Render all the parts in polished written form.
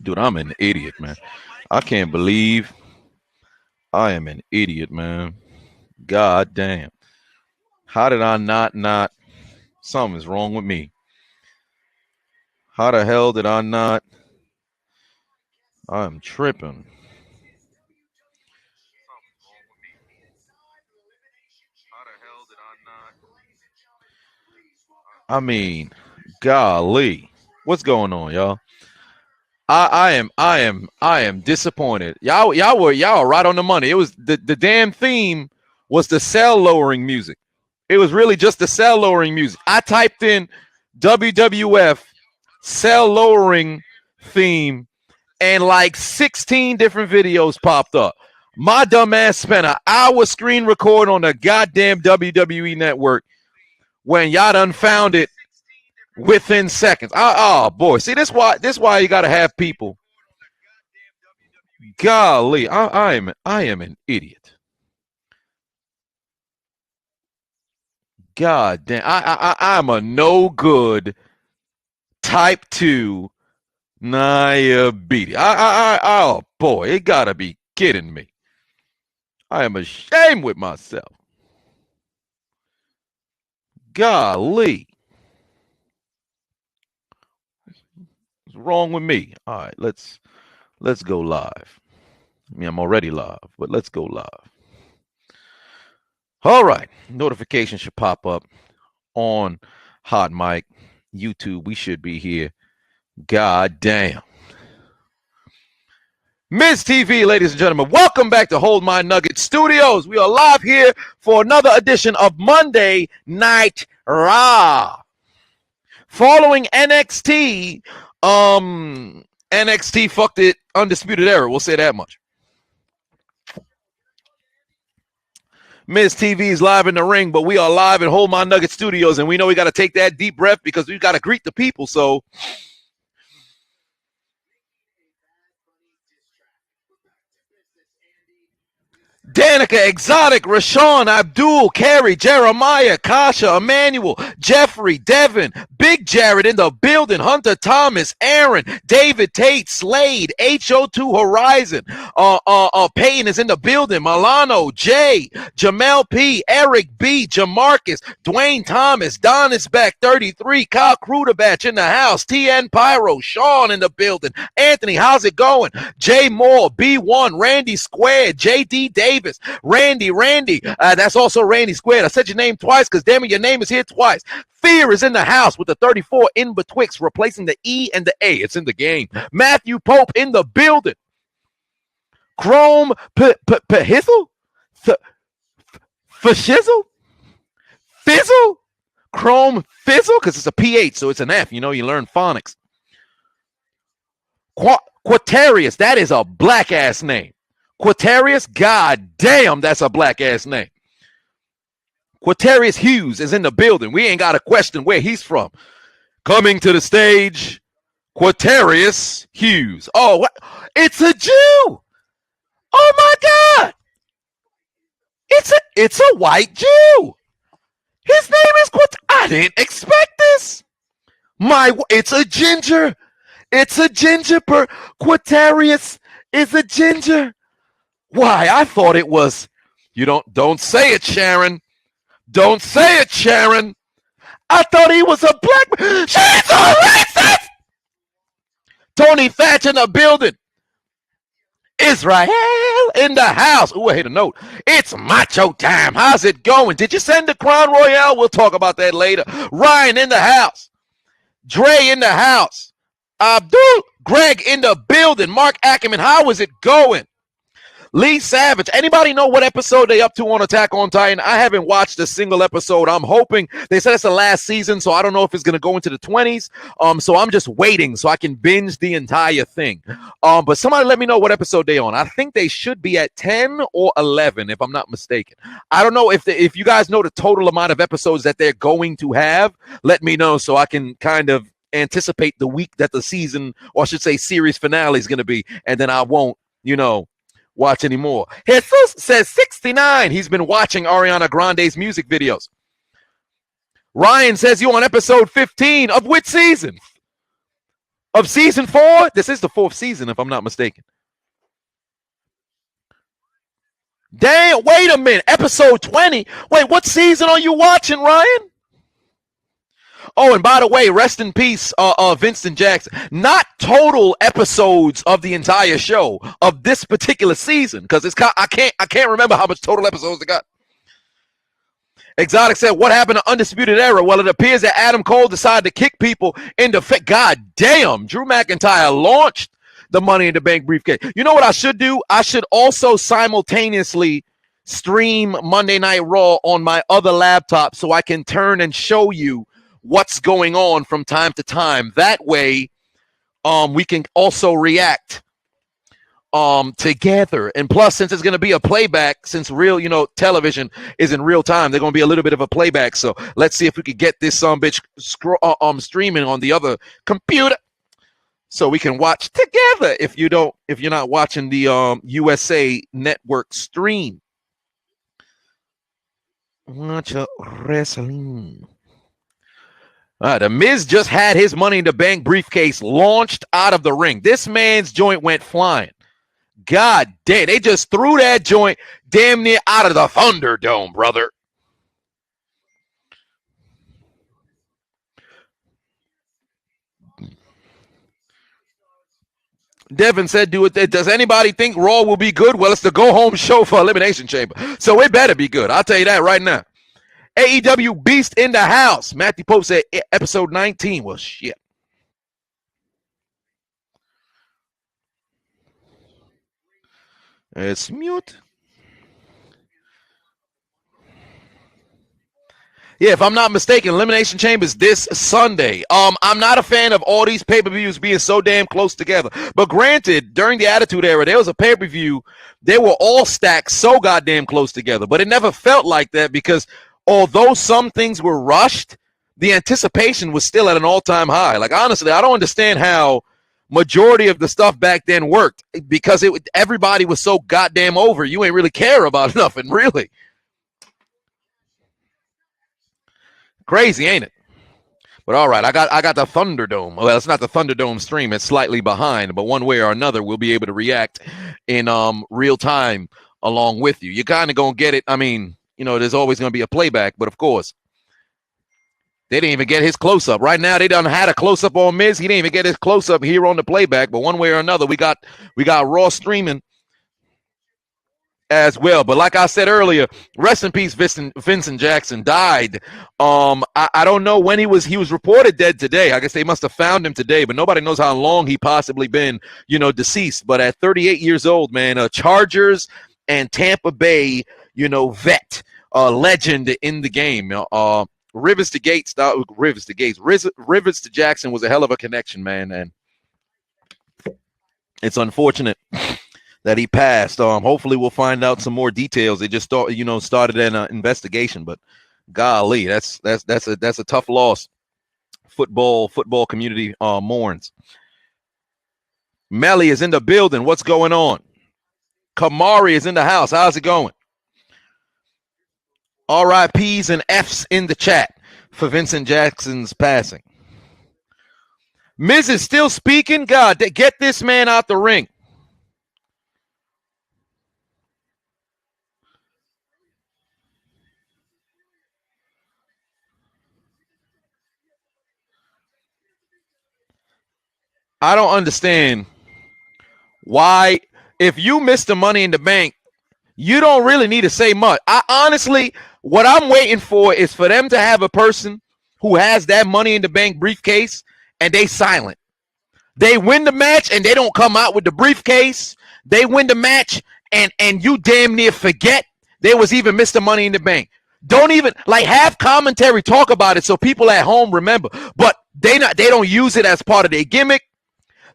Dude, I'm an idiot, man. I can't believe I am an idiot, man. God damn. How did I not? Something's wrong with me. How the hell did I not? I'm tripping. I mean, golly. What's going on, y'all? I am disappointed. Y'all were right on the money. It was the damn theme was the cell lowering music. It was really just the cell lowering music. I typed in WWF cell lowering theme and like 16 different videos popped up. My dumb ass spent an hour screen record on the goddamn WWE network when y'all done found it within seconds. Oh boy, see this why you gotta have people. Golly, I am an idiot. God damn, I'm a no good type 2 diabetes. Oh boy, it gotta be kidding me. I am ashamed with myself. Golly. What's wrong with me? All right, let's go live. I mean, I'm already live, but let's go live. All right, notification should pop up on Hot Mic, YouTube. We should be here. God damn. Ms. TV, ladies and gentlemen, welcome back to Hold My Nugget Studios. We are live here for another edition of Monday Night Raw. Following NXT, NXT fucked it, Undisputed Era. We'll say that much. Ms. TV is live in the ring, but we are live at Hold My Nugget Studios, and we know we got to take that deep breath because we got to greet the people. So Danica, Exotic, Rashawn, Abdul, Carrie, Jeremiah, Kasha, Emmanuel, Jeffrey, Devin, Big Jared in the building, Hunter Thomas, Aaron, David Tate, Slade, HO2 Horizon, Payton is in the building, Milano, Jay, Jamel P, Eric B, Jamarcus, Dwayne Thomas, Don is back, 33, Kyle Kruderbatch in the house, TN Pyro, Sean in the building, Anthony, how's it going? Jay Moore, B1, Randy Squared, JD Davis, Randy, that's also Randy Squared. I said your name twice because damn it, your name is here twice. Fear is in the house with the 34 in betwixt, replacing the E and the A. It's in the game. Matthew Pope in the building. Chrome Pahizzle? Fashizzle? Fizzle? Chrome Fizzle? Because it's a PH, so it's an F. You know, you learn phonics. Quatarius, that is a black ass name. Quatarius, god damn, that's a black ass name. Quatarius Hughes is in the building. We ain't got to question where he's from. Coming to the stage, Quatarius Hughes. Oh, what? It's a Jew. Oh my God. It's a white Jew. His name is I didn't expect this. It's a ginger. It's a ginger. Quatarius is a ginger. Why? I thought it was. You don't say it, Sharon. Don't say it, Sharon. I thought he was a black man. She's a racist. Tony Thatch in the building. Israel in the house. Ooh, I hit a note. It's macho time. How's it going? Did you send the Crown Royale? We'll talk about that later. Ryan in the house. Dre in the house. Abdul Greg in the building. Mark Ackerman, how is it going? Lee Savage. Anybody know what episode they up to on Attack on Titan? I haven't watched a single episode. I'm hoping. They said it's the last season, so I don't know if it's going to go into the 20s. So I'm just waiting so I can binge the entire thing. But somebody let me know what episode they on. I think they should be at 10 or 11, if I'm not mistaken. I don't know if you guys know the total amount of episodes that they're going to have. Let me know so I can kind of anticipate the week that the season, or I should say series finale is going to be, and then I won't, watch anymore. Jesus says 69. He's been watching Ariana Grande's music videos. Ryan says you on episode 15 of which season? of season 4. This is the 4th season, if I'm not mistaken. Damn, wait a minute. Episode 20. Wait, what season are you watching, Ryan? Oh, and by the way, rest in peace, Vincent Jackson. Not total episodes of the entire show of this particular season, because I can't remember how much total episodes they got. Exotic said, "What happened to Undisputed Era?" Well, it appears that Adam Cole decided to kick people into fit. God damn, Drew McIntyre launched the Money in the Bank briefcase. You know what I should do? I should also simultaneously stream Monday Night Raw on my other laptop so I can turn and show you what's going on from time to time. That way, we can also react together. And plus, since it's going to be a playback, since real, television is in real time, they're going to be a little bit of a playback. So let's see if we could get this bitch streaming on the other computer so we can watch together. If you're not watching the USA Network stream, watch a wrestling. The Miz just had his Money in the Bank briefcase launched out of the ring. This man's joint went flying. God damn, they just threw that joint damn near out of the Thunderdome, brother. Devin said, "Do it." Does anybody think Raw will be good? Well, it's the go-home show for Elimination Chamber, so it better be good. I'll tell you that right now. AEW Beast in the house. Matthew Pope said episode 19. Well, shit. It's mute. Yeah, if I'm not mistaken, Elimination Chamber is this Sunday. I'm not a fan of all these pay-per-views being so damn close together. But granted, during the Attitude Era, there was a pay-per-view. They were all stacked so goddamn close together. But it never felt like that because although some things were rushed, the anticipation was still at an all-time high. Like, honestly, I don't understand how majority of the stuff back then worked because everybody was so goddamn over. You ain't really care about nothing, really. Crazy, ain't it? But all right, I got the Thunderdome. Well, it's not the Thunderdome stream. It's slightly behind, but one way or another, we'll be able to react in real time along with you. You're kind of going to get it. I mean, there's always going to be a playback, but of course, they didn't even get his close-up. Right now, they done had a close-up on Miz. He didn't even get his close-up here on the playback, but one way or another, we got Raw streaming as well. But like I said earlier, rest in peace, Vincent Jackson died. I don't know when he was reported dead today. I guess they must have found him today, but nobody knows how long he possibly been, deceased. But at 38 years old, man, Chargers and Tampa Bay, vet, legend in the game. Rivers to Jackson was a hell of a connection, man, and it's unfortunate that he passed. Hopefully we'll find out some more details. They just started an investigation, but golly, that's a tough loss. Football community mourns. Melly is in the building. What's going on? Kamari is in the house. How's it going? RIPs and Fs in the chat for Vincent Jackson's passing. Miz is still speaking. God, get this man out the ring. I don't understand why, if you miss the Money in the Bank, you don't really need to say much. Honestly, what I'm waiting for is for them to have a person who has that Money in the Bank briefcase and they silent. They win the match and they don't come out with the briefcase. They win the match and you damn near forget there was even Mr. Money in the Bank. Don't even have commentary talk about it so people at home remember. But they don't use it as part of their gimmick.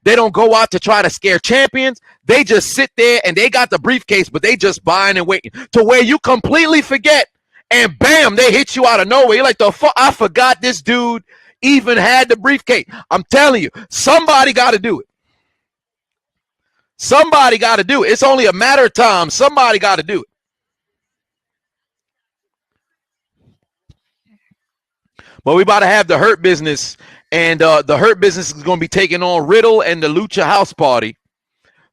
They don't go out to try to scare champions. They just sit there and they got the briefcase, but they just buying and waiting to where you completely forget. And bam, they hit you out of nowhere. You're like, the fuck, I forgot this dude even had the briefcase. I'm telling you, somebody got to do it. Somebody got to do it. It's only a matter of time. Somebody got to do it. But we about to have the Hurt Business And the Hurt Business is going to be taking on Riddle and the Lucha House Party.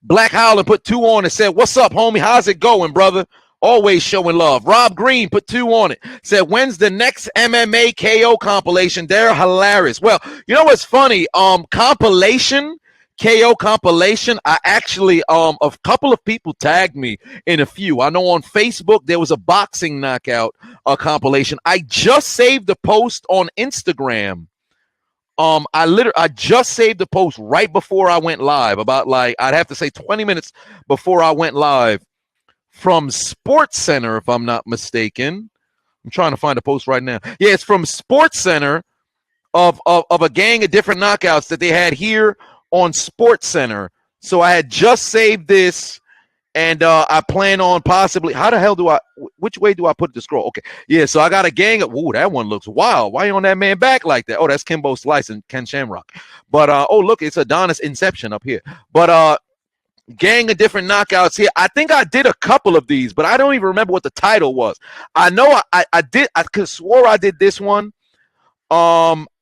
Black Howland put 2 on and said, "What's up, homie? How's it going, brother? Always showing love." Rob Green put 2 on it. Said, "When's the next MMA KO compilation? They're hilarious." Well, you know what's funny? Compilation, KO compilation. I actually, a couple of people tagged me in a few. I know on Facebook there was a boxing knockout compilation. I just saved the post on Instagram. I just saved the post right before I went live, about like I'd have to say 20 minutes before I went live, from Sports Center, if I'm not mistaken. I'm trying to find a post right now. Yeah, it's from Sports Center of a gang of different knockouts that they had here on Sports Center. So I had just saved this. And I plan on possibly, which way do I put the scroll? Okay. Yeah, so I got a gang of, ooh, that one looks wild. Why you on that man back like that? Oh, that's Kimbo Slice and Ken Shamrock. But, oh, look, it's Adonis Inception up here. But gang of different knockouts here. I think I did a couple of these, but I don't even remember what the title was. I know I did, I could swore I did this one.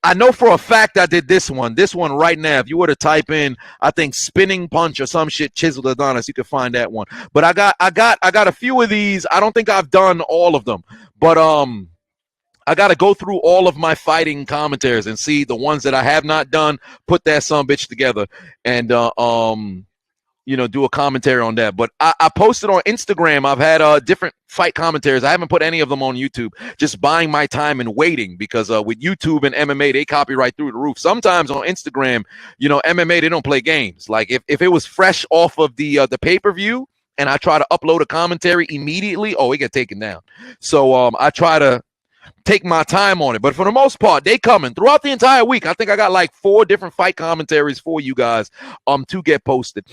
I know for a fact I did this one right now. If you were to type in, I think Spinning Punch or some shit, Chiseled Adonis, you could find that one. But I got a few of these. I don't think I've done all of them, but I got to go through all of my fighting commentaries and see the ones that I have not done, put that son bitch together, and do a commentary on that. But I posted on Instagram. I've had different fight commentaries. I haven't put any of them on YouTube, just buying my time and waiting, because with YouTube and MMA, they copyright through the roof. Sometimes on Instagram, MMA, they don't play games. Like if it was fresh off of the pay-per-view and I try to upload a commentary immediately, it get taken down. So I try to take my time on it. But for the most part, they coming throughout the entire week. I think I got like 4 different fight commentaries for you guys to get posted.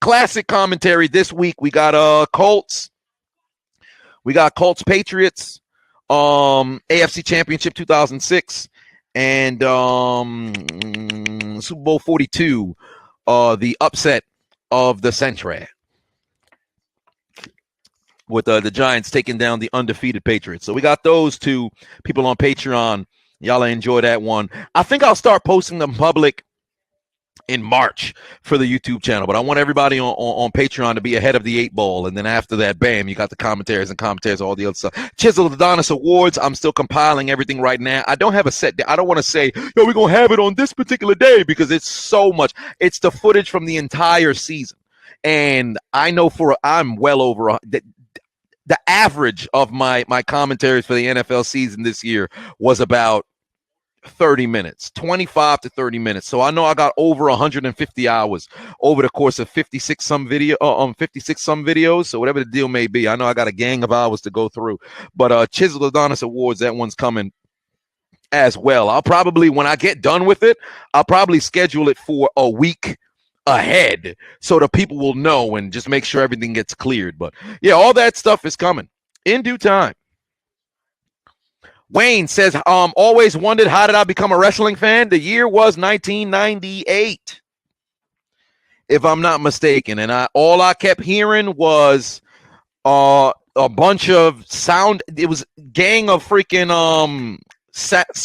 Classic commentary this week. We got Colts. We got Colts Patriots, AFC Championship 2006, and Super Bowl 42, the upset of the century, with the Giants taking down the undefeated Patriots. So we got those 2 people on Patreon. Y'all enjoy that one. I think I'll start posting them public in March for the YouTube channel, but I want everybody on Patreon to be ahead of the 8 ball, and then after that, bam, you got the commentaries, all the other stuff. Chiseled Adonis Awards, I'm still compiling everything right now. I don't have a set day. I don't want to say, we're going to have it on this particular day, because it's so much. It's the footage from the entire season, and I know I'm well over the average of my commentaries for the NFL season this year was about 30 minutes, 25 to 30 minutes. So I know I got over 150 hours over the course of 56 some videos. So whatever the deal may be, I know I got a gang of hours to go through. But Chiseled Adonis Awards, that one's coming as well. I'll probably, when I get done with it, I'll probably schedule it for a week ahead so the people will know, and just make sure everything gets cleared. But yeah, all that stuff is coming in due time. Wayne says, always wondered, how did I become a wrestling fan? The year was 1998, if I'm not mistaken. And all I kept hearing was a bunch of sound. It was gang of freaking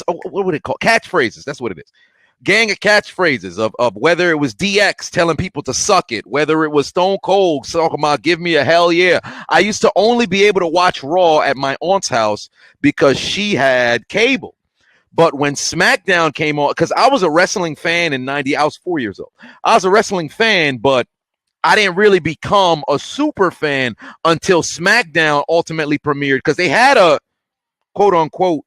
what would it call? Catchphrases. That's what it is. Gang of catchphrases of whether it was DX telling people to suck it, whether it was Stone Cold talking about give me a hell yeah. I used to only be able to watch Raw at my aunt's house because she had cable. But when SmackDown came on, because I was a wrestling fan in 90, I was 4 years old. I was a wrestling fan, but I didn't really become a super fan until SmackDown ultimately premiered, because they had a quote unquote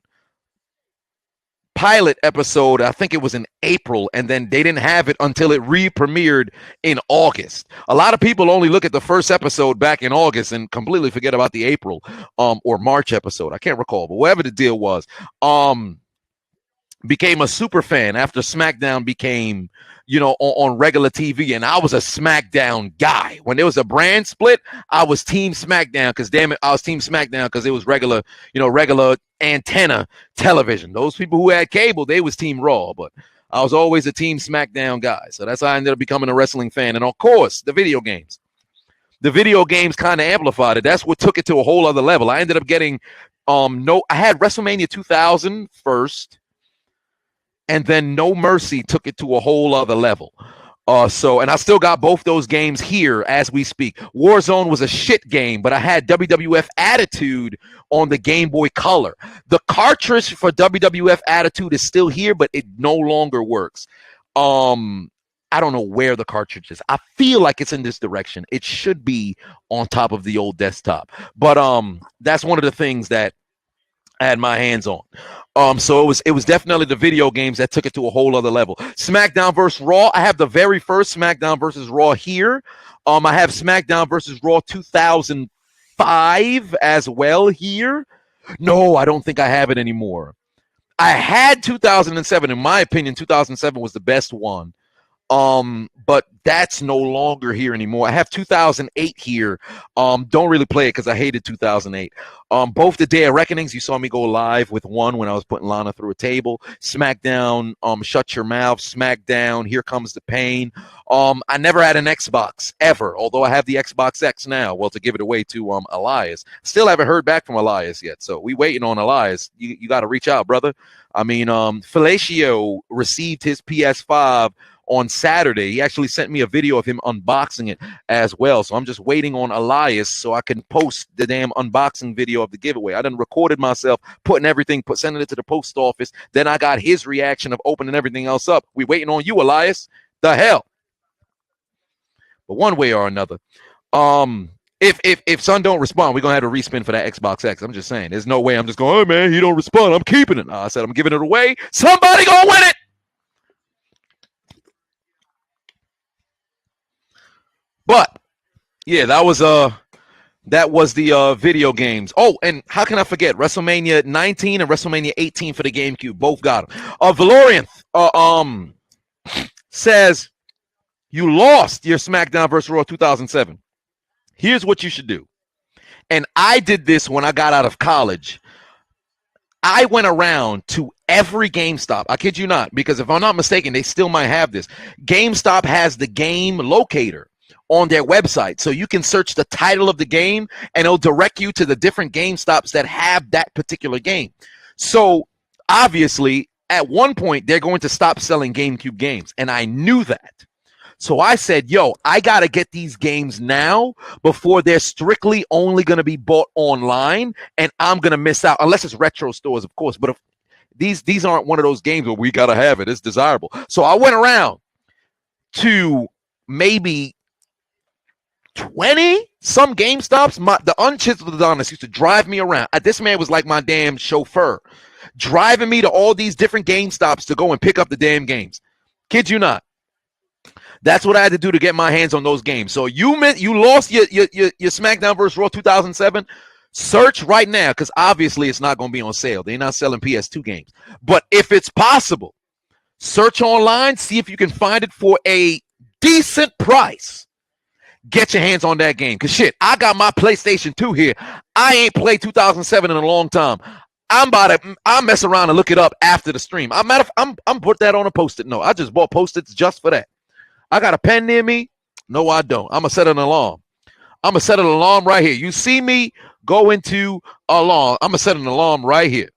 pilot episode, I think it was in April, and then they didn't have it until it re-premiered in August. A lot of people only look at the first episode back in August and completely forget about the April or March episode. I can't recall, but whatever the deal was, became a super fan after SmackDown became, on regular TV, and I was a SmackDown guy. When there was a brand split, I was Team SmackDown, because damn it, I was Team SmackDown because it was regular antenna television. Those people who had cable, they was Team Raw, but I was always a Team SmackDown guy. So that's how I ended up becoming a wrestling fan. And of course, the video games. The video games kind of amplified it. That's what took it to a whole other level. I ended up getting I had WrestleMania 2000 first. and then No Mercy took it to a whole other level. And I still got both those games here as we speak. Warzone was a shit game, but I had WWF Attitude on the Game Boy Color. The cartridge for WWF Attitude is still here, but it no longer works. I don't know where the cartridge is. I feel like it's in this direction. It should be on top of the old desktop. But that's one of the things that I had my hands on. So it was definitely the video games that took it to a whole other level. SmackDown versus Raw. I have the very first SmackDown versus Raw here. I have SmackDown versus Raw 2005 as well here. No, I don't think I have it anymore. I had 2007. In my opinion, 2007 was the best one. But that's no longer here anymore. I have 2008 here. Don't really play it because I hated 2008. Both the Day of Reckonings, you saw me go live with one when I was putting Lana through a table. SmackDown, Shut Your Mouth. SmackDown, Here Comes the Pain. I never had an Xbox ever, although I have the Xbox X now. Well, to give it away to Elias. Still haven't heard back from Elias yet, so we waiting on Elias. You got to reach out, brother. I mean, Felicio received his PS5 on Saturday. He actually sent me a video of him unboxing it as well. So I'm just waiting on Elias so I can post the damn unboxing video of the giveaway. I done recorded myself, putting everything, sending it to the post office. Then I got his reaction of opening everything else up. We waiting on you, Elias. The hell. But one way or another, if son don't respond, we're gonna have to respin for that Xbox X. I'm just saying, there's no way I'm just going, oh man, he don't respond, I'm keeping it. I said I'm giving it away. Somebody gonna win it. But yeah, that was the video games. Oh, and how can I forget WrestleMania 19 and WrestleMania 18 for the GameCube? Both got them. Valorian says you lost your SmackDown vs. Raw 2007. Here's what you should do. And I did this when I got out of college. I went around to every GameStop. I kid you not, because if I'm not mistaken, they still might have this. GameStop has the game locator on their website, so you can search the title of the game and it'll direct you to the different GameStops that have that particular game. So obviously at one point they're going to stop selling GameCube games, and I knew that. So I said, yo, I got to get these games now before they're strictly only going to be bought online, and I'm going to miss out, unless it's retro stores, of course. But if these aren't one of those games where we got to have it, it's desirable. So I went around to maybe 20 some GameStops. The Unchiseled Adonis used to drive me around. This man was like my damn chauffeur, driving me to all these different GameStops to go and pick up the damn games. Kid you not. That's what I had to do to get my hands on those games. So you lost your SmackDown vs. Raw 2007. Search right now, because obviously it's not going to be on sale. They're not selling PS2 games. But if it's possible, search online, see if you can find it for a decent price. Get your hands on that game. Because shit, I got my PlayStation 2 here. I ain't played 2007 in a long time. I'll mess around and look it up after the stream. I'm put that on a Post-it note. I just bought Post-its just for that. I got a pen near me. No, I don't. I'm going to set an alarm. I'm going to set an alarm right here. You see me go into alarm. I'm going to set an alarm right here.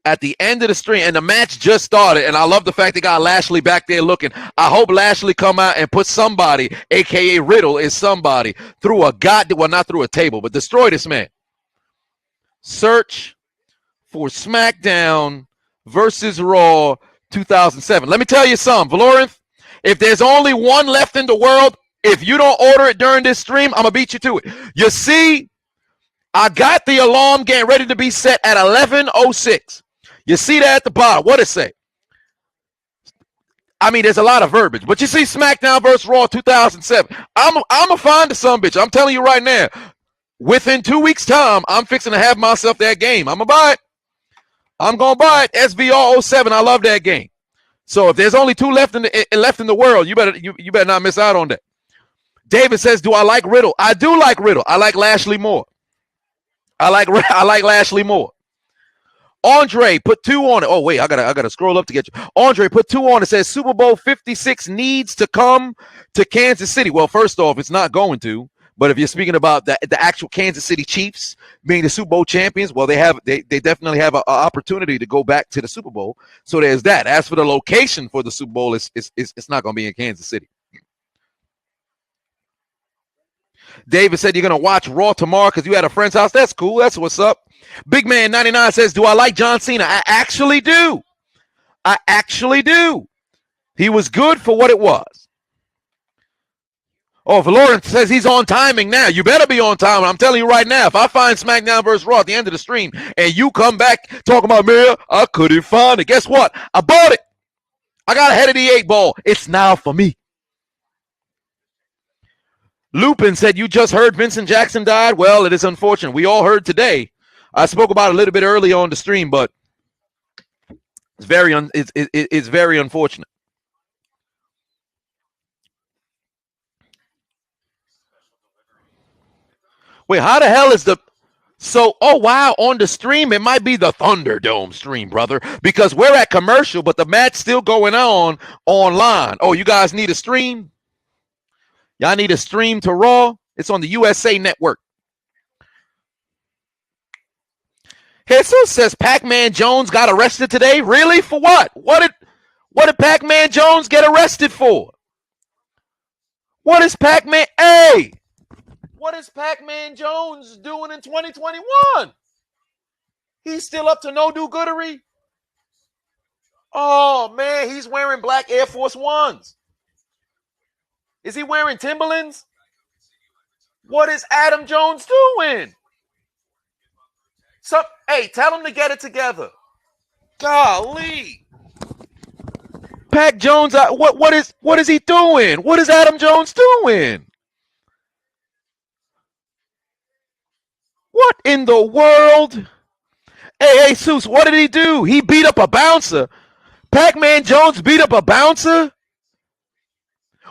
At the end of the stream, and the match just started, and I love the fact they got Lashley back there looking. I hope Lashley come out and put somebody, a.k.a. Riddle is somebody, through a not through a table, but destroy this man. Search for SmackDown versus Raw 2007. Let me tell you something, Valorinth. If there's only one left in the world, if you don't order it during this stream, I'm going to beat you to it. You see, I got the alarm getting ready to be set at 11:06. You see that at the bottom. What it say? I mean, there's a lot of verbiage, but you see SmackDown vs. Raw 2007. I'm going to find the sumbitch. I'm telling you right now, within 2 weeks' time, I'm fixing to have myself that game. I'm going to buy it. I'm going to buy it. SVR 07. I love that game. So if there's only two left in the world, you better not miss out on that. David says, do I like Riddle? I do like Riddle. I like Lashley more. I like Lashley more. Andre put 2 on it. Oh wait, I gotta scroll up to get you. Andre put 2 on it. Says Super Bowl 56 needs to come to Kansas City. Well, first off, it's not going to, But if you're speaking about the actual Kansas City Chiefs being the Super Bowl champions, well, they definitely have an opportunity to go back to the Super Bowl. So there's that. As for the location for the Super Bowl, it's not going to be in Kansas City. David said you're going to watch Raw tomorrow because you had a friend's house. That's cool. That's what's up. Big Man 99 says, do I like John Cena? I actually do. I actually do. He was good for what it was. Oh, if Lawrence says he's on timing now, you better be on time. I'm telling you right now, if I find SmackDown vs. Raw at the end of the stream and you come back talking about, man, I couldn't find it. Guess what? I bought it. I got ahead of the 8 ball. It's now for me. Lupin said, you just heard Vincent Jackson died? Well, it is unfortunate. We all heard today. I spoke about it a little bit earlier on the stream, but it's very unfortunate. Wait, how the hell is the... So, oh, wow, on the stream, it might be the Thunderdome stream, brother, because we're at commercial, but the match still going on online. Oh, you guys need a stream? Y'all need a stream to Raw? It's on the USA Network. Jesus says Pac-Man Jones got arrested today. Really? For what? What did Pac-Man Jones get arrested for? What is Pac-Man? Hey! What is Pac-Man Jones doing in 2021? He's still up to no do-goodery? Oh, man, he's wearing black Air Force Ones. Is he wearing Timberlands? What is Adam Jones doing? Hey, tell him to get it together. Golly. Pac Jones, what is he doing? What is Adam Jones doing? What in the world? Hey, Seuss, what did he do? He beat up a bouncer. Pac-Man Jones beat up a bouncer?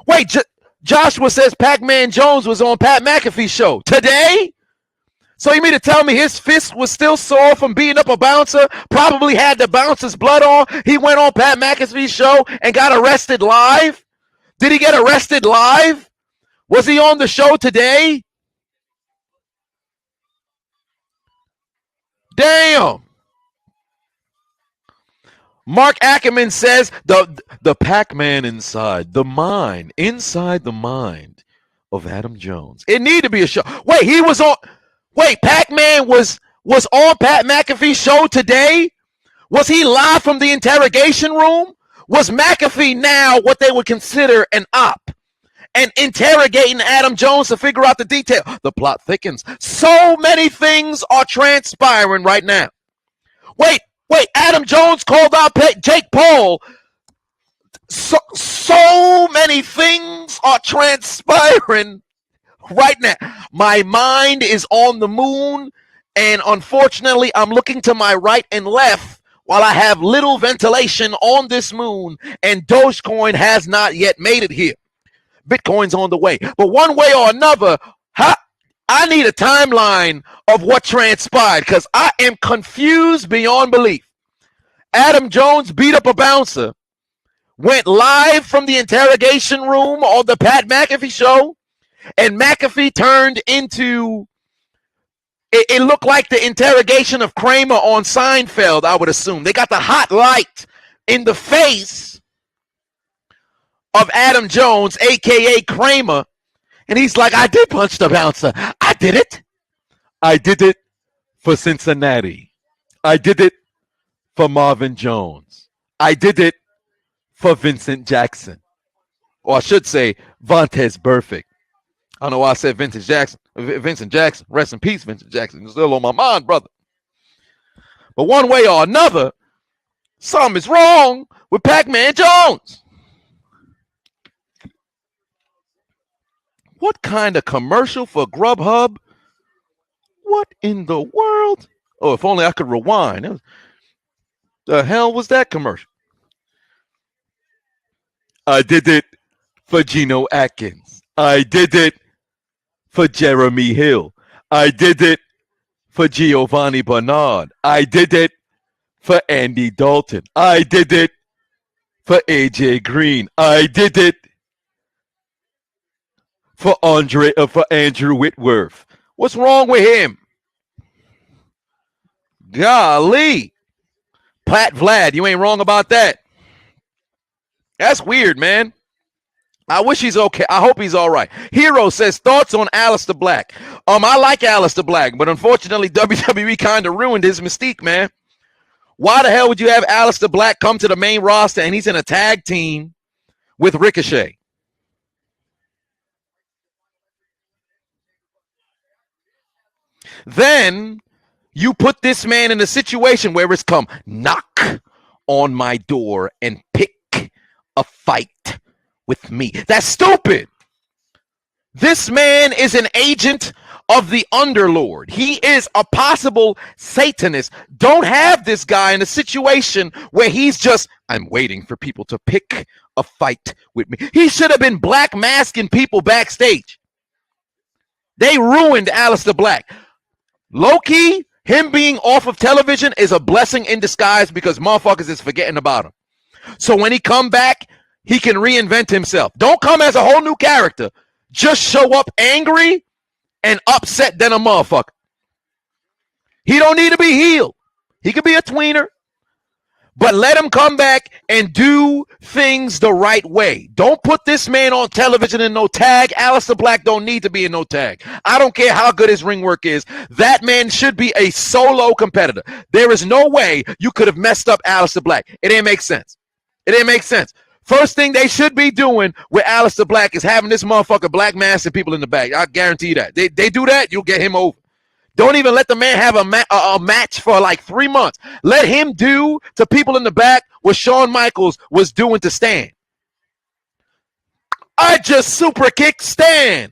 Wait, Joshua says Pac-Man Jones was on Pat McAfee's show today? So you mean to tell me his fist was still sore from beating up a bouncer? Probably had the bouncer's blood on. He went on Pat McAfee's show and got arrested live? Did he get arrested live? Was he on the show today? Damn. Mark Ackerman says the Pac-Man inside the mind of Adam Jones. It need to be a show. Wait, he was on. Wait, Pac-Man was on Pat McAfee's show today? Was he live from the interrogation room? Was McAfee now what they would consider an op and interrogating Adam Jones to figure out the detail? The plot thickens. So many things are transpiring right now. Wait, Adam Jones called out Jake Paul. So many things are transpiring right now. My mind is on the moon, and unfortunately, I'm looking to my right and left while I have little ventilation on this moon, and Dogecoin has not yet made it here. Bitcoin's on the way. But one way or another, I need a timeline of what transpired because I am confused beyond belief. Adam Jones beat up a bouncer, went live from the interrogation room on the Pat McAfee show, and McAfee turned into, it looked like the interrogation of Kramer on Seinfeld, I would assume. They got the hot light in the face of Adam Jones, a.k.a. Kramer, and he's like, I did punch the bouncer. I did it. I did it for Cincinnati. I did it for Marvin Jones. I did it for Vincent Jackson. Or I should say, Vontaze Burfict. I don't know why I said Vincent Jackson. Rest in peace, Vincent Jackson. You're still on my mind, brother. But one way or another, something is wrong with Pac-Man Jones. What kind of commercial for Grubhub? What in the world? Oh, if only I could rewind. The hell was that commercial? I did it for Geno Atkins. I did it for Jeremy Hill. I did it for Giovanni Bernard. I did it for Andy Dalton. I did it for AJ Green. I did it for Andrew Whitworth. What's wrong with him? Golly. Pat Vlad, you ain't wrong about that. That's weird, man. I wish he's okay. I hope he's all right. Hero says, thoughts on Aleister Black. I like Aleister Black, but unfortunately, WWE kind of ruined his mystique, man. Why the hell would you have Aleister Black come to the main roster and he's in a tag team with Ricochet? Then you put this man in a situation where it's come, knock on my door and pick a fight with me. That's stupid. This man is an agent of the underlord. He is a possible Satanist. Don't have this guy in a situation where he's just, I'm waiting for people to pick a fight with me. He should have been black masking people backstage. They ruined Aleister Black. Low-key, him being off of television is a blessing in disguise because motherfuckers is forgetting about him. So when he come back, he can reinvent himself. Don't come as a whole new character. Just show up angry and upset than a motherfucker. He don't need to be healed. He could be a tweener. But let him come back and do things the right way. Don't put this man on television in no tag. Aleister Black don't need to be in no tag. I don't care how good his ring work is. That man should be a solo competitor. There is no way you could have messed up Aleister Black. It didn't make sense. It didn't make sense. First thing they should be doing with Aleister Black is having this motherfucker black mass and people in the back. I guarantee you that. They do that, you'll get him over. Don't even let the man have a match for like 3 months. Let him do to people in the back what Shawn Michaels was doing to Stan. I just super kicked Stan.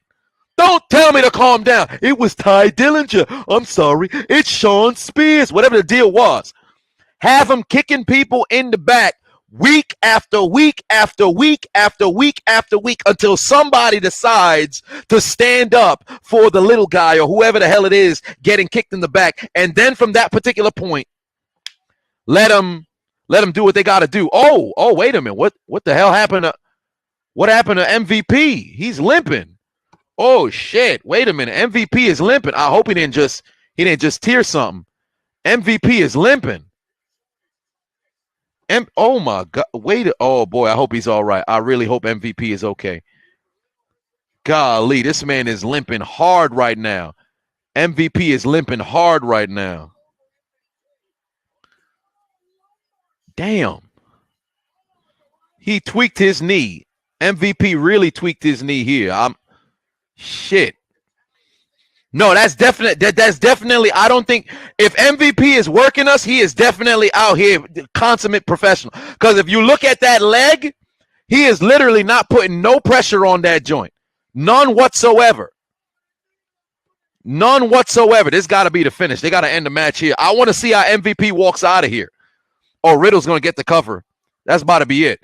Don't tell me to calm down. It was Ty Dillinger. I'm sorry. It's Sean Spears. Whatever the deal was. Have him kicking people in the back week after week after week after week after week until somebody decides to stand up for the little guy or whoever the hell it is getting kicked in the back. And then from that particular point, let them do what they got to do. Oh, wait a minute. What the hell happened to MVP? He's limping. Oh shit. Wait a minute. MVP is limping. I hope he didn't just tear something. MVP is limping. Oh my God! Oh boy! I hope he's all right. I really hope MVP is okay. Golly, this man is limping hard right now. MVP is limping hard right now. Damn. He tweaked his knee. MVP really tweaked his knee here. Shit. No, that's definite. That's definitely. I don't think if MVP is working us, he is definitely out here consummate professional. Because if you look at that leg, he is literally not putting no pressure on that joint, none whatsoever. None whatsoever. This got to be the finish. They got to end the match here. I want to see how MVP walks out of here. Oh, Riddle's gonna get the cover. That's about to be it.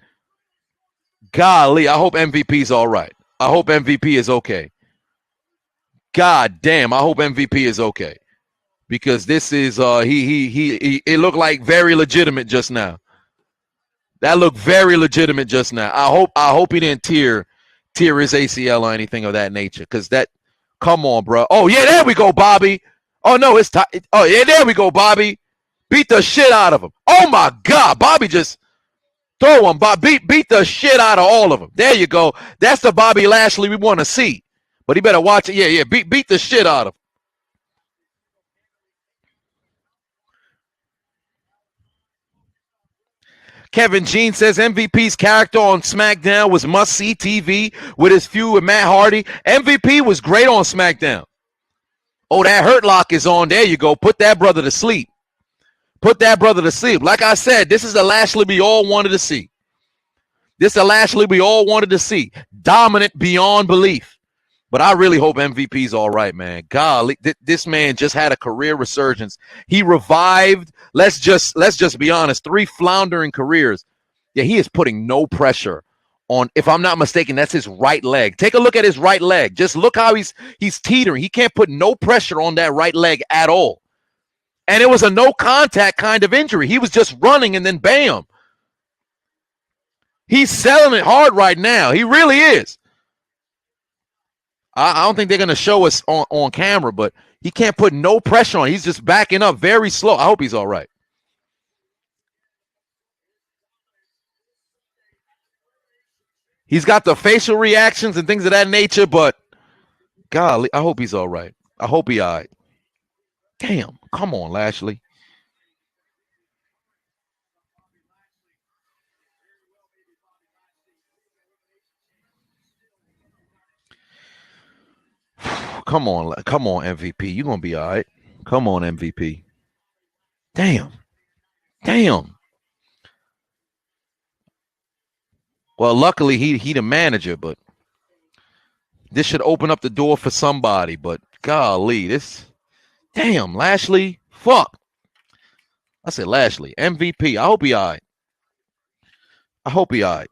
Golly, I hope MVP's all right. I hope MVP is okay. God damn, I hope MVP is okay. Because this is it looked like very legitimate just now. That looked very legitimate just now. I hope he didn't tear his ACL or anything of that nature. Because come on, bro. Oh yeah, there we go, Bobby. Oh no, it's oh yeah, there we go, Bobby. Beat the shit out of him. Oh my God, Bobby just throw him. Beat the shit out of all of them. There you go. That's the Bobby Lashley we want to see. But he better watch it. Yeah. Beat the shit out of him. Kevin Jean says MVP's character on SmackDown was must-see TV with his feud with Matt Hardy. MVP was great on SmackDown. Oh, that Hurt Lock is on. There you go. Put that brother to sleep. Put that brother to sleep. Like I said, this is the Lashley we all wanted to see. This is the Lashley we all wanted to see. Dominant beyond belief. But I really hope MVP's all right, man. Golly, this man just had a career resurgence. He revived, let's just be honest, 3 floundering careers. Yeah, he is putting no pressure on, if I'm not mistaken, that's his right leg. Take a look at his right leg. Just look how he's teetering. He can't put no pressure on that right leg at all. And it was a no contact kind of injury. He was just running and then bam. He's selling it hard right now. He really is. I don't think they're gonna show us on camera, but he can't put no pressure on. He's just backing up very slow. I hope he's all right. He's got the facial reactions and things of that nature, but golly, I hope he's all right. I hope he all right. Damn, come on, Lashley. Come on, MVP. You're gonna be all right. Come on, MVP. Damn, damn. Well, luckily he the manager, but this should open up the door for somebody. But golly, this damn Lashley. Fuck. I said Lashley. MVP. I hope he all right. I hope he all right.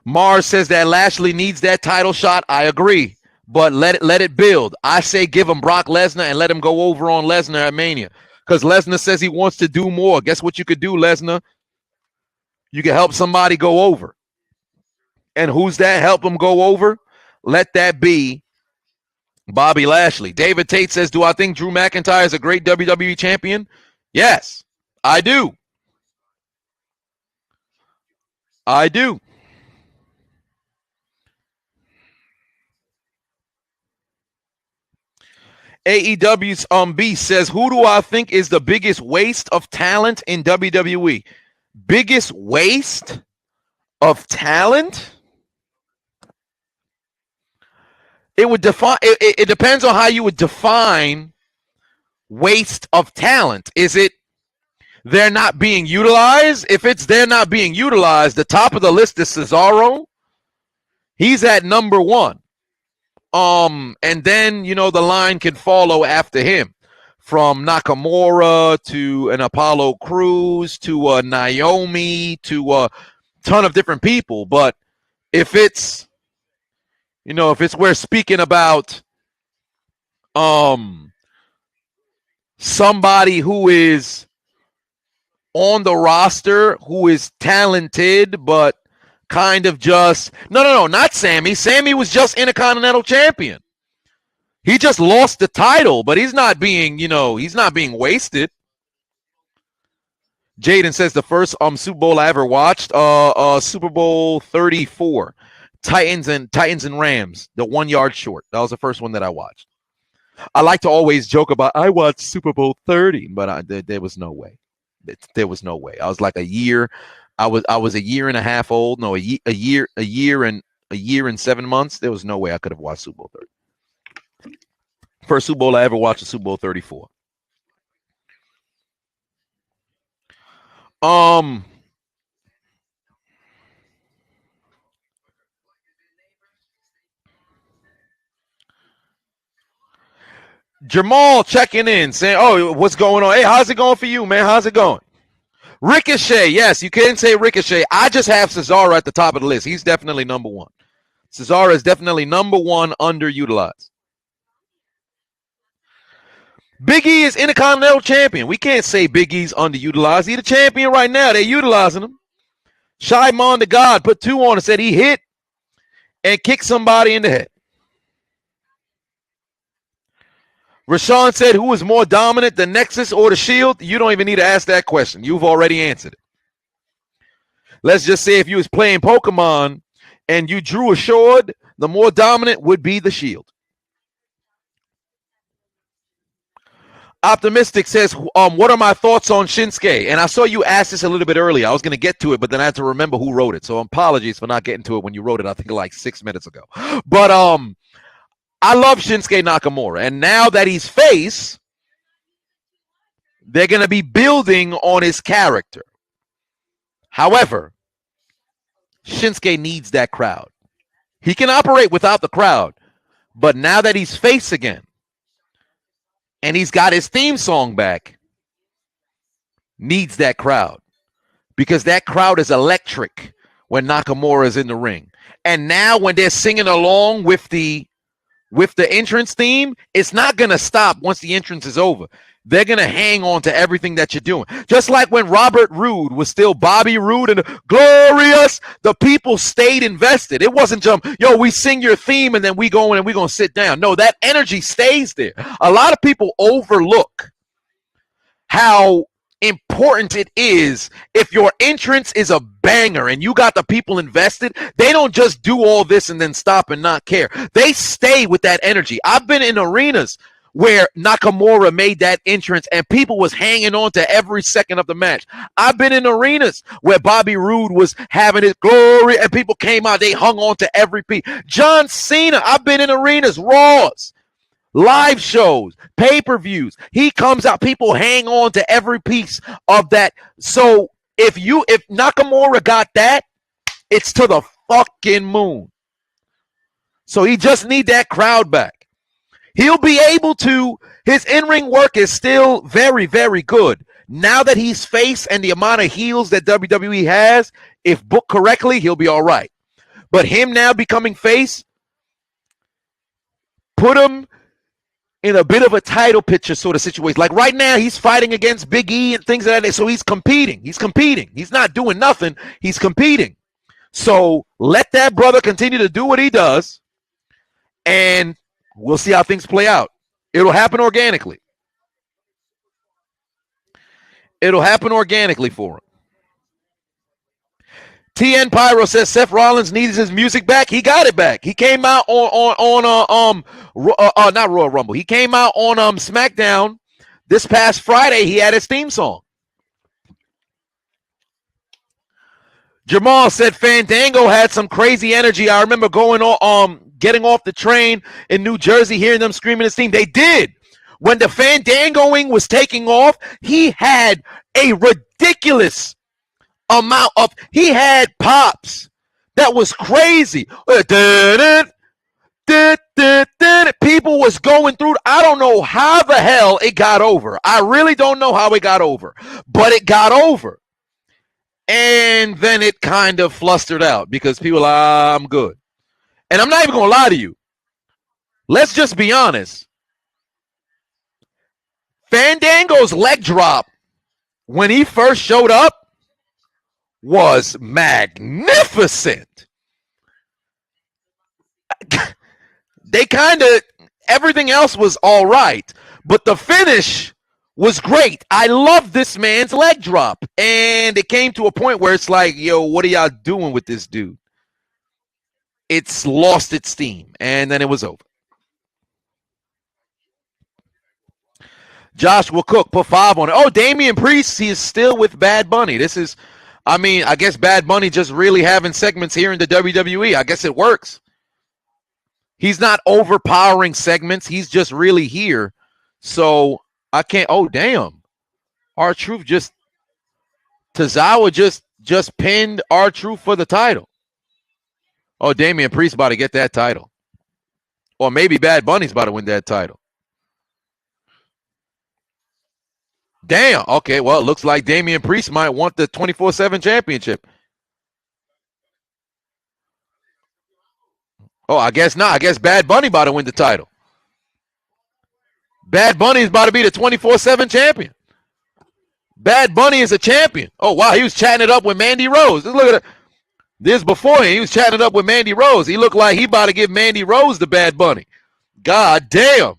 Mars says that Lashley needs that title shot. I agree. But let it build. I say give him Brock Lesnar and let him go over on Lesnar at Mania. Because Lesnar says he wants to do more. Guess what you could do, Lesnar? You can help somebody go over. And who's that? Help him go over? Let that be Bobby Lashley. David Tate says, do I think Drew McIntyre is a great WWE champion? Yes, I do. I do. AEW's B says, who do I think is the biggest waste of talent in WWE? Biggest waste of talent? It would define. It depends on how you would define waste of talent. Is it they're not being utilized? If it's they're not being utilized, the top of the list is Cesaro. He's at number one. And then, the line can follow after him from Nakamura to an Apollo Crews to a Naomi to a ton of different people. But if it's, if it's we're speaking about somebody who is on the roster, who is talented, but kind of just no, not Sammy. Sammy was just Intercontinental Champion. He just lost the title, but he's not being, he's not being wasted. Jaden says the first Super Bowl I ever watched, Super Bowl 34, Titans and Rams, the 1 yard short. That was the first one that I watched. I like to always joke about I watched Super Bowl 30, but there was no way. There was no way. I was like a year. I was a year and a half old. No, a year and 7 months. There was no way I could have watched Super Bowl 30. First Super Bowl I ever watched was Super Bowl 34. Jamal checking in, saying, "Oh, what's going on? Hey, how's it going for you, man? How's it going?" Ricochet, yes, you can say Ricochet. I just have Cesaro at the top of the list. He's definitely number one. Cesaro is definitely number one underutilized. Big E is Intercontinental Champion. We can't say Big E's underutilized. He's the champion right now. They're utilizing him. Shy Mon the God put 2 on and said he hit and kicked somebody in the head. Rashawn said, who is more dominant, the Nexus or the Shield? You don't even need to ask that question. You've already answered it. Let's just say if you was playing Pokemon and you drew a sword, the more dominant would be the Shield. Optimistic says, what are my thoughts on Shinsuke? And I saw you ask this a little bit earlier. I was going to get to it, but then I had to remember who wrote it. So apologies for not getting to it when you wrote it, I think like 6 minutes ago. But I love Shinsuke Nakamura. And now that he's face, they're going to be building on his character. However, Shinsuke needs that crowd. He can operate without the crowd. But now that he's face again, and he's got his theme song back, needs that crowd. Because that crowd is electric when Nakamura is in the ring. And now when they're singing along with the with the entrance theme, it's not going to stop once the entrance is over. They're going to hang on to everything that you're doing. Just like when Robert Roode was still Bobby Roode and Glorious, the people stayed invested. It wasn't just, yo, we sing your theme and then we go in and we're going to sit down. No, that energy stays there. A lot of people overlook how important it is if your entrance is a banger and you got the people invested. They don't just do all this and then stop and not care. They stay with that energy. I've been in arenas where Nakamura made that entrance and people was hanging on to every second of the match. I've been in arenas where Bobby Roode was having his glory and people came out, they hung on to every piece. John Cena, I've been in arenas, Raws, live shows, pay-per-views. He comes out, people hang on to every piece of that. So if Nakamura got that, it's to the fucking moon. So he just need that crowd back. He'll be able to, his in-ring work is still very, very good. Now that he's face and the amount of heels that WWE has, if booked correctly, he'll be all right. But him now becoming face, put him in a bit of a title picture sort of situation. Like right now, he's fighting against Big E and things like that. So he's competing. He's not doing nothing. He's competing. So let that brother continue to do what he does, and we'll see how things play out. It'll happen organically. It'll happen organically for him. TN Pyro says Seth Rollins needs his music back. He got it back. He came out on not Royal Rumble. He came out on SmackDown this past Friday. He had his theme song. Jamal said Fandango had some crazy energy. I remember going on getting off the train in New Jersey, hearing them screaming his theme. They did. When the Fandangoing was taking off, he had a ridiculous amount of, he had pops. That was crazy. People was going through. I don't know how the hell it got over. I really don't know how it got over, but it got over. And then it kind of flustered out because people are, I'm good. And I'm not even going to lie to you. Let's just be honest. Fandango's leg drop when he first showed up was magnificent. They kind of, everything else was all right, but the finish was great. I love this man's leg drop. And it came to a point where it's like, yo, what are y'all doing with this dude? It's lost its steam, and then it was over. Joshua Cook put 5 on it. Oh, Damian Priest, he is still with Bad Bunny. This is, I mean, I guess Bad Bunny just really having segments here in the WWE. I guess it works. He's not overpowering segments. He's just really here. So I can't, oh, damn. R-Truth just, Tozawa just pinned R-Truth for the title. Oh, Damian Priest about to get that title. Or maybe Bad Bunny's about to win that title. Damn. Okay, well, it looks like Damian Priest might want the 24/7 championship. Oh, I guess not. I guess Bad Bunny about to win the title. Bad Bunny is about to be the 24/7 champion. Bad Bunny is a champion. Oh, wow, he was chatting it up with Mandy Rose. Look at it. This before him, he was chatting it up with Mandy Rose. He looked like he about to give Mandy Rose the Bad Bunny. God damn.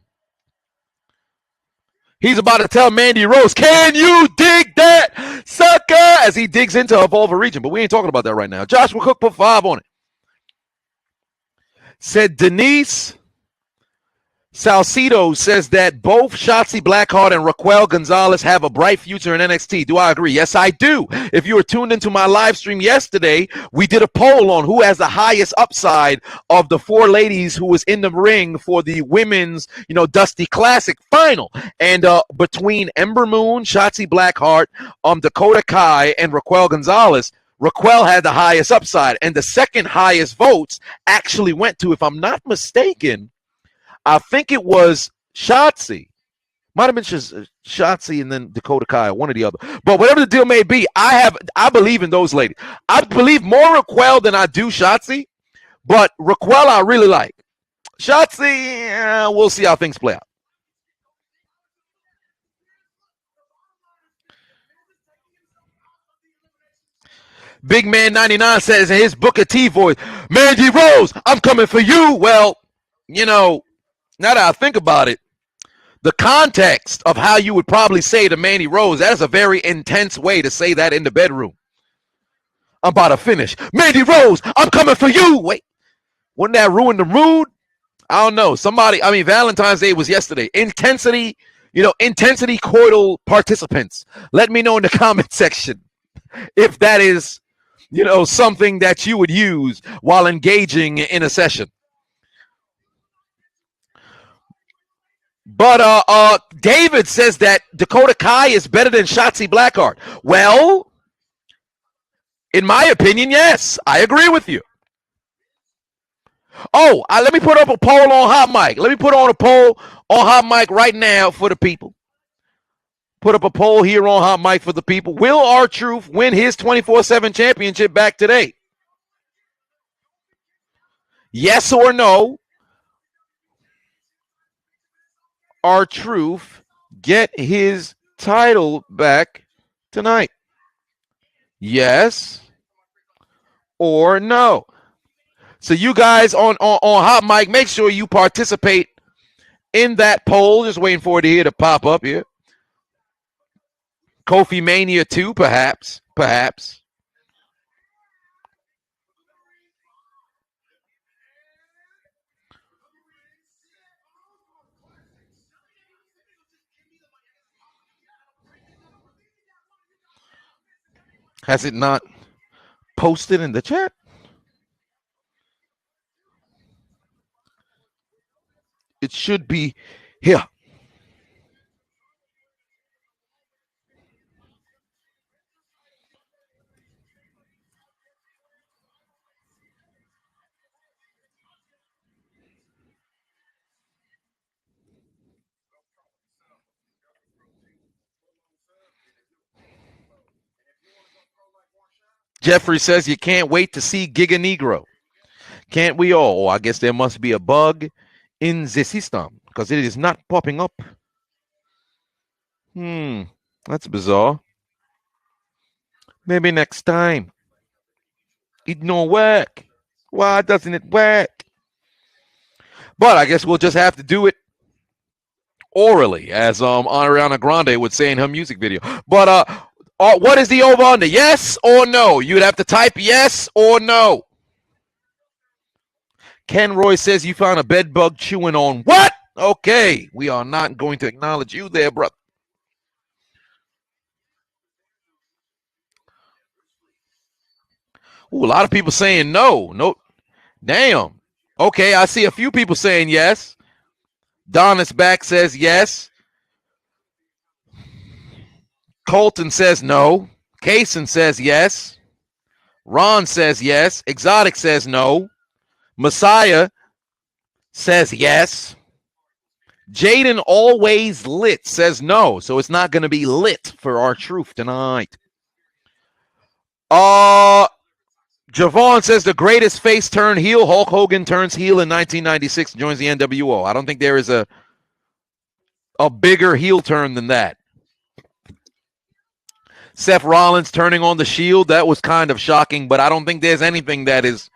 He's about to tell Mandy Rose, can you dig that, sucker? As he digs into Evolve region. But we ain't talking about that right now. Joshua Cook put 5 on it. Said Denise Salcido says that both Shotzi Blackheart and Raquel Gonzalez have a bright future in NXT. Do I agree? Yes, I do. If you were tuned into my live stream yesterday, we did a poll on who has the highest upside of the 4 ladies who was in the ring for the women's, Dusty Classic final. And between Ember Moon, Shotzi Blackheart, Dakota Kai, and Raquel Gonzalez, Raquel had the highest upside. And the second highest votes actually went to, if I'm not mistaken, I think it was Shotzi. Might have been Shotzi and then Dakota Kai, one or the other. But whatever the deal may be, I believe in those ladies. I believe more Raquel than I do Shotzi, but Raquel I really like. Shotzi, we'll see how things play out. Big Man 99 says in his Booker T voice, Mandy Rose, I'm coming for you. Well, you know, now that I think about it, the context of how you would probably say to Mandy Rose, that is a very intense way to say that in the bedroom. I'm about to finish. Mandy Rose, I'm coming for you. Wait, wouldn't that ruin the mood? I don't know. Valentine's Day was yesterday. Intensity coital participants. Let me know in the comment section if that is, something that you would use while engaging in a session. But David says that Dakota Kai is better than Shotzi Blackheart. Well, in my opinion, yes, I agree with you. Oh, let me put up a poll on Hot Mic. Let me put on a poll on Hot Mic right now for the people. Put up a poll here on Hot Mic for the people. Will R-Truth win his 24/7 championship back today? Yes or no? R-Truth get his title back tonight? Yes or no? So you guys on Hot Mic, make sure you participate in that poll. Just waiting for it here to pop up here. Kofi Mania 2, perhaps. Has it not posted in the chat? It should be here. Jeffrey says you can't wait to see Giga Negro. Can't we all? Oh, I guess there must be a bug in the system because it is not popping up. That's bizarre. Maybe next time. It don't work. Why doesn't it work? But I guess we'll just have to do it orally, as Ariana Grande would say in her music video. But what is the over under? Yes or no? You'd have to type yes or no. Ken Roy says you found a bed bug chewing on what? Okay, we are not going to acknowledge you there, brother. Ooh, a lot of people saying no. No, damn. Okay, I see a few people saying yes. Donis back says yes. Colton says no. Kaysen says yes. Ron says yes. Exotic says no. Messiah says yes. Jaden always lit says no. So it's not going to be lit for R-Truth tonight. Javon says the greatest face turn heel. Hulk Hogan turns heel in 1996 and joins the NWO. I don't think there is a bigger heel turn than that. Seth Rollins turning on the Shield, that was kind of shocking, but I don't think there's anything that is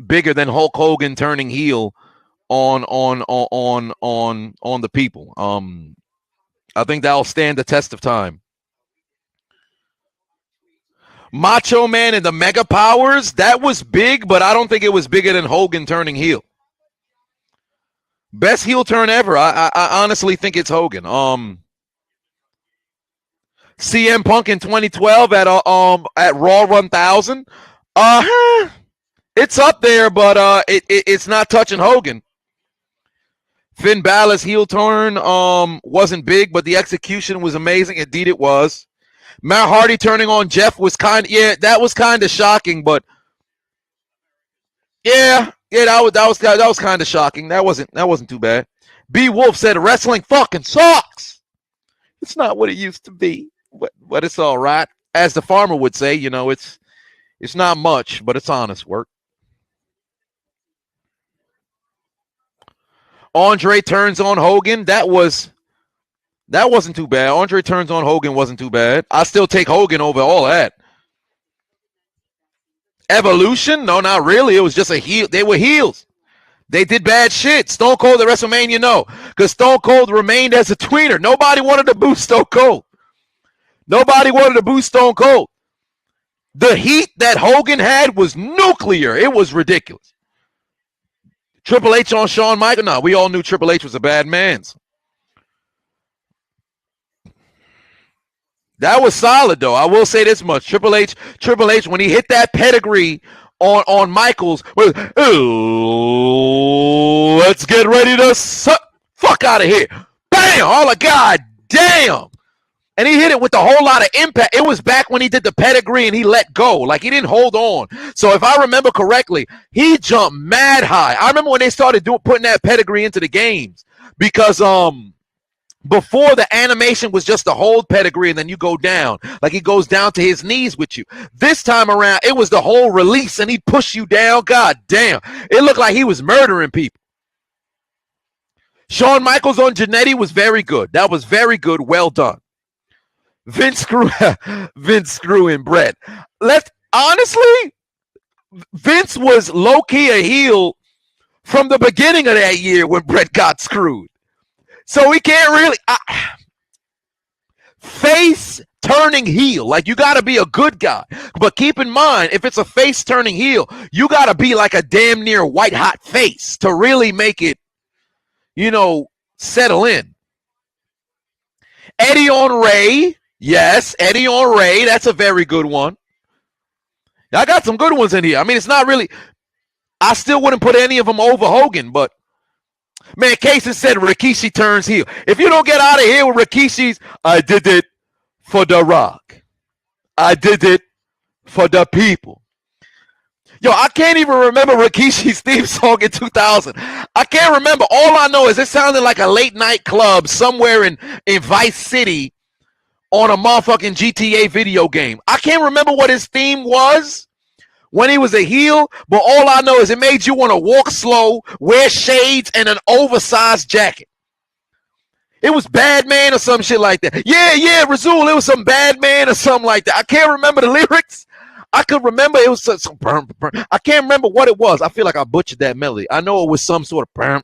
bigger than Hulk Hogan turning heel on the people. I think that'll stand the test of time. Macho Man and the Mega Powers, that was big, but I don't think it was bigger than Hogan turning heel. Best heel turn ever. I honestly think it's Hogan. CM Punk in 2012 at Raw 1000. It's up there, but it's not touching Hogan. Finn Balor's heel turn wasn't big, but the execution was amazing. Indeed, it was. Matt Hardy turning on Jeff was that was kind of shocking, but that was kind of shocking. That wasn't too bad. B Wolf said wrestling fucking sucks. It's not what it used to be, but it's all right. As the farmer would say, it's not much, but it's honest work. Andre turns on Hogan. That wasn't too bad. Andre turns on Hogan wasn't too bad. I still take Hogan over all that. Evolution? No, not really. It was just a heel. They were heels. They did bad shit. Stone Cold at WrestleMania, no. Because Stone Cold remained as a tweener. Nobody wanted to boo Stone Cold. Nobody wanted to boo Stone Cold. The heat that Hogan had was nuclear. It was ridiculous. Triple H on Shawn Michaels? No, we all knew Triple H was a bad man. That was solid, though. I will say this much. Triple H, when he hit that pedigree on Michaels, was, oh, let's get ready to fuck out of here. Bam! All of God damn. And he hit it with a whole lot of impact. It was back when he did the pedigree and he let go. Like, he didn't hold on. So if I remember correctly, he jumped mad high. I remember when they started putting that pedigree into the games. Because before, the animation was just the hold pedigree and then you go down. Like, he goes down to his knees with you. This time around, it was the whole release and he pushed you down. God damn. It looked like he was murdering people. Shawn Michaels on Jannetty was very good. That was very good. Well done. Vince Screw and Brett. Honestly, Vince was low-key a heel from the beginning of that year when Brett got screwed. So we can't really face turning heel. Like, you got to be a good guy. But keep in mind, if it's a face turning heel, you got to be like a damn near white hot face to really make it, settle in. Eddie on Ray. Yes, Eddie on Ray. That's a very good one. I got some good ones in here. I mean, it's not really, I still wouldn't put any of them over Hogan, but man, Casey said Rikishi turns heel. If you don't get out of here with Rikishi's, I did it for The Rock. I did it for the people. Yo, I can't even remember Rikishi's theme song in 2000. I can't remember. All I know is it sounded like a late night club somewhere in Vice City on a motherfucking GTA video game. I can't remember what his theme was when he was a heel, but all I know is it made you want to walk slow, wear shades, and an oversized jacket. It was Bad Man or some shit like that. Yeah, Razul, it was some Bad Man or something like that. I can't remember the lyrics. I could remember it was some I can't remember what it was. I feel like I butchered that melody. I know it was some sort of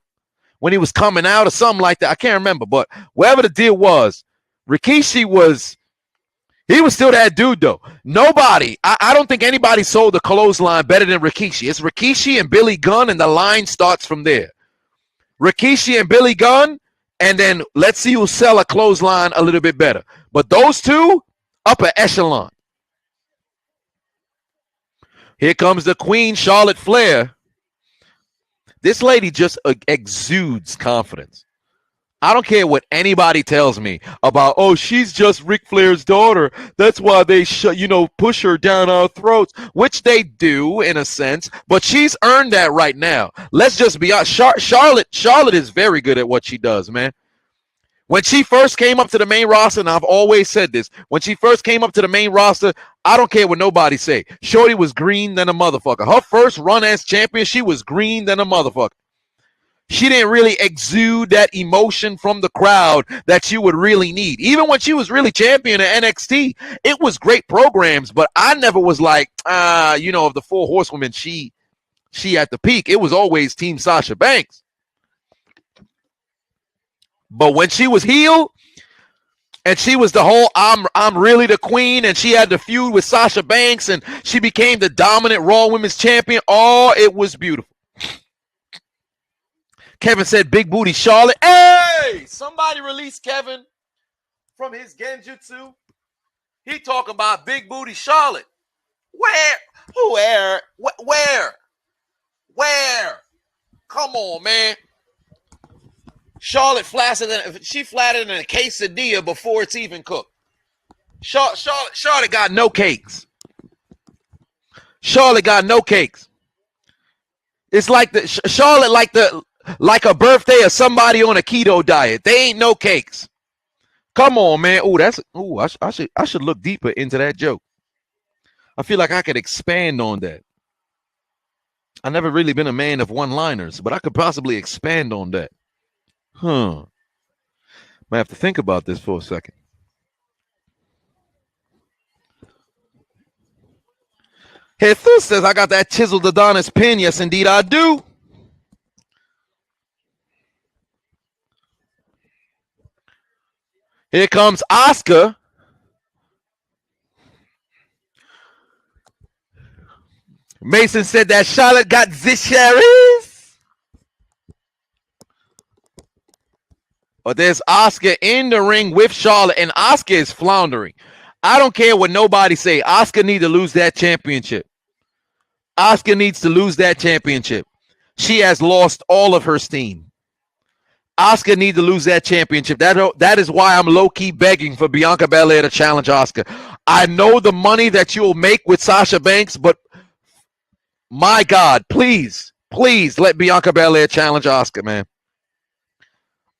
when he was coming out or something like that. I can't remember, but whatever the deal was, Rikishi was still that dude, though. Nobody, I don't think anybody sold the clothesline better than Rikishi. It's Rikishi and Billy Gunn, and the line starts from there. Rikishi and Billy Gunn, and then let's see who sell a clothesline a little bit better. But those two, upper echelon. Here comes the Queen, Charlotte Flair. This lady just exudes confidence. I don't care what anybody tells me about, oh, she's just Ric Flair's daughter. That's why they push her down our throats, which they do in a sense, but she's earned that right now. Let's just be honest. Charlotte is very good at what she does, man. When she first came up to the main roster, and I've always said this, when she first came up to the main roster, I don't care what nobody say. Shorty was green than a motherfucker. Her first run as champion, she was green than a motherfucker. She didn't really exude that emotion from the crowd that you would really need. Even when she was really champion at NXT, it was great programs, but I never was like, of the four horsewomen, she at the peak. It was always Team Sasha Banks. But when she was heel and she was the whole I'm really the queen, and she had the feud with Sasha Banks and she became the dominant Raw Women's Champion, oh, it was beautiful. Kevin said big booty Charlotte. Hey, somebody release Kevin from his genjutsu. He talking about big booty Charlotte. Where? Come on, man. Charlotte flatter than a quesadilla before it's even cooked. Charlotte got no cakes. Charlotte got no cakes. It's like Charlotte like a birthday of somebody on a keto diet. They ain't no cakes. Come on, man. I should look deeper into that joke. I feel like I could expand on that. I've never really been a man of one-liners, but I could possibly expand on that. Might have to think about this for a second. Jesus says, I got that Chiseled Adonis pin. Yes, indeed, I do. Here comes Oscar. Mason said that Charlotte got Zisharis. But there's Oscar in the ring with Charlotte, and Oscar is floundering. I don't care what nobody say. Oscar needs to lose that championship. Oscar needs to lose that championship. She has lost all of her steam. Oscar needs to lose that championship. That is why I'm low-key begging for Bianca Belair to challenge Oscar. I know the money that you'll make with Sasha Banks, but my God, please let Bianca Belair challenge Oscar, man.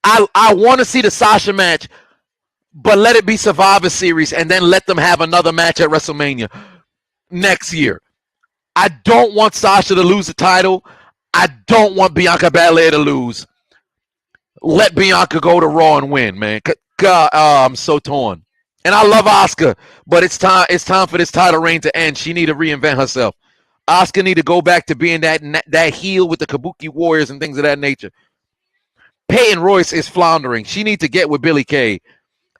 I want to see the Sasha match, but let it be Survivor Series and then let them have another match at WrestleMania next year. I don't want Sasha to lose the title. I don't want Bianca Belair to lose. Let Bianca go to Raw and win, man. God, I'm so torn. And I love Asuka, but it's time for this title reign to end. She need to reinvent herself. Asuka need to go back to being that heel with the Kabuki Warriors and things of that nature. Peyton Royce is floundering. She needs to get with Billie Kay.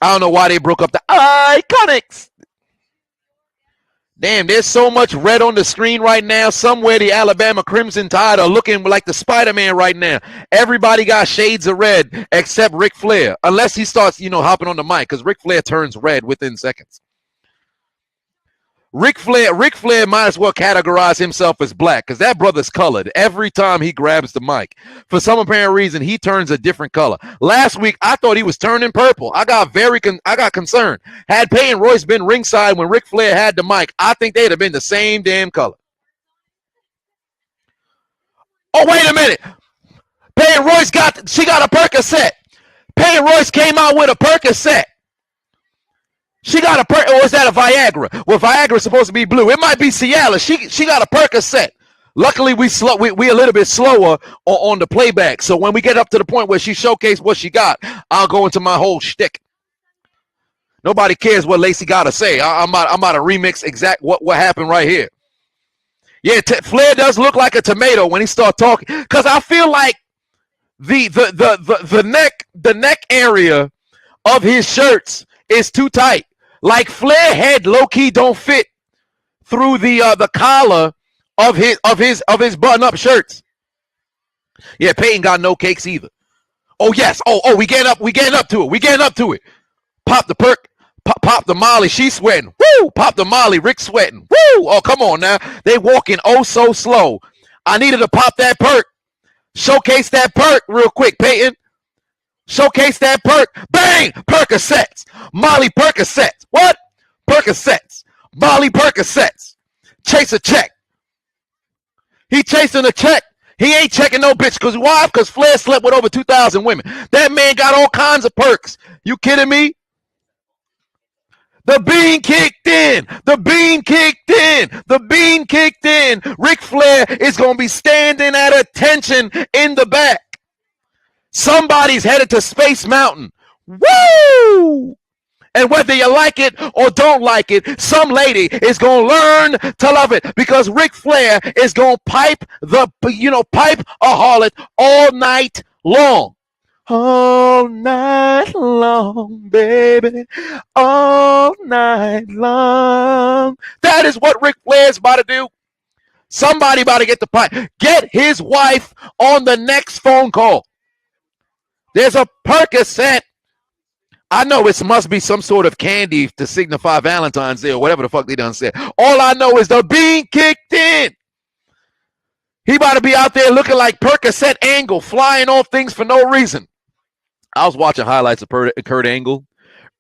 I don't know why they broke up the Iconics. Damn, there's so much red on the screen right now. Somewhere the Alabama Crimson Tide are looking like the Spider-Man right now. Everybody got shades of red except Ric Flair. Unless he starts, hopping on the mic, because Ric Flair turns red within seconds. Ric Flair might as well categorize himself as black, because that brother's colored every time he grabs the mic. For some apparent reason, he turns a different color. Last week, I thought he was turning purple. I got concerned. Had Peyton Royce been ringside when Ric Flair had the mic, I think they'd have been the same damn color. Oh, wait a minute. Peyton Royce got a Percocet. Peyton Royce came out with a Percocet. She got or is that a Viagra? Well, Viagra's supposed to be blue. It might be Cialis. She got a Percocet. Luckily, we a little bit slower on the playback. So when we get up to the point where she showcased what she got, I'll go into my whole shtick. Nobody cares what Lacey got to say. I'm about to remix exact what happened right here. Yeah, Flair does look like a tomato when he starts talking, because I feel like the neck area of his shirts is too tight. Like Flair head low key don't fit through the collar of his button up shirts. Yeah, Peyton got no cakes either. Oh yes. Oh, we getting up to it. Pop the perk. Pop the Molly. She's sweating. Woo! Pop the Molly. Rick sweating. Woo! Oh, come on now. They walking so slow. I needed to pop that perk. Showcase that perk real quick, Peyton. Showcase that perk. Bang! Percocets. Molly Percocets. What? Percocets. Molly Percocets. Chase a check. He chasing a check. He ain't checking no bitch. Because why? Because Flair slept with over 2,000 women. That man got all kinds of perks. You kidding me? The bean kicked in. The bean kicked in. The bean kicked in. Ric Flair is going to be standing at attention in the back. Somebody's headed to Space Mountain. Woo! And whether you like it or don't like it, some lady is going to learn to love it, because Ric Flair is going to pipe a harlot all night long. All night long, baby. All night long. That is what Ric Flair's about to do. Somebody about to get the pipe. Get his wife on the next phone call. There's a Percocet. I know it must be some sort of candy to signify Valentine's Day or whatever the fuck they done said. All I know is the bean kicked in. He about to be out there looking like Percocet Angle, flying off things for no reason. I was watching highlights of Kurt Angle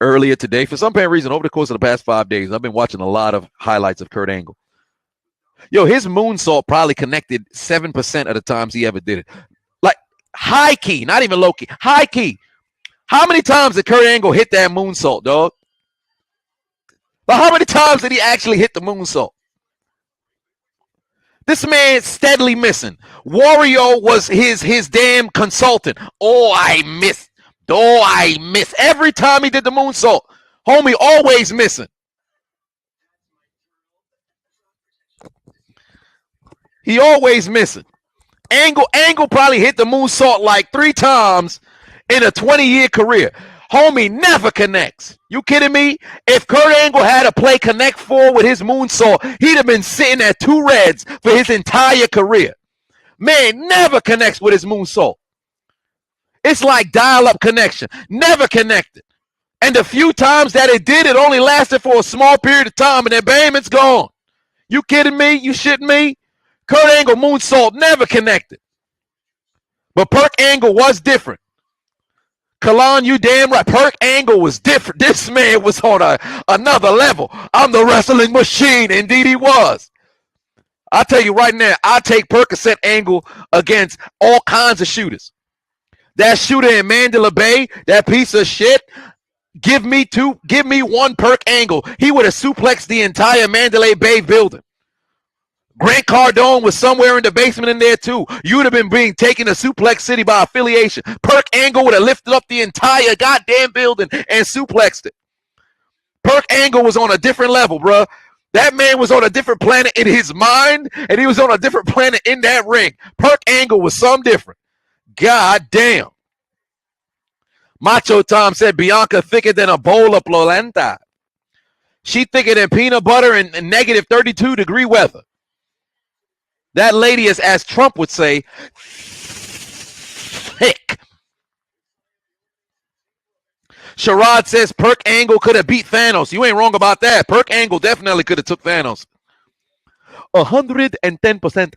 earlier today. For some apparent reason, over the course of the past 5 days, I've been watching a lot of highlights of Kurt Angle. Yo, his moonsault probably connected 7% of the times he ever did it. Like, high key, not even low key, high key. How many times did Kurt Angle hit that moonsault, dog? But how many times did he actually hit the moonsault? This man steadily missing. Wario was his damn consultant. Oh, I missed. Oh, I miss. Every time he did the moonsault, homie always missing. He always missing. Angle probably hit the moonsault like 3 times in a 20-year career. Homie never connects. You kidding me? If Kurt Angle had to play Connect 4 with his moonsault, he'd have been sitting at 2 reds for his entire career. Man never connects with his moonsault. It's like dial-up connection. Never connected. And the few times that it did, it only lasted for a small period of time, and then bam, it's gone. You kidding me? You shitting me? Kurt Angle moonsault never connected. But Perk Angle was different. Kalon, you damn right. Perk Angle was different. This man was on another level. I'm the wrestling machine. Indeed he was. I'll tell you right now, I take Percocet Angle against all kinds of shooters. That shooter in Mandalay Bay, that piece of shit, give me one Perk Angle. He would have suplexed the entire Mandalay Bay building. Grant Cardone was somewhere in the basement in there too. You would have been being taken to Suplex City by affiliation. Perk Angle would have lifted up the entire goddamn building and suplexed it. Perk Angle was on a different level, bruh. That man was on a different planet in his mind, and he was on a different planet in that ring. Perk Angle was something different. God damn. Macho Tom said Bianca thicker than a bowl of polenta. She thicker than peanut butter in negative 32-degree weather. That lady is, as Trump would say, thick. Sherrod says Perk Angle could have beat Thanos. You ain't wrong about that. Perk Angle definitely could have took Thanos. 110%.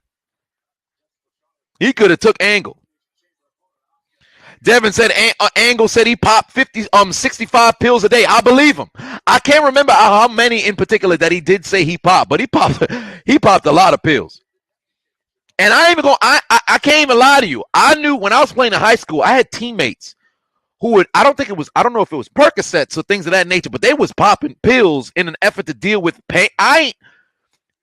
He could have took Angle. Devin said Angle said he popped 65 pills a day. I believe him. I can't remember how many in particular that he did say he popped, but he popped a lot of pills. And I can't even lie to you. I knew when I was playing in high school, I had teammates who would, I don't know if it was Percocets or things of that nature, but they was popping pills in an effort to deal with pain. I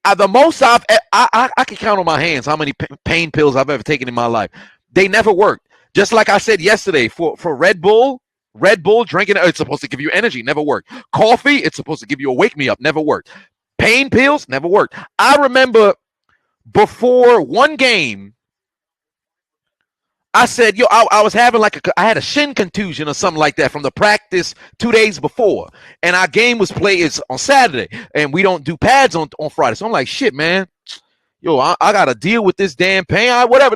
can count on my hands how many pain pills I've ever taken in my life. They never worked. Just like I said yesterday, for Red Bull drinking, it's supposed to give you energy, never worked. Coffee, it's supposed to give you a wake me up, never worked. Pain pills, never worked. I remember before one game, I said, I was having I had a shin contusion or something like that from the practice 2 days before. And our game was played on Saturday, and we don't do pads on Friday. So I'm like, shit, man. I got to deal with this damn pain. Whatever.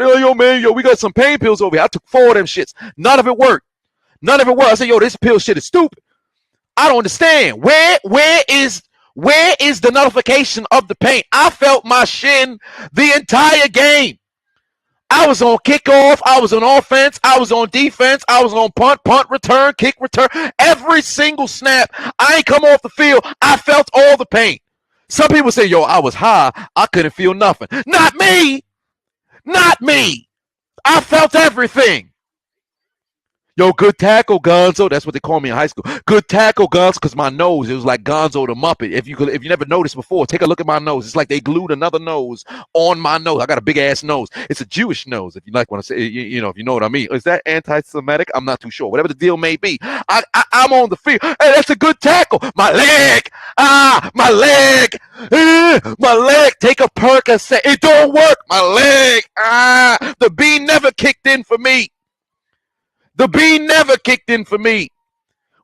We got some pain pills over here. I took 4 of them shits. None of it worked. I said, this pill shit is stupid. I don't understand. Where is the notification of the pain? I felt my shin the entire game. I was on kickoff. I was on offense. I was on defense. I was on punt, return, kick, return. Every single snap, I ain't come off the field. I felt all the pain. Some people say, I was high. I couldn't feel nothing. Not me. Not me. I felt everything. Good tackle, Gonzo. That's what they call me in high school. Good tackle, Gonzo, because my nose, it was like Gonzo the Muppet. If you never noticed before, take a look at my nose. It's like they glued another nose on my nose. I got a big-ass nose. It's a Jewish nose, if you like when I say, if you know what I mean. Is that anti-Semitic? I'm not too sure. Whatever the deal may be. I'm on the field. Hey, that's a good tackle. My leg. My leg. My leg. Take a Percocet. It don't work. My leg. The bean never kicked in for me. The bean never kicked in for me.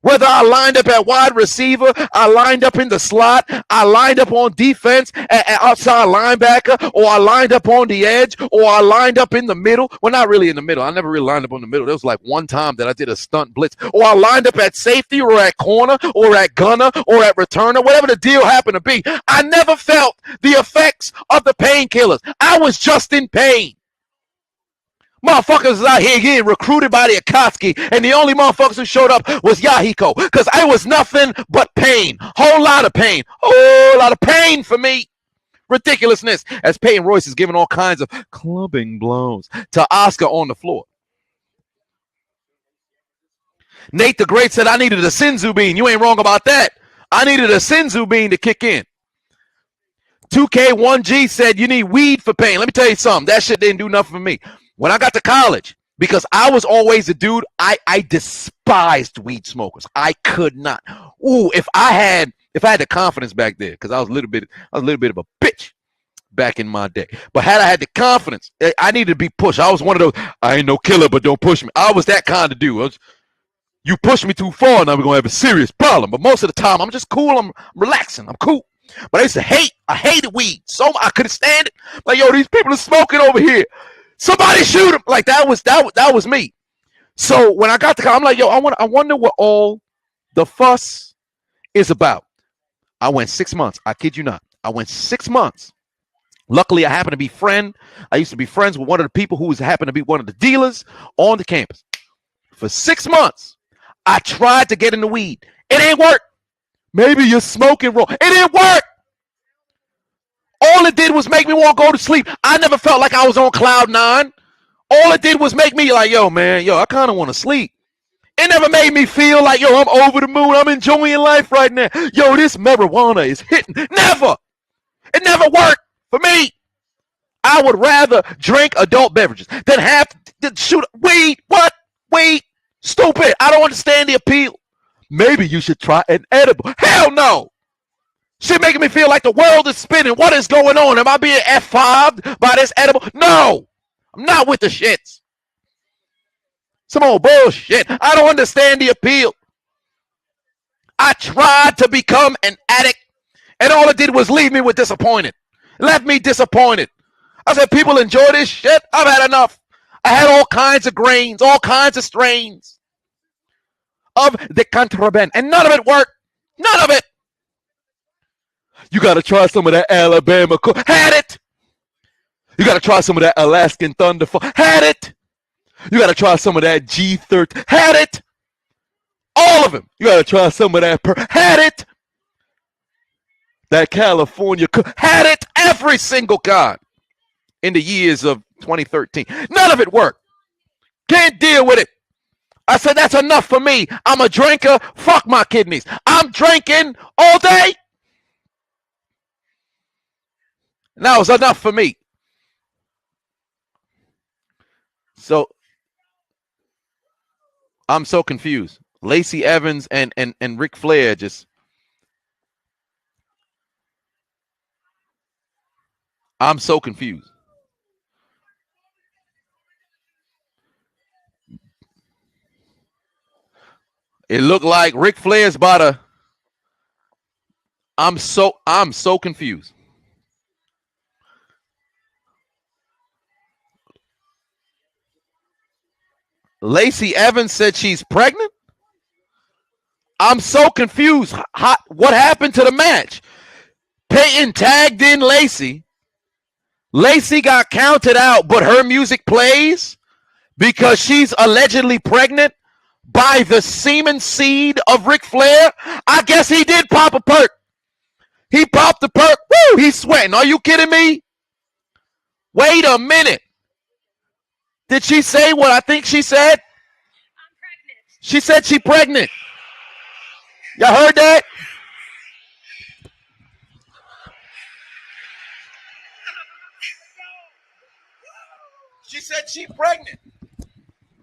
Whether I lined up at wide receiver, I lined up in the slot, I lined up on defense, outside linebacker, or I lined up on the edge, or I lined up in the middle. Well, not really in the middle. I never really lined up on the middle. There was like one time that I did a stunt blitz. Or I lined up at safety, or at corner, or at gunner, or at returner, whatever the deal happened to be. I never felt the effects of the painkillers. I was just in pain. Motherfuckers out here getting recruited by the Akatsuki, and the only motherfuckers who showed up was Yahiko, because I was nothing but pain. Whole lot of pain for me. Ridiculousness, as Peyton Royce is giving all kinds of clubbing blows to Oscar on the floor. Nate the Great said, I needed a Senzu bean. You ain't wrong about that. I needed a Senzu bean to kick in. 2K1G said you need weed for pain. Let me tell you something. That shit didn't do nothing for me. When I got to college, because I was always a dude, I despised weed smokers. I could not. Ooh, if I had the confidence back there, because I was a little bit of a bitch back in my day. But had I had the confidence, I needed to be pushed. I was one of those, I ain't no killer, but don't push me. I was that kind of dude. You push me too far, and I'm going to have a serious problem. But most of the time, I'm just cool. I'm relaxing. I'm cool. But I hated weed. So I couldn't stand it. Like, yo, these people are smoking over here. Somebody shoot them. Like, that was me. So when I got to college, I'm like, yo, I wonder what all the fuss is about. I went 6 months. I kid you not. I went 6 months. Luckily, I happened to be I used to be friends with one of the people who happened to be one of the dealers on the campus. For 6 months, I tried to get into weed. It ain't work. Maybe you're smoking wrong. It didn't work. All it did was make me want to go to sleep. I never felt like I was on cloud nine. All it did was make me like, yo, man, I kind of want to sleep. It never made me feel like, yo, I'm over the moon. I'm enjoying life right now. Yo, this marijuana is hitting. Never. It never worked for me. I would rather drink adult beverages than have to shoot weed. What? Weed? Stupid. I don't understand the appeal. Maybe you should try an edible. Hell no. Shit making me feel like the world is spinning. What is going on? Am I being F5'd by this edible? No. I'm not with the shits. Some old bullshit. I don't understand the appeal. I tried to become an addict, and all it did was leave me with disappointed. Left me disappointed. I said, people enjoy this shit. I've had enough. I had all kinds of grains, all kinds of strains of the contraband, and none of it worked. None of it. You got to try some of that Alabama. Had it. You got to try some of that Alaskan Thunderfall. Had it. You got to try some of that G13. Had it. All of them. You got to try some of that. Had it. That California. Had it. Every single kind in the years of 2013. None of it worked. Can't deal with it. I said, that's enough for me. I'm a drinker. Fuck my kidneys. I'm drinking all day. And that was enough for me. So I'm so confused. Lacey Evans and Ric Flair I'm so confused. It looked like Ric Flair's about to. I'm so confused. Lacey Evans said she's pregnant. I'm so confused. What happened to the match? Peyton tagged in Lacey. Lacey got counted out, but her music plays because she's allegedly pregnant by the semen seed of Ric Flair. I guess he did pop a perk. He popped the perk. Woo! He's sweating. Are you kidding me? Wait a minute. Did she say what I think she said? I'm pregnant. She said she's pregnant. Y'all heard that? She said she's pregnant.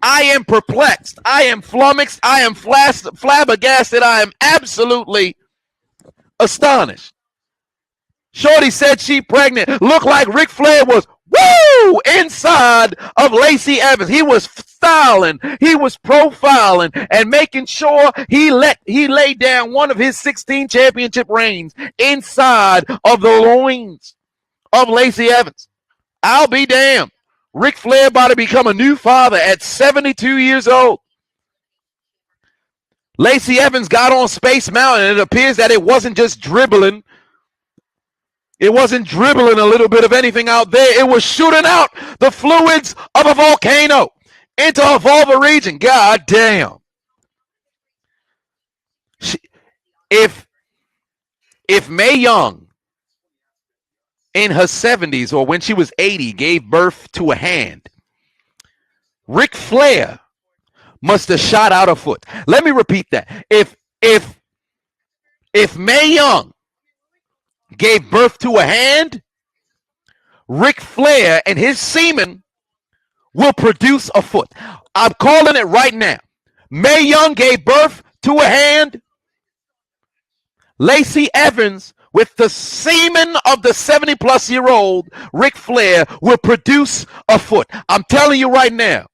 I am perplexed. I am flummoxed. I am flabbergasted. I am absolutely astonished. Shorty said she pregnant. Looked like Ric Flair was inside of Lacey Evans. He was styling. He was profiling and making sure he laid down one of his 16 championship reigns inside of the loins of Lacey Evans. I'll be damned. Ric Flair about to become a new father at 72 years old. Lacey Evans got on Space Mountain, and it appears that it wasn't just dribbling. It wasn't dribbling a little bit of anything out there. It was shooting out the fluids of a volcano into a vulva region. God damn. If Mae Young in her 70s or when she was 80 gave birth to a hand, Ric Flair must have shot out a foot. Let me repeat that. If Mae Young gave birth to a hand, Ric Flair and his semen will produce a foot. I'm calling it right now. Mae Young gave birth to a hand. Lacey Evans, with the semen of the 70-plus-year-old Ric Flair, will produce a foot. I'm telling you right now.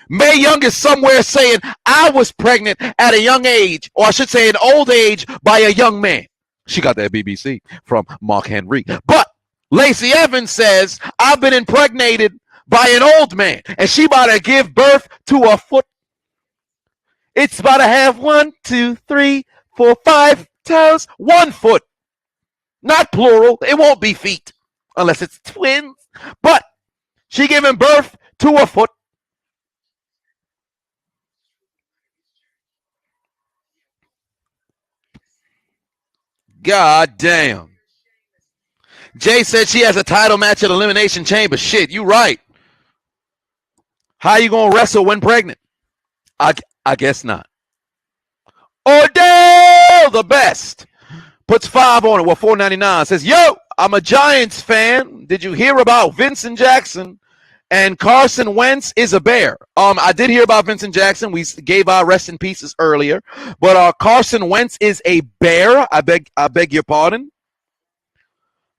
Mae Young is somewhere saying, I was pregnant at a young age, or I should say an old age, by a young man. She got that BBC from Mark Henry. But Lacey Evans says, I've been impregnated by an old man, and she about to give birth to a foot. It's about to have 1, 2, 3, 4, 5 toes, 1 foot. Not plural. It won't be feet unless it's twins. But she giving birth to a foot. God damn. Jay said she has a title match at Elimination Chamber. Shit, you right. How you gonna wrestle when pregnant? I guess not. Ordell the best puts 5 on it. Well, $4.99 says, yo, I'm a Giants fan. Did you hear about Vincent Jackson? And Carson Wentz is a bear. I did hear about Vincent Jackson. We gave our rest in pieces earlier. But Carson Wentz is a bear. I beg your pardon.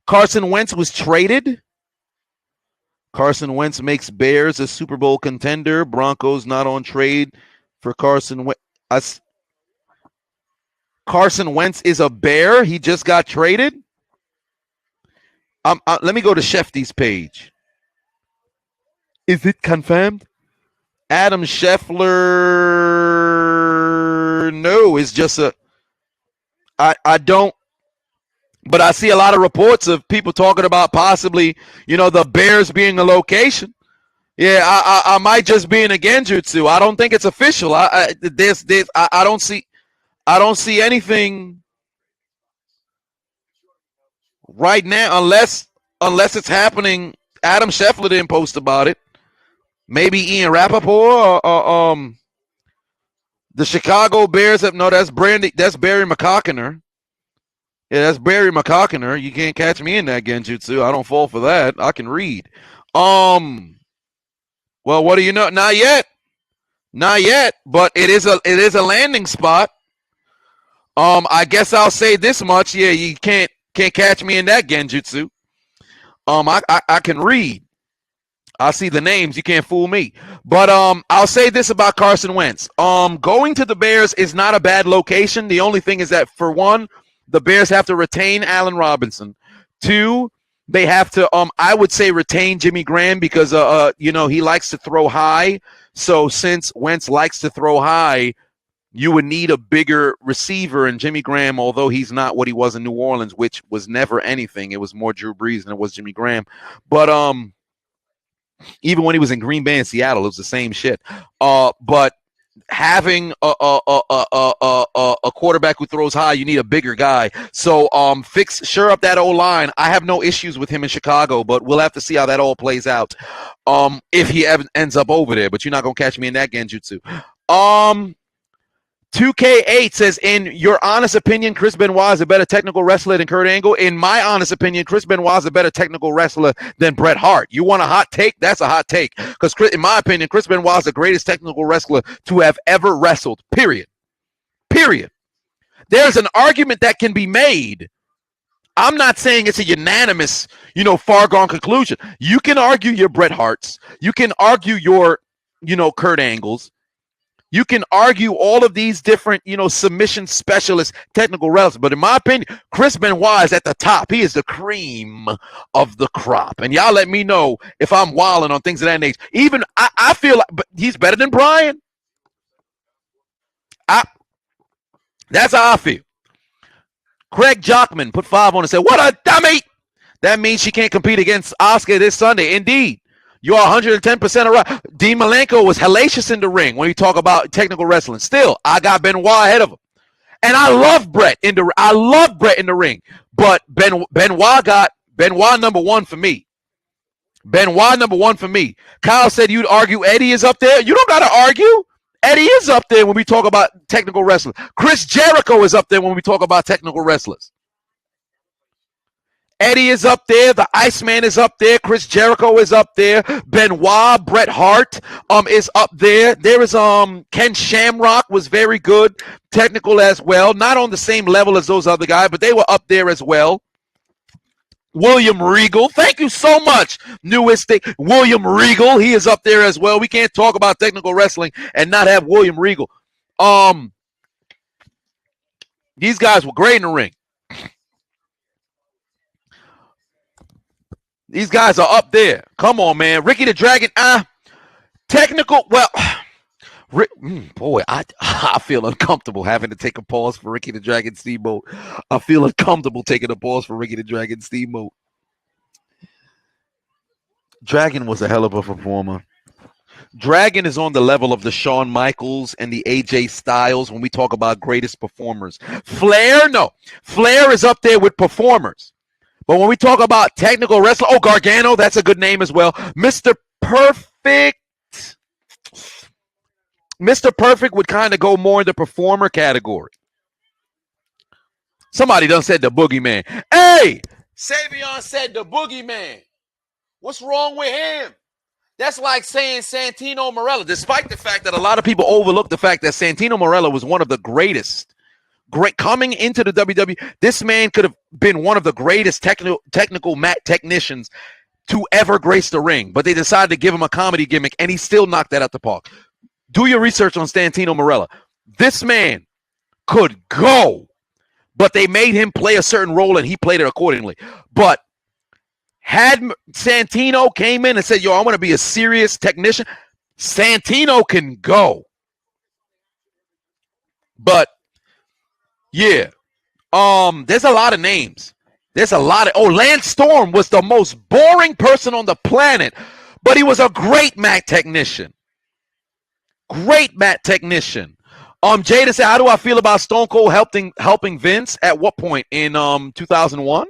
Carson Wentz was traded. Carson Wentz makes Bears a Super Bowl contender. Broncos not on trade for Carson Wentz. Carson Wentz is a bear. He just got traded. Let me go to Shefty's page. Is it confirmed? Adam Scheffler, no, it's just I don't, but I see a lot of reports of people talking about possibly, the Bears being a location. Yeah, I might just be in a genjutsu. I don't think it's official. I don't see anything right now unless it's happening. Adam Scheffler didn't post about it. Maybe Ian Rappaport or the Chicago Bears. No, that's Barry McCockiner. Yeah, that's Barry McCockiner. You can't catch me in that genjutsu. I don't fall for that. I can read. Well, what do you know? Not yet. But it is a landing spot. I guess I'll say this much. Yeah, you can't catch me in that genjutsu. I can read. I see the names. You can't fool me. But I'll say this about Carson Wentz. Going to the Bears is not a bad location. The only thing is that, for one, the Bears have to retain Allen Robinson. 2, they have to, I would say, retain Jimmy Graham because, he likes to throw high. So since Wentz likes to throw high, you would need a bigger receiver. And Jimmy Graham, although he's not what he was in New Orleans, which was never anything, it was more Drew Brees than it was Jimmy Graham. But even when he was in Green Bay and Seattle, it was the same shit. But having a quarterback who throws high, you need a bigger guy. So shore up that O-line. I have no issues with him in Chicago, but we'll have to see how that all plays out if he ends up over there. But you're not going to catch me in that genjutsu. 2K8 says, in your honest opinion, Chris Benoit is a better technical wrestler than Kurt Angle. In my honest opinion, Chris Benoit is a better technical wrestler than Bret Hart. You want a hot take? That's a hot take. Because in my opinion, Chris Benoit is the greatest technical wrestler to have ever wrestled. Period. There's an argument that can be made. I'm not saying it's a unanimous, far gone conclusion. You can argue your Bret Harts. You can argue your, Kurt Angles. You can argue all of these different, submission specialist technical wrestlers. But in my opinion, Chris Benoit is at the top. He is the cream of the crop. And y'all let me know if I'm wilding on things of that nature. Even I feel like he's better than Bryan. That's how I feel. Craig Jockman put 5 on and said, what a dummy. That means she can't compete against Asuka this Sunday. Indeed. You're 110% right. Dean Malenko was hellacious in the ring when you talk about technical wrestling. Still, I got Benoit ahead of him. And I love Bret in the ring. But Benoit got Benoit number 1 for me. Benoit number 1 for me. Kyle said you'd argue Eddie is up there. You don't got to argue. Eddie is up there when we talk about technical wrestling. Chris Jericho is up there when we talk about technical wrestlers. Eddie is up there. The Iceman is up there. Chris Jericho is up there. Benoit, Bret Hart is up there. There is Ken Shamrock was very good, technical as well. Not on the same level as those other guys, but they were up there as well. William Regal, thank you so much, newest thing. William Regal, he is up there as well. We can't talk about technical wrestling and not have William Regal. These guys were great in the ring. These guys are up there. Come on, man. Ricky the Dragon, technical, well, boy, I feel uncomfortable having to take a pause for Ricky the Dragon Steamboat. I feel uncomfortable taking a pause for Ricky the Dragon Steamboat. Dragon was a hell of a performer. Dragon is on the level of the Shawn Michaels and the AJ Styles when we talk about greatest performers. Flair, no. Flair is up there with performers. But when we talk about technical wrestling, Gargano, that's a good name as well. Mr. Perfect. Mr. Perfect would kind of go more in the performer category. Somebody done said the Boogeyman. Hey, Savion said the Boogeyman. What's wrong with him? That's like saying Santino Marella, despite the fact that a lot of people overlook the fact that Santino Marella was one of the great coming into the WWE. This man could have been one of the greatest technical mat technicians to ever grace the ring, but they decided to give him a comedy gimmick, and he still knocked that out the park. Do your research on Santino Marella. This man could go, but they made him play a certain role, and he played it accordingly. But had Santino came in and said, yo, I want to be a serious technician, Santino can go. But yeah, there's a lot of names. There's a lot of Lance Storm was the most boring person on the planet, but he was a great mat technician. Great mat technician. Jada said, how do I feel about Stone Cold helping Vince? At what point? In 2001?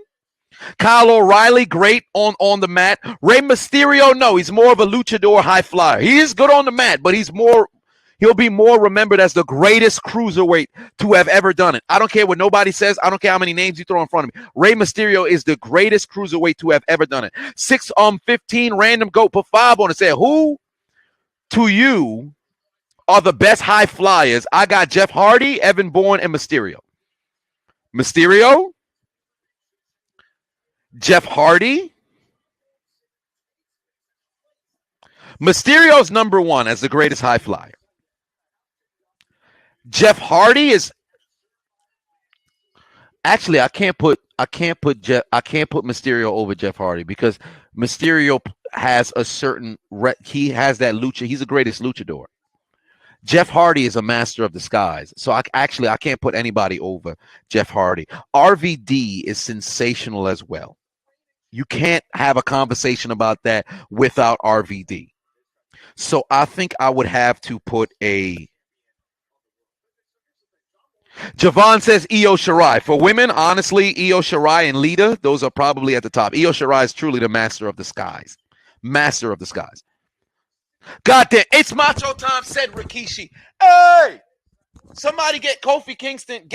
Kyle O'Reilly, great on the mat. Rey Mysterio, no, he's more of a luchador high flyer. He is good on the mat, but he'll be more remembered as the greatest cruiserweight to have ever done it. I don't care what nobody says. I don't care how many names you throw in front of me. Rey Mysterio is the greatest cruiserweight to have ever done it. 615 random goat put 5 on it. Said, who to you are the best high flyers? I got Jeff Hardy, Evan Bourne, and Mysterio. Jeff Hardy. Mysterio's number 1 as the greatest high flyer. Jeff Hardy is actually I can't put Mysterio over Jeff Hardy because Mysterio has a certain he has that lucha. He's the greatest luchador. Jeff Hardy is a master of disguise. So I can't put anybody over Jeff Hardy. RVD is sensational as well. You can't have a conversation about that without RVD. So I think I would have to put a Javon says Io Shirai. For women, honestly, Io Shirai and Lita, those are probably at the top. Io Shirai is truly the master of disguise. Master of disguise. God damn, it's macho time, said Rikishi. Hey! Somebody get Kofi Kingston.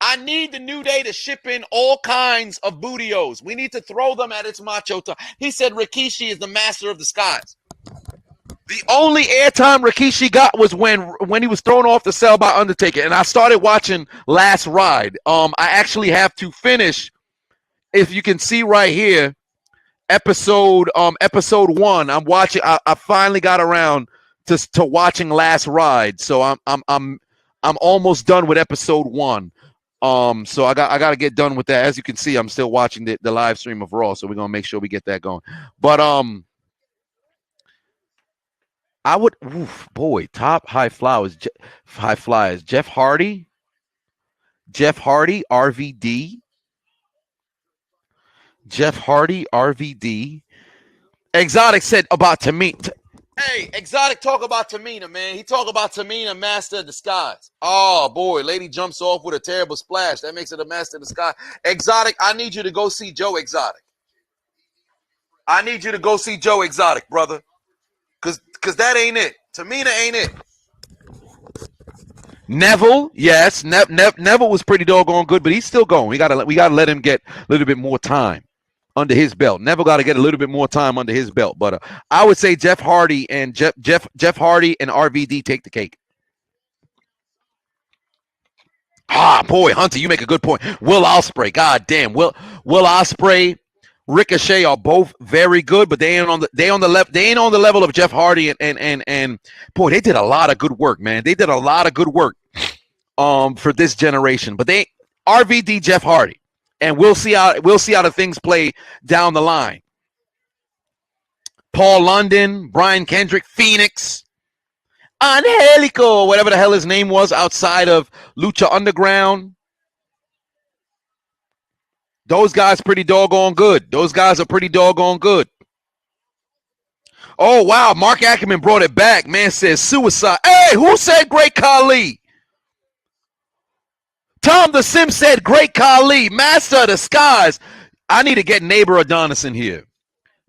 I need the New Day to ship in all kinds of bootios. We need to throw them at its macho time. He said Rikishi is the master of disguise. The only airtime Rikishi got was when he was thrown off the cell by Undertaker. And I started watching Last Ride. I actually have to finish, if you can see right here, episode 1. I'm watching. I finally got around to watching Last Ride. So I'm almost done with episode 1. So I got to get done with that. As you can see, I'm still watching the live stream of Raw. So we're gonna make sure we get that going. But I would, top high flyers. Jeff Hardy, RVD. Jeff Hardy, RVD. Exotic said about Tamina. Hey, Exotic talk about Tamina, man. He talk about Tamina, master of disguise. Oh, boy. Lady jumps off with a terrible splash. That makes it a master of disguise. Exotic, I need you to go see Joe Exotic. I need you to go see Joe Exotic, brother. Because that ain't it. Tamina ain't it. Neville, yes, Neville was pretty doggone good, but he's still going. We gotta let him get a little bit more time under his belt. Neville got to get a little bit more time under his belt. But I would say Jeff Hardy and Jeff Hardy and RVD take the cake. Ah, boy, Hunter, you make a good point. Will Ospreay, god damn, Will Ospreay, Ricochet are both very good, but they ain't on the level of Jeff Hardy and boy, they did a lot of good work, man. They did a lot of good work for this generation. But they RVD Jeff Hardy, and we'll see how the things play down the line. Paul London, Brian Kendrick, Phoenix, Angelico, whatever the hell his name was outside of Lucha Underground. Those guys pretty doggone good. Those guys are pretty doggone good. Oh, wow. Mark Ackerman brought it back. Man says suicide. Hey, who said Great Khali? Tom the Sim said Great Khali. Master of the Skies. I need to get neighbor Adonis in here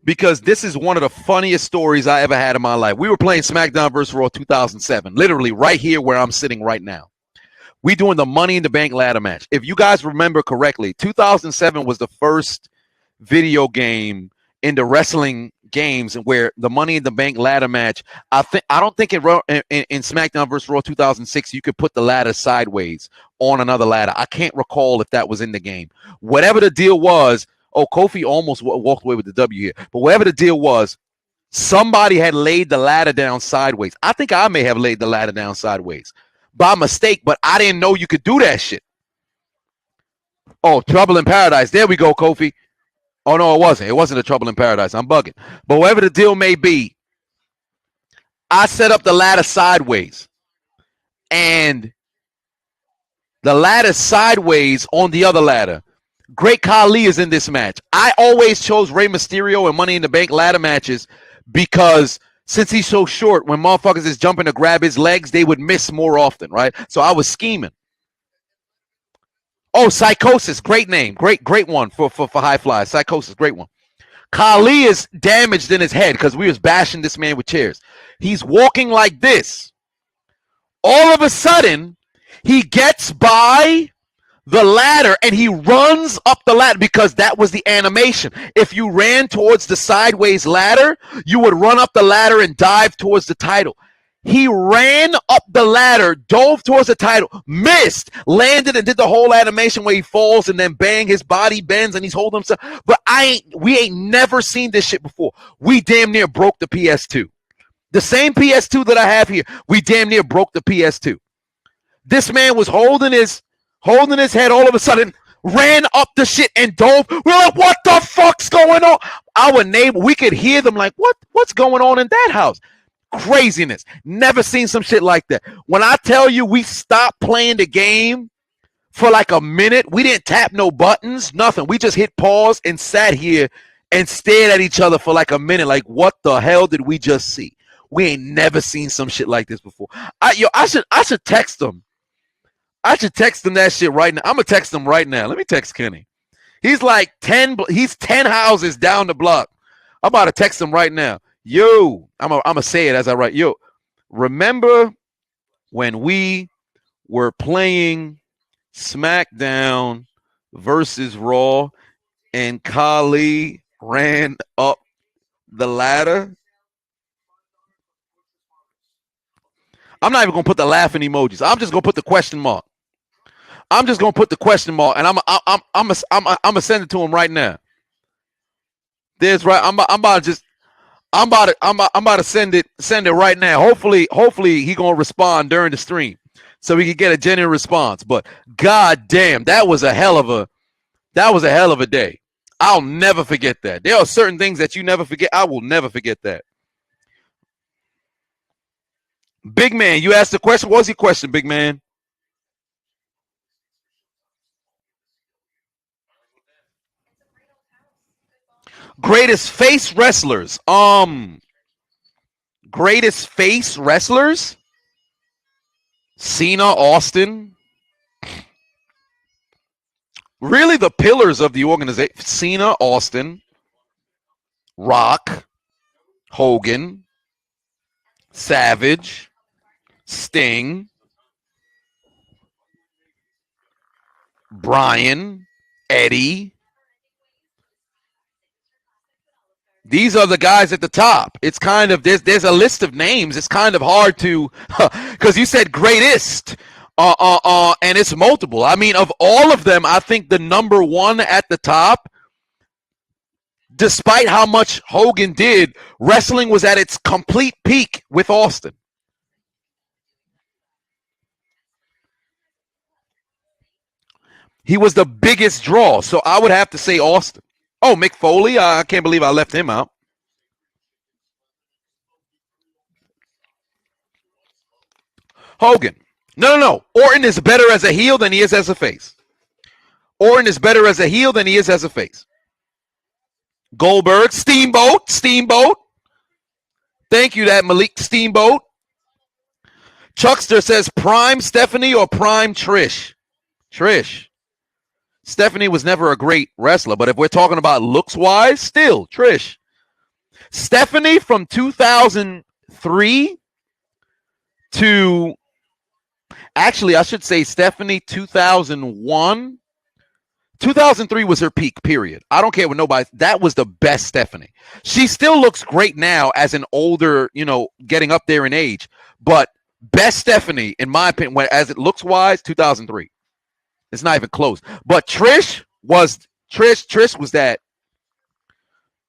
because this is one of the funniest stories I ever had in my life. We were playing SmackDown vs. Raw 2007, literally right here where I'm sitting right now. We doing the Money in the Bank ladder match. If you guys remember correctly, 2007 was the first video game in the wrestling games where the Money in the Bank ladder match. I don't think in SmackDown vs. Raw 2006 you could put the ladder sideways on another ladder. I can't recall if that was in the game. Whatever the deal was. Oh, Kofi almost walked away with the W here. But whatever the deal was, somebody had laid the ladder down sideways. I think I may have laid the ladder down sideways by mistake, but I didn't know you could do that shit. Oh, Trouble in Paradise. There we go, Kofi. Oh, no, it wasn't. It wasn't a Trouble in Paradise. I'm bugging. But whatever the deal may be, I set up the ladder sideways. And the ladder sideways on the other ladder. Great Khali is in this match. I always chose Rey Mysterio and Money in the Bank ladder matches because since he's so short, when motherfuckers is jumping to grab his legs, they would miss more often, right? So I was scheming. Oh, Psychosis, great name. Great one for high flyers. Psychosis, great one. Khali is damaged in his head because we was bashing this man with chairs. He's walking like this. All of a sudden, he gets by the ladder and he runs up the ladder because that was the animation. If you ran towards the sideways ladder, you would run up the ladder and dive towards the title. He ran up the ladder, dove towards the title, missed, landed, and did the whole animation where he falls and then bang, his body bends and he's holding himself. But we ain't never seen this shit before. We damn near broke the PS2. The same PS2 that I have here, we damn near broke the PS2. This man was holding his head, all of a sudden ran up the shit and dove. We're like, what the fuck's going on? Our neighbor, we could hear them like, what's going on in that house? Craziness. Never seen some shit like that. When I tell you we stopped playing the game for like a minute, we didn't tap no buttons, nothing. We just hit pause and sat here and stared at each other for like a minute like, what the hell did we just see? We ain't never seen some shit like this before. I should text them. I should text him that shit right now. I'm going to text him right now. Let me text Kenny. He's like 10 houses down the block. I'm about to text him right now. Yo, I'm going to say it as I write. Yo, remember when we were playing SmackDown versus Raw and Khali ran up the ladder? I'm not even going to put the laughing emojis. I'm just going to put the question mark. I'm just gonna put the question mark, and I'm gonna send it to him right now. There's right. I'm about to send it right now. Hopefully he gonna respond during the stream, so we can get a genuine response. But god damn, that was a hell of a day. I'll never forget that. There are certain things that you never forget. I will never forget that. Big man, you asked the question. What was your question, big man? Greatest face wrestlers. Greatest face wrestlers. Cena, Austin. Really the pillars of the organization. Cena, Austin. Rock. Hogan. Savage. Sting. Brian, Eddie. These are the guys at the top. It's kind of there's a list of names. It's kind of hard to because you said greatest, and it's multiple. I mean, of all of them, I think the number one at the top, despite how much Hogan did, wrestling was at its complete peak with Austin. He was the biggest draw, so I would have to say Austin. Oh, Mick Foley, I can't believe I left him out. Hogan. No. Orton is better as a heel than he is as a face. Orton is better as a heel than he is as a face. Goldberg, Steamboat. Thank you, that Malik Steamboat. Chuckster says prime Stephanie or prime Trish. Trish. Stephanie was never a great wrestler, but if we're talking about looks-wise, still Trish. Stephanie from 2003 to, actually, I should say Stephanie 2001. 2003 was her peak, period. I don't care what nobody, that was the best Stephanie. She still looks great now as an older, getting up there in age, but best Stephanie, in my opinion, as it looks-wise, 2003. It's not even close. But Trish was that,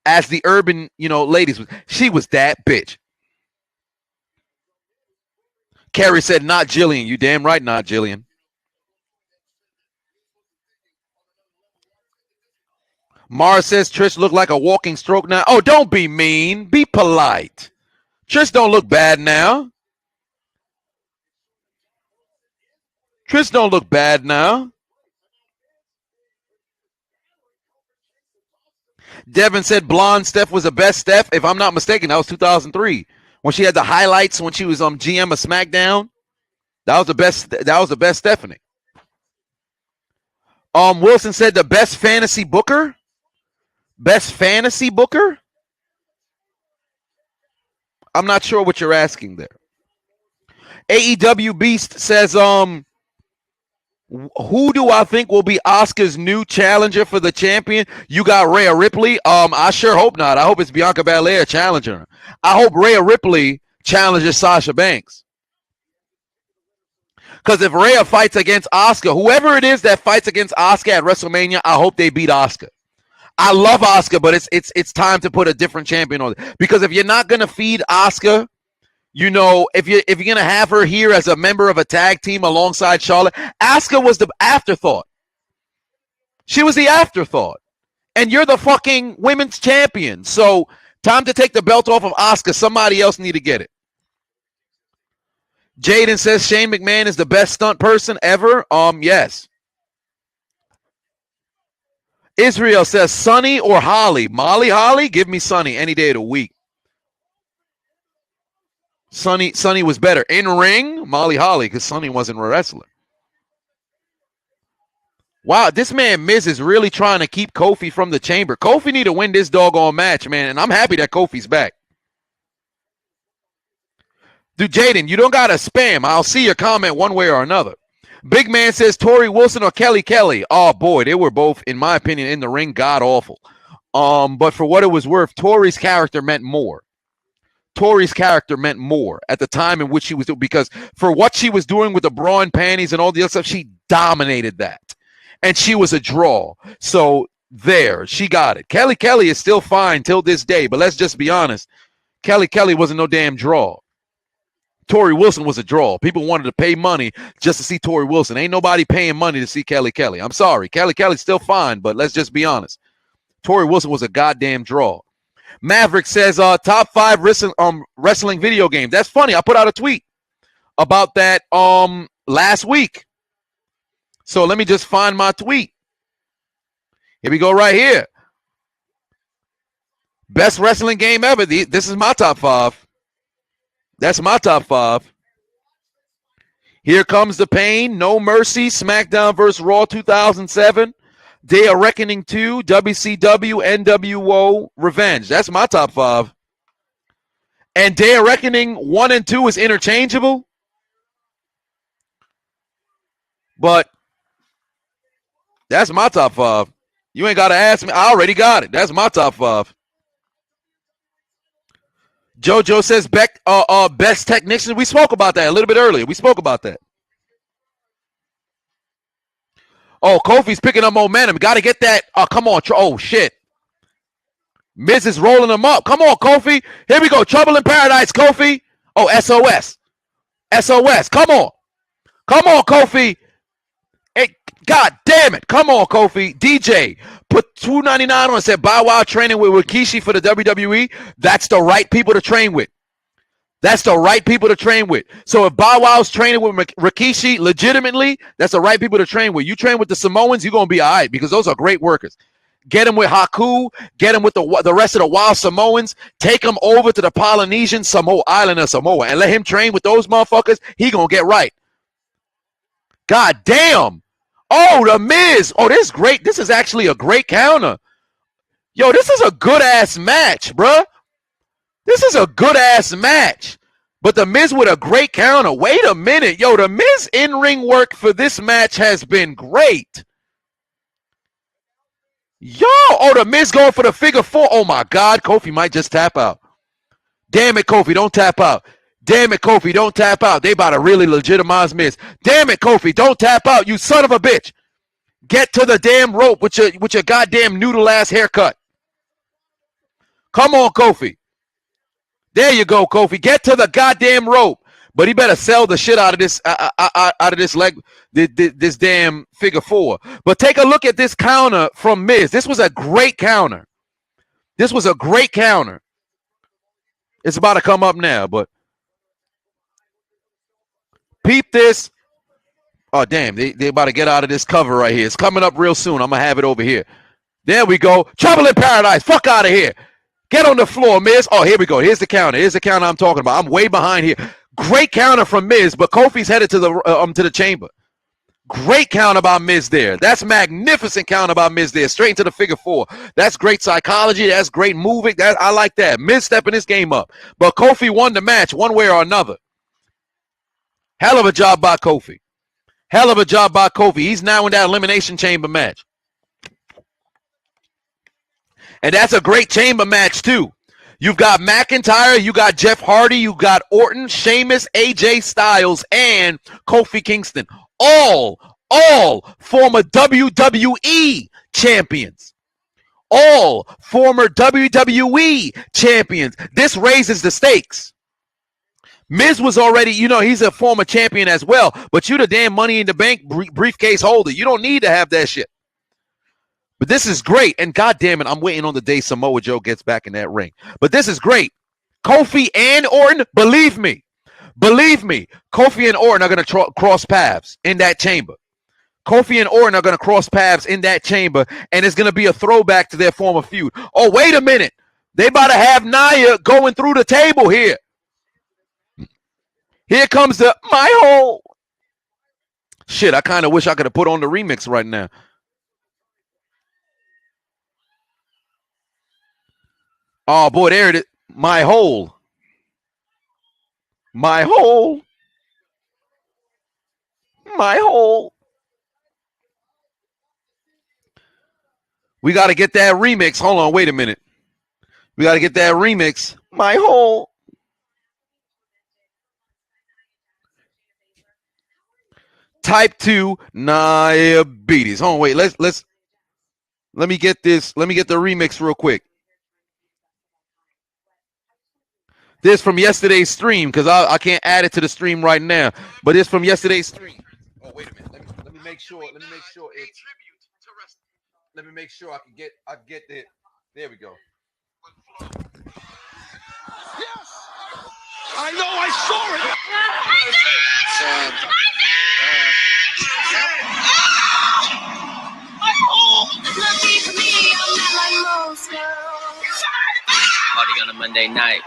as the urban, ladies, she was that bitch. Carrie said, not Jillian. You damn right, not Jillian. Mara says Trish looked like a walking stroke now. Oh, don't be mean. Be polite. Trish don't look bad now. Trish don't look bad now. Devin said blonde Steph was the best Steph. If I'm not mistaken, that was 2003 when she had the highlights when she was on GM of SmackDown. That was the best. That was the best Stephanie. Wilson said the best fantasy booker. Best fantasy booker. I'm not sure what you're asking there. AEW Beast says, who do I think will be Asuka's new challenger for the champion? You got Rhea Ripley. I sure hope not. I hope it's Bianca Belair challenging her. I hope Rhea Ripley challenges Sasha Banks. Because if Rhea fights against Asuka, whoever it is that fights against Asuka at WrestleMania, I hope they beat Asuka. I love Asuka, but it's time to put a different champion on it. Because if you're not gonna feed Asuka, if you're gonna have her here as a member of a tag team alongside Charlotte, Asuka was the afterthought. She was the afterthought, and you're the fucking women's champion. So time to take the belt off of Asuka. Somebody else need to get it. Jaden says Shane McMahon is the best stunt person ever. Yes. Israel says Sunny or Holly. Molly Holly, give me Sunny any day of the week. Sunny was better. In ring, Molly Holly, because Sunny wasn't a wrestler. Wow, this man Miz is really trying to keep Kofi from the chamber. Kofi need to win this doggone match, man, and I'm happy that Kofi's back. Dude, Jaden, you don't got to spam. I'll see your comment one way or another. Big Man says Tori Wilson or Kelly Kelly. Oh, boy, they were both, in my opinion, in the ring, god-awful. But for what it was worth, Tori's character meant more. Tori's character meant more at the time in which she was doing, because for what she was doing with the bra and panties and all the other stuff, she dominated that. And she was a draw. So there, she got it. Kelly Kelly is still fine till this day, but let's just be honest. Kelly Kelly wasn't no damn draw. Tori Wilson was a draw. People wanted to pay money just to see Tori Wilson. Ain't nobody paying money to see Kelly Kelly. I'm sorry. Kelly Kelly's still fine, but let's just be honest. Tori Wilson was a goddamn draw. Maverick says top 5 wrestling video games. That's funny. I put out a tweet about that last week. So let me just find my tweet. Here we go right here. Best wrestling game ever. This is my top 5. That's my top 5. Here Comes the Pain, No Mercy, SmackDown vs. Raw 2007, Day of Reckoning 2, WCW, NWO, Revenge. That's my top 5. And Day of Reckoning 1 and 2 is interchangeable. But That's my top 5. You ain't got to ask me. I already got it. That's my top 5. JoJo says best technician. We spoke about that a little bit earlier. We spoke about that. Oh, Kofi's picking up momentum. Got to get that. Oh, come on. Oh, shit. Miz is rolling him up. Come on, Kofi. Here we go. Trouble in Paradise, Kofi. Oh, SOS. SOS. Come on. Come on, Kofi. Hey, God damn it. Come on, Kofi. DJ, put $2.99 on and said Bow Wow training with Rikishi for the WWE. That's the right people to train with. That's the right people to train with. So if Bow Wow's training with Rikishi legitimately, that's the right people to train with. You train with the Samoans, you're going to be all right because those are great workers. Get him with Haku. Get him with the rest of the wild Samoans. Take him over to the Polynesian Samoa island of Samoa and let him train with those motherfuckers. He going to get right. God damn. Oh, the Miz. Oh, this is great. This is actually a great counter. Yo, this is a good-ass match, bruh. This is a good-ass match. But the Miz with a great counter. Wait a minute. Yo, the Miz in-ring work for this match has been great. Yo, oh, the Miz going for the figure 4. Oh, my God. Kofi might just tap out. Damn it, Kofi, don't tap out. Damn it, Kofi, don't tap out. They about to really legitimize Miz. Damn it, Kofi, don't tap out, you son of a bitch. Get to the damn rope with your goddamn noodle-ass haircut. Come on, Kofi. There you go, Kofi. Get to the goddamn rope. But he better sell the shit out of this damn figure 4. But take a look at this counter from Miz. This was a great counter. This was a great counter. It's about to come up now, but peep this. Oh, damn. They about to get out of this cover right here. It's coming up real soon. I'm going to have it over here. There we go. Trouble in Paradise. Fuck out of here. Get on the floor, Miz. Oh, here we go. Here's the counter. Here's the counter I'm talking about. I'm way behind here. Great counter from Miz, but Kofi's headed to the chamber. Great counter by Miz there. That's magnificent counter by Miz there. Straight into the figure 4. That's great psychology. That's great moving. I like that. Miz stepping this game up. But Kofi won the match one way or another. Hell of a job by Kofi. Hell of a job by Kofi. He's now in that Elimination Chamber match. And that's a great chamber match, too. You've got McIntyre, you got Jeff Hardy, you got Orton, Sheamus, AJ Styles, and Kofi Kingston. All former WWE champions. All former WWE champions. This raises the stakes. Miz was already, he's a former champion as well, but you the damn Money in the Bank briefcase holder. You don't need to have that shit. But this is great, and goddamn it, I'm waiting on the day Samoa Joe gets back in that ring. But this is great. Kofi and Orton, believe me, Kofi and Orton are going to cross paths in that chamber. Kofi and Orton are going to cross paths in that chamber, and it's going to be a throwback to their former feud. Oh, wait a minute. They about to have Nia going through the table here. Here comes the my hole. Shit, I kind of wish I could have put on the remix right now. Oh, boy, there it is. My hole. My hole. My hole. We got to get that remix. Hold on, wait a minute. We got to get that remix. My hole. Type 2 diabetes. Hold on, wait. Let me get this. Let me get the remix real quick. This from yesterday's stream because I can't add it to the stream right now. But it's from yesterday's stream. Oh, wait a minute. Let me make sure. Let me make sure it's. Let me make sure I get it. There we go. Yes, I know. I saw it. Party on a Monday night.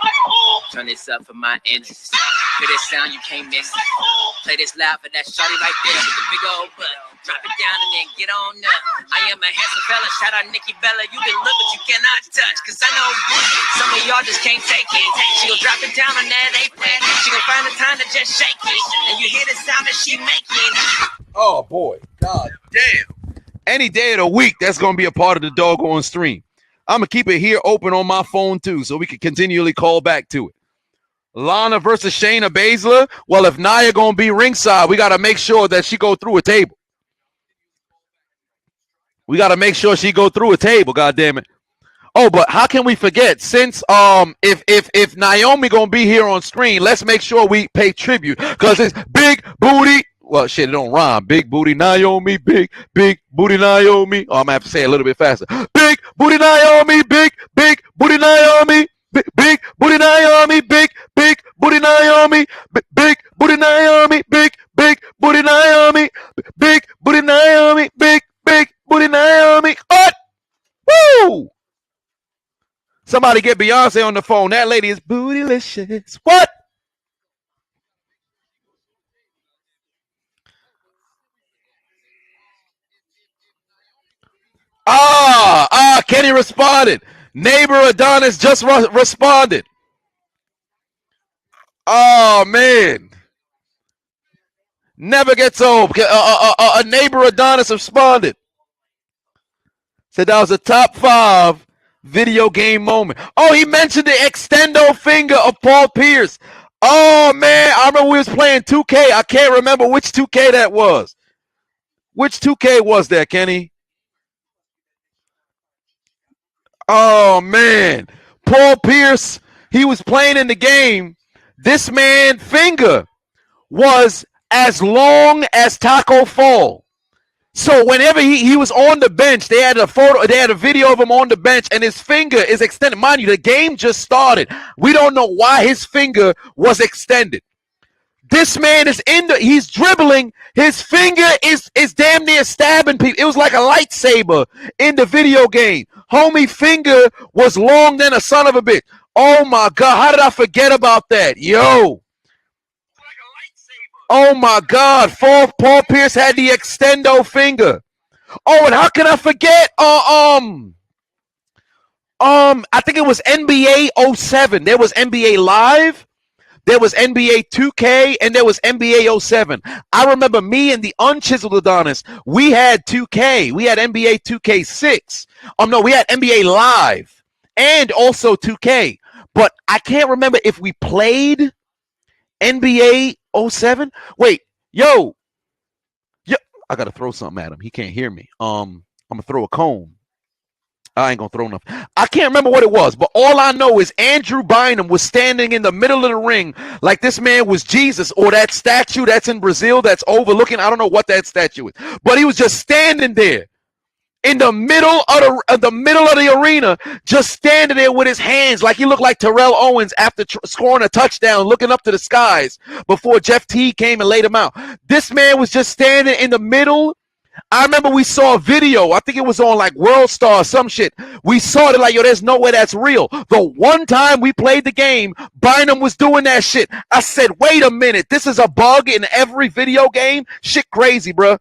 Turn this up for my enemies. Hear this sound, you can't miss it. Play this loud for that shawty right there with the big old butt. Drop it down and then get on up. I am a handsome fella. Shout out Nikki Bella. You can look, but you cannot touch. Cause I know some of y'all just can't take it. She gon' drop it down on that apron. She gon' find the time to just shake it. And you hear the sound that she making. Oh, boy. God damn. Any day of the week, that's going to be a part of the doggone stream. I'm going to keep it here open on my phone, too, so we can continually call back to it. Lana versus Shayna Baszler. Well, if Nia going to be ringside, we got to make sure that she go through a table. We got to make sure she go through a table, goddammit. Oh, but how can we forget? Since if Naomi gonna be here on screen, let's make sure we pay tribute because it's big booty. Well, shit, it don't rhyme. Big booty Naomi, big booty Naomi. Oh, I'm gonna have to say it a little bit faster. Big booty Naomi, big booty Naomi, big booty Naomi, big booty Naomi, big booty Naomi, big booty Naomi, big booty Naomi, big booty Naomi. What? Woo! Somebody get Beyonce on the phone. That lady is bootylicious. What? Kenny responded. Neighbor Adonis just responded. Oh, man. Never gets old. A neighbor Adonis responded. Said that was a top 5 video game moment. Oh, he mentioned the extendo finger of Paul Pierce. Oh, man. I remember we was playing 2K. I can't remember which 2K that was. Which 2K was that, Kenny? Oh, man. Paul Pierce, he was playing in the game. This man's finger was as long as Taco Fall. So whenever he was on the bench, they had a video of him on the bench, and his finger is extended. Mind you, the game just started. We don't know why his finger was extended. This man is he's dribbling. His finger is damn near stabbing people. It was like a lightsaber in the video game. Homie finger was long than a son of a bitch. Oh my God, how did I forget about that? Yo. Oh my God, Paul Pierce had the extendo finger. Oh, and how can I forget? I think it was NBA 07. There was NBA Live, there was NBA 2K, and there was NBA 07. I remember me and the Unchiseled Adonis. We had 2K. We had NBA 2K6. No, we had NBA Live and also 2K. But I can't remember if we played NBA 07. Wait, yo, I gotta throw something at him. He can't hear me. I'm gonna throw a cone. I ain't gonna throw nothing. I can't remember what it was, but all I know is Andrew Bynum was standing in the middle of the ring like this man was Jesus, or that statue that's in Brazil that's overlooking. I don't know what that statue is, but he was just standing there in the middle of the arena, just standing there with his hands like he looked like Terrell Owens after scoring a touchdown, looking up to the skies before Jeff Teague came and laid him out. This man was just standing in the middle. I remember we saw a video. I think it was on like World Star or some shit. We saw it like, yo, there's no way that's real. The one time we played the game, Bynum was doing that shit. I said, wait a minute. This is a bug in every video game? Shit crazy, bro.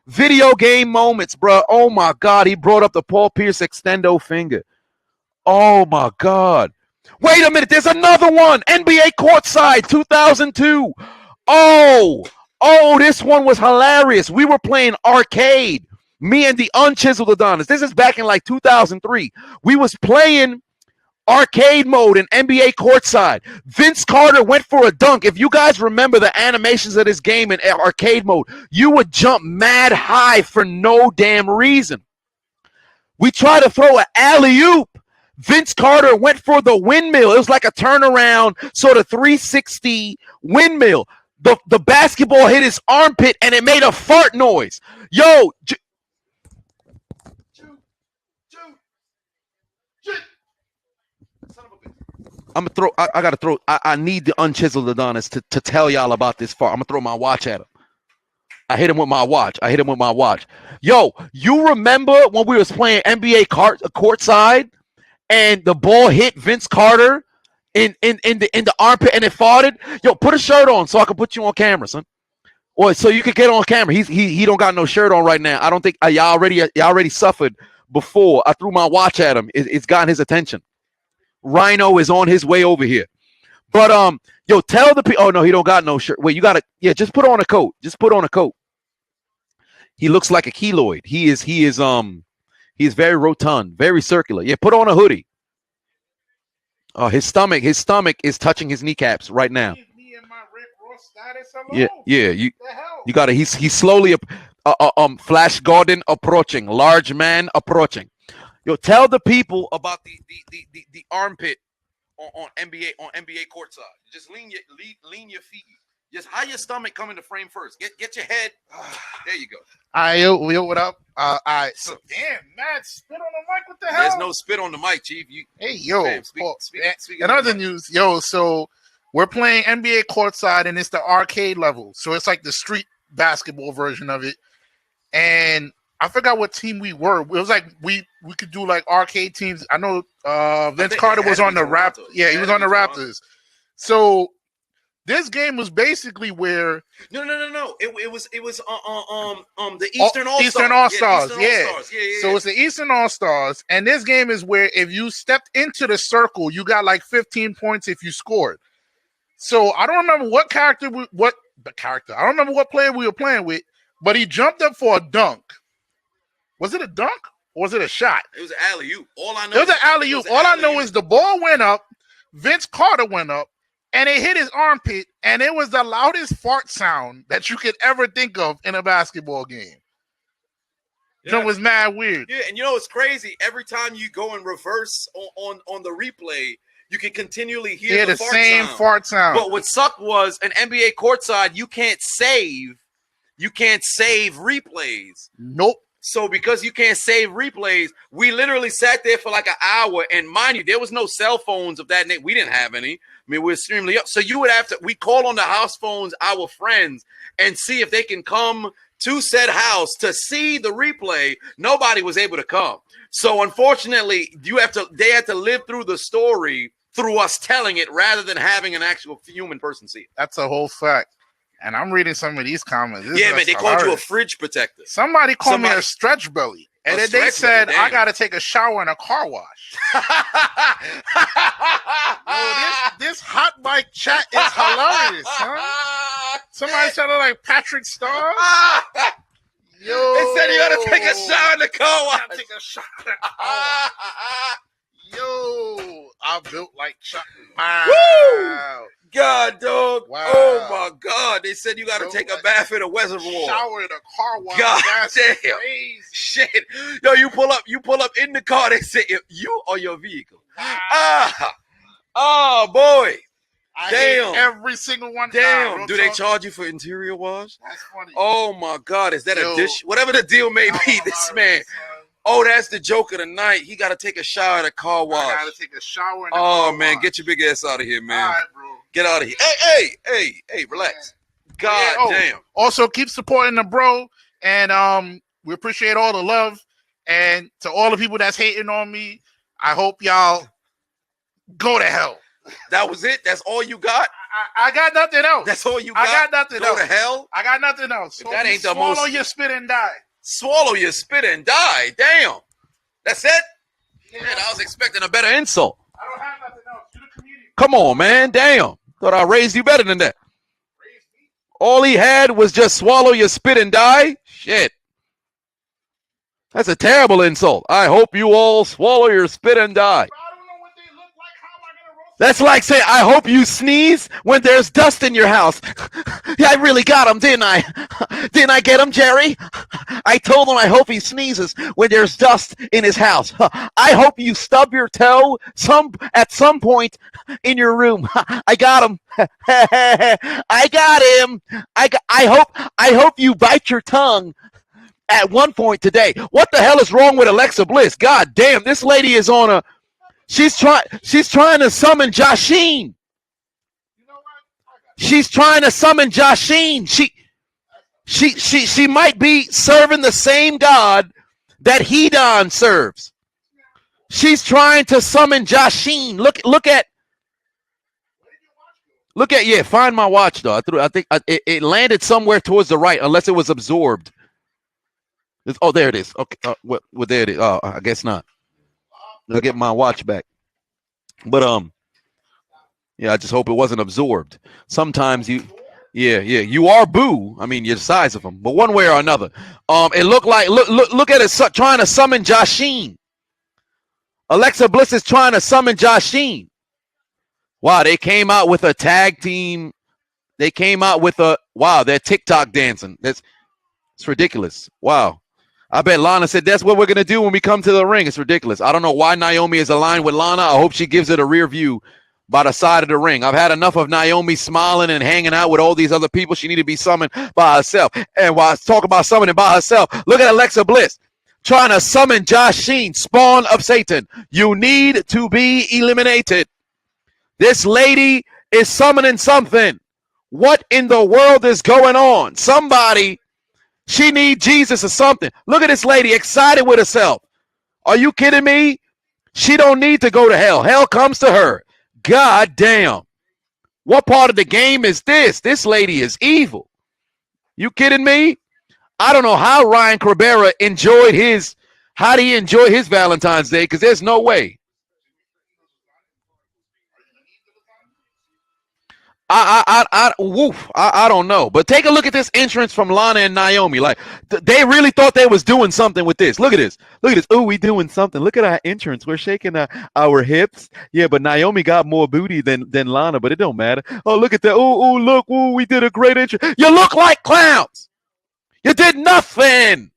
Video game moments, bro. Oh, my God. He brought up the Paul Pierce extendo finger. Oh, my God. Wait a minute. There's another one. NBA Courtside 2002. Oh, this one was hilarious. We were playing arcade. Me and the Unchiseled Adonis. This is back in like 2003. We was playing arcade mode in NBA Courtside. Vince Carter went for a dunk. If you guys remember the animations of this game in arcade mode, you would jump mad high for no damn reason. We tried to throw an alley-oop. Vince Carter went for the windmill. It was like a turnaround sort of 360 windmill. The basketball hit his armpit and it made a fart noise. Yo, I'm gonna throw. I gotta throw. I need the Unchiseled Adonis to tell y'all about this fart. I'm gonna throw my watch at him. I hit him with my watch. Yo, you remember when we was playing NBA Courtside and the ball hit Vince Carter in the armpit and it farted? Yo, put a shirt on so I can put you on camera, son. Or so you could get on camera. He don't got no shirt on right now. I don't think y'all already suffered before. I threw my watch at him. It's gotten his attention. Rhino is on his way over here. But yo, tell the people. Oh no, he don't got no shirt. Wait, you gotta just put on a coat. Just put on a coat. He looks like a keloid. He is very rotund, very circular. Yeah, put on a hoodie. His stomach is touching his kneecaps right now. Leave me and my Rick Ross status alone. Yeah. You What the hell? got to. He's slowly Flash Gordon approaching. Large man approaching. Yo, tell the people about the armpit on NBA courtside. Just lean your feet. Just how your stomach come into frame first. Get your head. There you go. All right, yo, what up? All right, so damn, Matt, spit on the mic. What the hell? There's no spit on the mic, Chief. Hey, yo. Man, speak In other news, yo, so we're playing NBA courtside, and it's the arcade level. So it's like the street basketball version of it. And I forgot what team we were. It was like we could do like arcade teams. I know Vince Carter was on the Raptors. Yeah, he was on the Raptors. So this game was basically where no. It was the Eastern All-Stars. Eastern All-Stars, yeah. So it's the Eastern All-Stars, and this game is where if you stepped into the circle, you got like 15 points if you scored. So I don't remember what character I don't remember what player we were playing with, but he jumped up for a dunk. Was it a dunk or was it a shot? It was an alley-oop. All I know it was an alley-oop. All I know is the ball went up, Vince Carter went up, and it hit his armpit, and it was the loudest fart sound that you could ever think of in a basketball game. Yeah. It was mad weird. Yeah, and you know it's crazy. Every time you go in reverse on the replay, you can continually hear the same sound. Fart sound. But what sucked was an NBA courtside, you can't save replays. Nope. So because you can't save replays, we literally sat there for like an hour. And mind you, there was no cell phones of that name. We didn't have any. I mean, we're extremely up. So you would have to, we call on the house phones, our friends, and see if they can come to said house to see the replay. Nobody was able to come. So unfortunately, they had to live through the story through us telling it rather than having an actual human person see it. That's a whole fact. And I'm reading some of these comments. Yeah, man, they called you a fridge protector. Somebody called me a stretch belly. And then they said, I got to take a shower and a car wash. This hot mic chat is hilarious, huh? Somebody sounded like Patrick Star. Yo, they said you got to take a shower and a car wash. Take a shower and a car wash. Yo, I built like Chuck. Wow. God, dog. Wow. Oh, my God. They said you got to take a bath in a reservoir. Shower in a car wash. God That's damn. crazy. Shit. Yo, you pull up in the car. They say, you or your vehicle. Wow. Oh, boy. I Damn. hate every single one. Damn. Do they charge you for interior wash? That's funny. Oh, my God. Is that a dish? Whatever the deal may be, this man. Oh, that's the joke of the night. He got to take a shower at a car wash. I got to take a shower in a car man. wash. Get your big ass out of here, man. All right, bro. Get out of here. Hey, relax. God damn. Also, keep supporting the bro. And we appreciate all the love. And to all the people that's hating on me, I hope y'all go to hell. That was it? That's all you got? I got nothing else. That's all you got? I got nothing else. Go to hell? I got nothing else. So that ain't the swallow most... your spit and die. Swallow your spit and die. Damn. That's it? Yeah. Man, I was expecting a better insult. I don't have nothing else. You're the comedian. Come on, man. Damn. Thought I raised you better than that. All he had was just swallow your spit and die? Shit. That's a terrible insult. I hope you all swallow your spit and die. That's like saying, I hope you sneeze when there's dust in your house. Yeah, I really got him, didn't I? Didn't I get him, Jerry? I told him I hope he sneezes when there's dust in his house. I hope you stub your toe at some point in your room. I got him. I got him. I hope you bite your tongue at one point today. What the hell is wrong with Alexa Bliss? God damn, this lady is on a... She's trying to summon Jasheen. She's trying to summon Jasheen. She might be serving the same God that Hedon serves. She's trying to summon Jasheen. Look at find my watch though. I think it landed somewhere towards the right unless it was absorbed. Oh, there it is. Okay, well, there it is. Oh, I guess not. I'll get my watch back. But yeah, I just hope it wasn't absorbed. Sometimes Yeah, yeah. You are Boo. I mean, you're the size of him, but one way or another. It looked like look at it trying to summon Joshine. Alexa Bliss is trying to summon Joshine. Wow, they came out with a tag team. They came out with they're TikTok dancing. It's ridiculous. Wow. I bet Lana said that's what we're gonna do when we come to the ring. It's ridiculous. I don't know why Naomi is aligned with Lana. I hope she gives it a rear view by the side of the ring. I've had enough of Naomi smiling and hanging out with all these other people. She need to be summoned by herself. And while I talk about summoning by herself, look at Alexa Bliss trying to summon Joshine, spawn of Satan. You need to be eliminated. This lady is summoning something. What in the world is going on? Somebody, she needs Jesus or something. Look at this lady excited with herself. Are you kidding me? She don't need to go to hell. Hell comes to her. God damn. What part of the game is this? This lady is evil. You kidding me? I don't know how Ryan Cabrera enjoyed his, how did he enjoy his Valentine's Day? Because there's no way. I don't know. But take a look at this entrance from Lana and Naomi. Like, they really thought they was doing something with this. Look at this. Look at this. Oh, we doing something. Look at our entrance. We're shaking our hips. Yeah, but Naomi got more booty than Lana, but it don't matter. Oh, look at that. Oh, look. Oh, we did a great entrance. You look like clowns. You did nothing.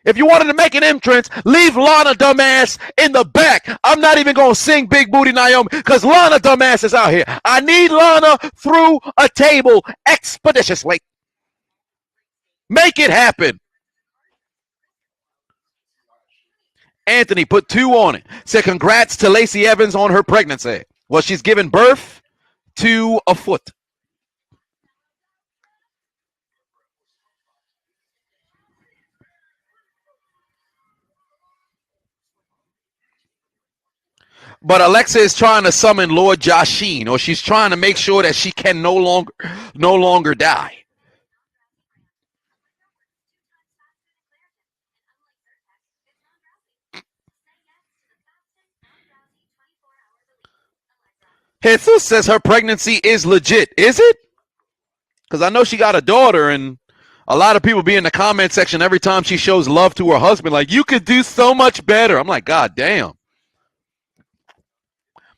If you wanted to make an entrance, leave Lana dumbass in the back. I'm not even going to sing Big Booty Naomi because Lana dumbass is out here. I need Lana through a table expeditiously. Make it happen. Anthony put 2 on it. Said congrats to Lacey Evans on her pregnancy. Well, she's given birth to a foot. But Alexa is trying to summon Lord Joshine, or she's trying to make sure that she can no longer die. Jesus says her pregnancy is legit. Is it? Because I know she got a daughter, and a lot of people be in the comment section every time she shows love to her husband, like, you could do so much better. I'm like, God damn.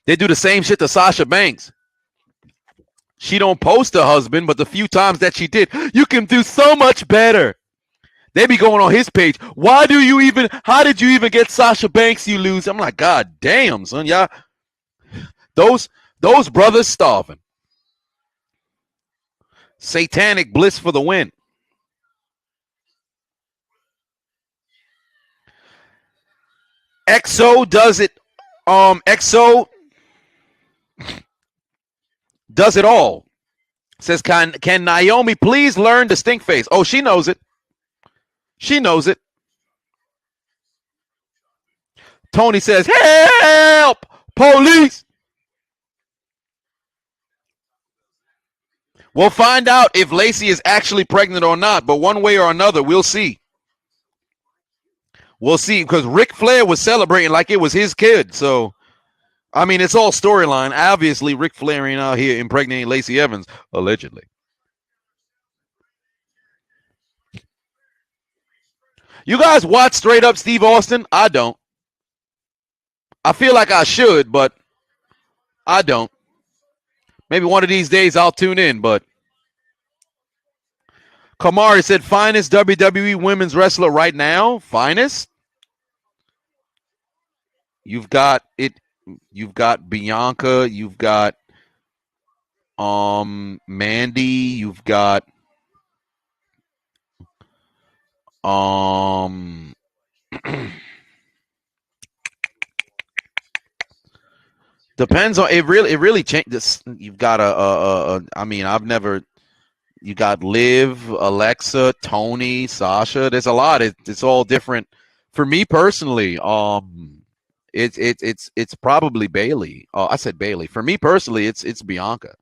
They do the same shit to Sasha Banks. She don't post her husband, but the few times that she did, you can do so much better. They be going on his page. How did you even get Sasha Banks, you lose? I'm like, God damn, son. Y'all, those brothers starving. Satanic Bliss for the win. XO does it. XO does it all. Says, can Naomi please learn the stink face? Oh, she knows it. She knows it. Tony says, help! Police! We'll find out if Lacey is actually pregnant or not, but one way or another, we'll see. We'll see, because Ric Flair was celebrating like it was his kid, so... I mean, it's all storyline. Obviously, Ric Flair ain't out here impregnating Lacey Evans, allegedly. You guys watch Straight Up Steve Austin? I don't. I feel like I should, but I don't. Maybe one of these days I'll tune in, but... Kamari said, finest WWE women's wrestler right now? Finest? You've got it... You've got Bianca, you've got Mandy, you've got depends on it really changes. You've got I mean, you got Liv, Alexa, Tony, Sasha. There's a lot. It's all different. For me personally, it's probably Bailey. Oh, I said Bailey. For me personally, it's Bianca.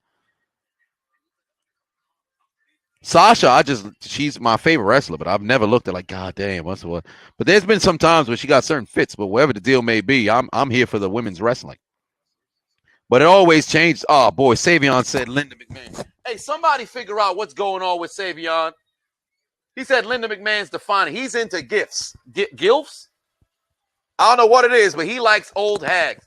Sasha, she's my favorite wrestler, but I've never looked at like, God damn, what's what? But there's been some times where she got certain fits, but whatever the deal may be, I'm here for the women's wrestling. But it always changed. Oh, boy, Savion said Linda McMahon. Hey, somebody figure out what's going on with Savion. He said Linda McMahon's defining. He's into gifts. Gilfs? I don't know what it is, but he likes old hags.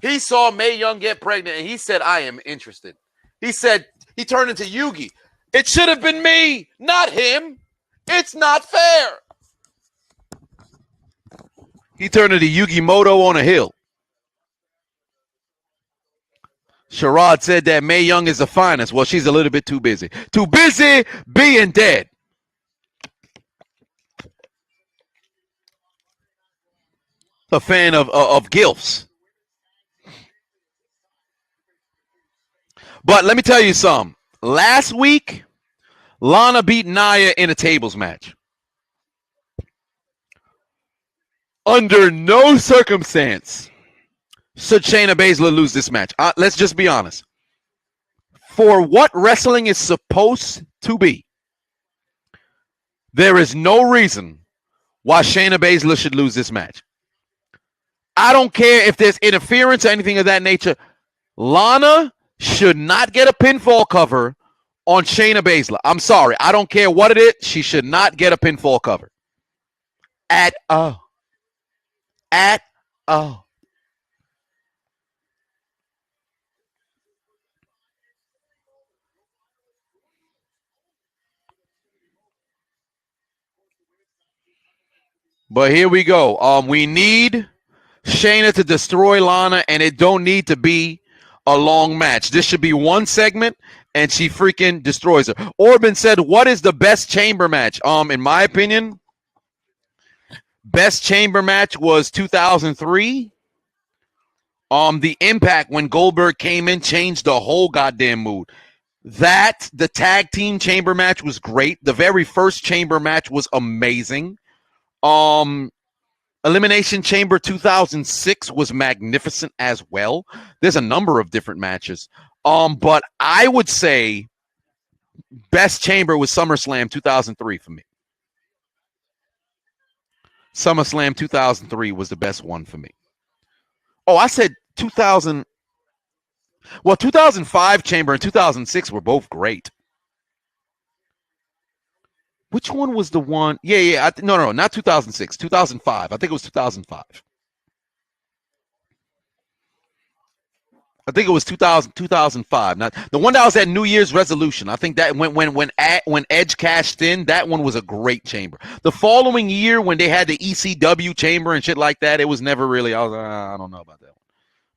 He saw Mae Young get pregnant, and he said, I am interested. He said, he turned into Yugi. It should have been me, not him. It's not fair. He turned into Yugi Moto on a hill. Sherrod said that Mae Young is the finest. Well, she's a little bit too busy. Too busy being dead. A fan of gilfs. But let me tell you something. Last week, Lana beat Nia in a tables match. Under no circumstance should Shayna Baszler lose this match. Let's just be honest. For what wrestling is supposed to be, there is no reason why Shayna Baszler should lose this match. I don't care if there's interference or anything of that nature. Lana should not get a pinfall cover on Shayna Baszler. I'm sorry. I don't care what it is. She should not get a pinfall cover. At all. At all. But here we go. We need Shayna to destroy Lana, and it don't need to be a long match. This should be one segment, and she freaking destroys her. Orban said, what is the best chamber match? In my opinion, best chamber match was 2003. The Impact, when Goldberg came in, changed the whole goddamn mood. The tag team chamber match was great. The very first chamber match was amazing. Elimination Chamber 2006 was magnificent as well. There's a number of different matches. But I would say best chamber was SummerSlam 2003 for me. SummerSlam 2003 was the best one for me. Oh, I said 2000. Well, 2005 chamber and 2006 were both great. Which one was the one? Yeah. No, not 2006. 2005. I think it was 2005. I think it was 2005. Now, the one that was at New Year's resolution. I think that when Edge cashed in, that one was a great chamber. The following year, when they had the ECW chamber and shit like that, it was never really. I don't know about that one.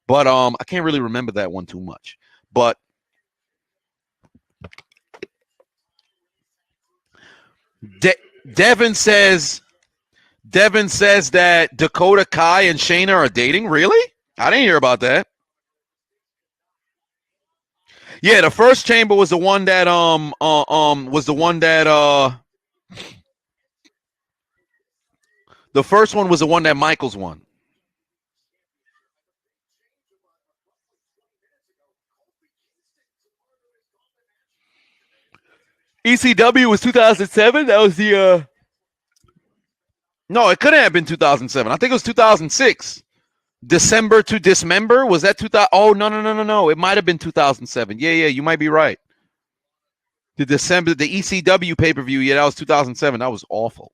But I can't really remember that one too much. But Devin says that Dakota Kai and Shayna are dating. Really? I didn't hear about that. Yeah, the first chamber was the one that the first one was the one that Michaels won. ECW was 2007. That was the No, it couldn't have been 2007. I think it was 2006. December to Dismember? Was that 2000? Oh, no. It might have been 2007. Yeah, you might be right. The ECW pay-per-view, yeah, that was 2007. That was awful.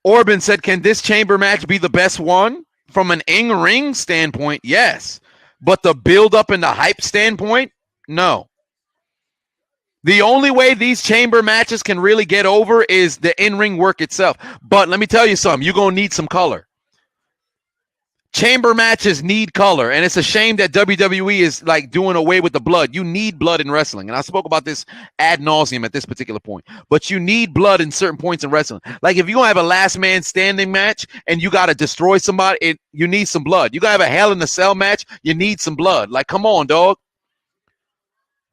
Orban said, can this chamber match be the best one? From an in-ring standpoint, yes. But the build-up and the hype standpoint, no. The only way these chamber matches can really get over is the in-ring work itself. But let me tell you something. You're going to need some color. Chamber matches need color. And it's a shame that WWE is like doing away with the blood. You need blood in wrestling. And I spoke about this ad nauseum at this particular point. But you need blood in certain points in wrestling. Like if you're going to have a last man standing match and you got to destroy somebody, you need some blood. You got to have a Hell in a Cell match, you need some blood. Like, come on, dog.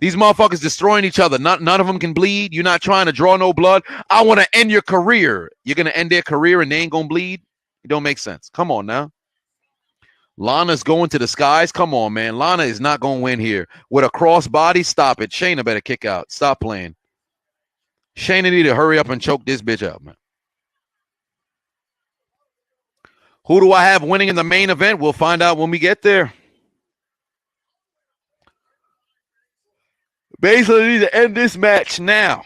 These motherfuckers destroying each other. None of them can bleed. You're not trying to draw no blood. I want to end your career. You're going to end their career and they ain't going to bleed? It don't make sense. Come on now. Lana's going to the skies. Come on, man. Lana is not going to win here. With a crossbody, stop it. Shayna better kick out. Stop playing. Shayna need to hurry up and choke this bitch out, man. Who do I have winning in the main event? We'll find out when we get there. Basically, need to end this match now.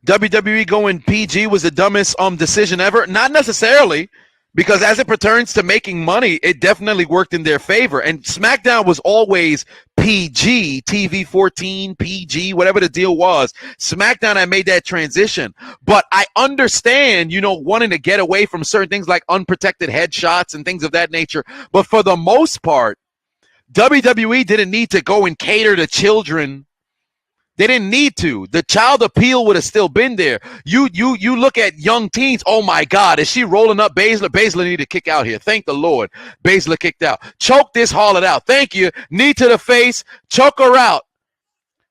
WWE going PG was the dumbest decision ever. Not necessarily, because as it pertains to making money, it definitely worked in their favor. And SmackDown was always PG, TV 14, PG, whatever the deal was. SmackDown had made that transition. But I understand, wanting to get away from certain things like unprotected headshots and things of that nature. But for the most part, WWE didn't need to go and cater to children. They didn't need to. The child appeal would have still been there. You look at young teens. Oh my God, is she rolling up Baszler? Baszler need to kick out here. Thank the Lord. Baszler kicked out. Choke this harlot out. Thank you. Knee to the face. Choke her out.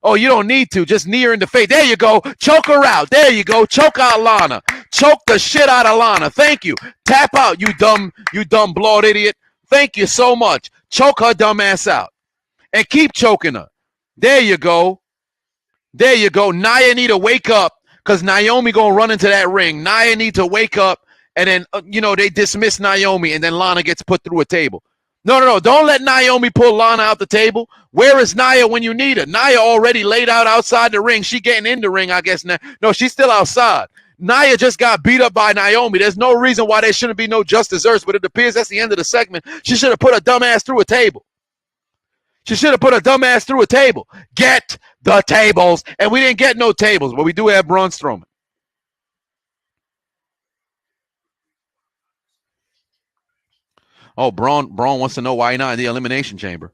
Oh, you don't need to. Just knee her in the face. There you go. Choke her out. There you go. Choke out Lana. Choke the shit out of Lana. Thank you. Tap out, you dumb blonde idiot. Thank you so much. Choke her dumb ass out. And keep choking her. There you go. There you go. Nia need to wake up because Naomi going to run into that ring. Nia need to wake up, and then, they dismiss Naomi, and then Lana gets put through a table. No. Don't let Naomi pull Lana out the table. Where is Nia when you need her? Nia already laid out outside the ring. She getting in the ring, I guess now. No, she's still outside. Nia just got beat up by Naomi. There's no reason why there shouldn't be no justice earth, but it appears that's the end of the segment. She should have put a dumbass through a table. She should have put a dumbass through a table. Get the tables. And we didn't get no tables, but we do have Braun Strowman. Oh, Braun wants to know why he's not in the Elimination Chamber.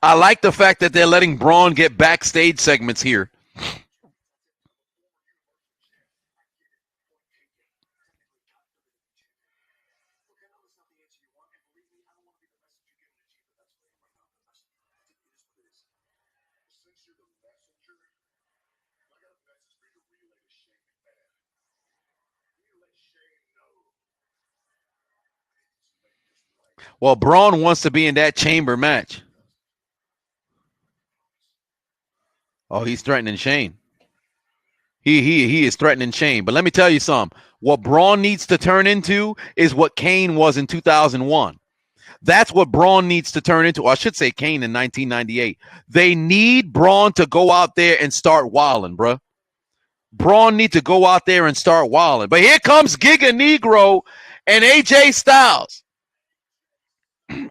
I like the fact that they're letting Braun get backstage segments here. Well, Braun wants to be in that chamber match. Oh, he's threatening Shane. He is threatening Shane. But let me tell you something. What Braun needs to turn into is what Kane was in 2001. That's what Braun needs to turn into. Or I should say Kane in 1998. They need Braun to go out there and start wilding, bro. Braun needs to go out there and start wilding. But here comes Giga Negro and AJ Styles.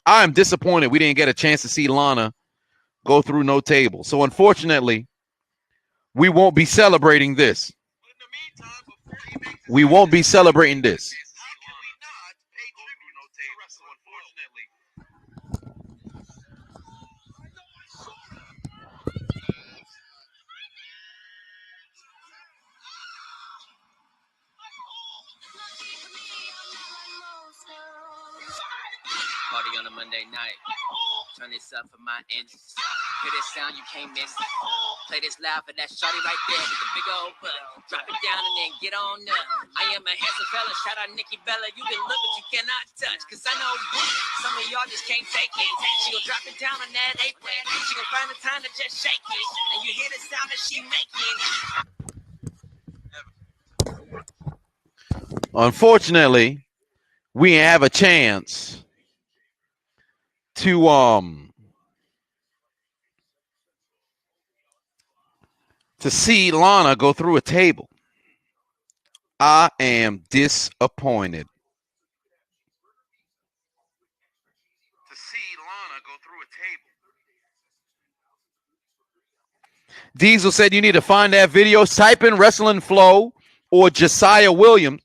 I am disappointed we didn't get a chance to see Lana go through no table. So unfortunately, we won't be celebrating this. We won't be celebrating this. Party on a Monday night. Turn this up for my entrance. Hear this sound, you can't miss it. Play this loud for that shorty right there with the big old butt. Drop it down and then get on up. I am a handsome fella. Shout out Nikki Bella. You can look, but you cannot touch. Cause I know some of y'all just can't take it. She gon' drop it down on that apron. She gon' find the time to just shake it. And you hear the sound that she making. Unfortunately, we have a chance to see Lana go through a table. I am disappointed. To see Lana go through a table. Diesel said you need to find that video. Type in Wrestling Flow or Josiah Williams,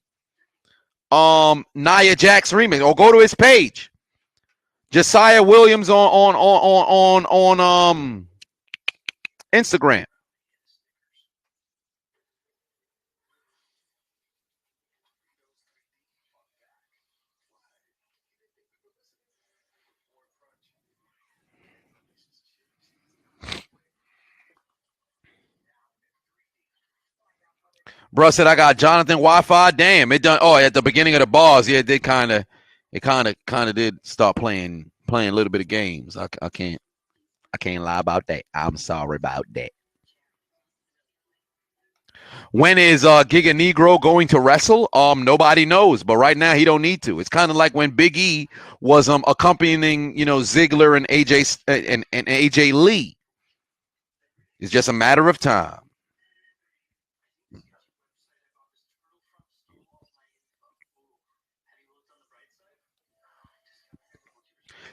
Nia Jax remix, or go to his page. Josiah Williams on Instagram. Bro said I got Jonathan Wi-Fi. Damn, it done. Oh, at the beginning of the bars, yeah, it did kind of did start playing a little bit of games. I can't lie about that. I'm sorry about that. When is Giga Negro going to wrestle? Nobody knows, but right now he don't need to. It's kind of like when Big E was accompanying, Ziggler and AJ Lee. It's just a matter of time.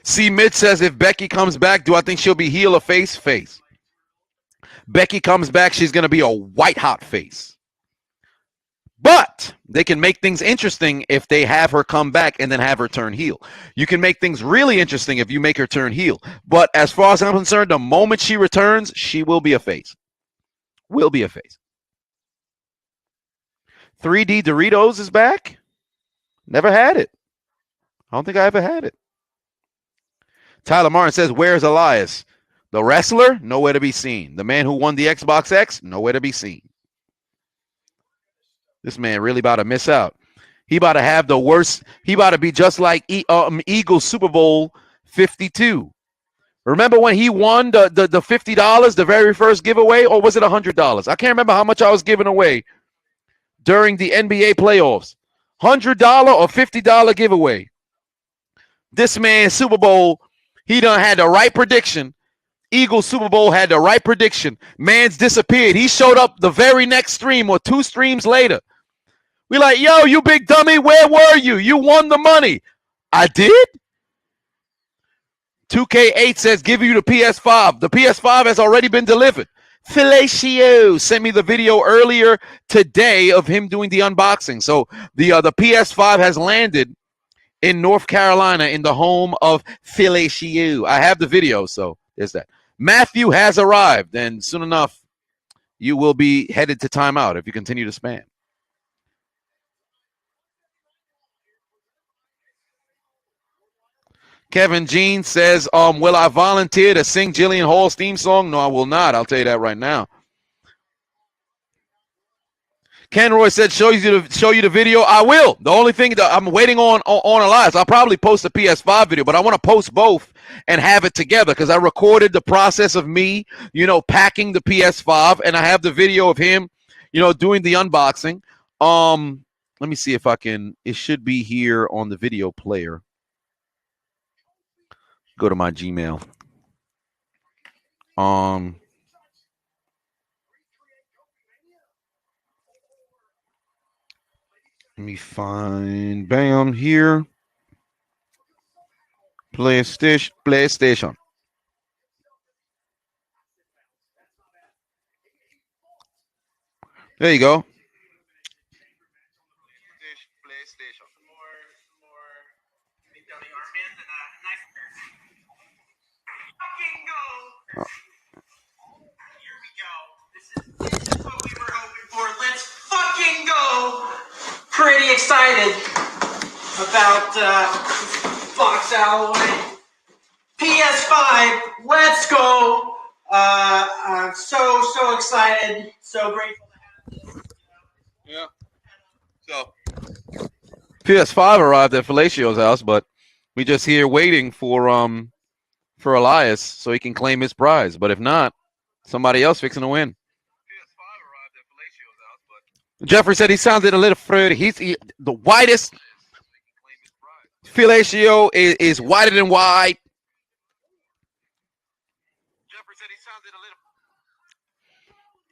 C. Mitch says, if Becky comes back, do I think she'll be heel or face? Face. Becky comes back, she's going to be a white hot face. But they can make things interesting if they have her come back and then have her turn heel. You can make things really interesting if you make her turn heel. But as far as I'm concerned, the moment she returns, she will be a face. Will be a face. 3D Doritos is back. Never had it. I don't think I ever had it. Tyler Martin says, where's Elias? The wrestler? Nowhere to be seen. The man who won the Xbox X? Nowhere to be seen. This man really about to miss out. He about to have the worst. He about to be just like Eagles Super Bowl 52. Remember when he won the $50, the very first giveaway? Or was it $100? I can't remember how much I was giving away during the NBA playoffs. $100 or $50 giveaway. This man, Super Bowl, he done had the right prediction. Eagles Super Bowl had the right prediction. Man's disappeared. He showed up the very next stream or 2 streams later. We like, yo, you big dummy, where were you? You won the money. I did? 2K8 says, give you the PS5. The PS5 has already been delivered. Fellatio sent me the video earlier today of him doing the unboxing. So the PS5 has landed in North Carolina in the home of Fellatio. I have the video, so there's that. Matthew has arrived, and soon enough, you will be headed to timeout if you continue to spam. Kevin Jean says, will I volunteer to sing Jillian Hall's theme song? No, I will not. I'll tell you that right now. Ken Roy said, show you the video. I will. The only thing that I'm waiting on Elias, I'll probably post the PS5 video, but I want to post both and have it together because I recorded the process of me, packing the PS5, and I have the video of him, doing the unboxing. Let me see if I can. It should be here on the video player. Go to my Gmail. Let me find, bam, here. PlayStation. There you go. Let's fucking go! Pretty excited about Fox Alloy PS5. Let's go! I'm so excited, so grateful to have this. Yeah. So PS5 arrived at Fellacio's house, but we just here waiting for Elias so he can claim his prize. But if not, somebody else fixing to win. Jeffrey said he sounded a little fruity. He's the whitest. Fellatio is whiter than white. Jeffrey said he sounded a little.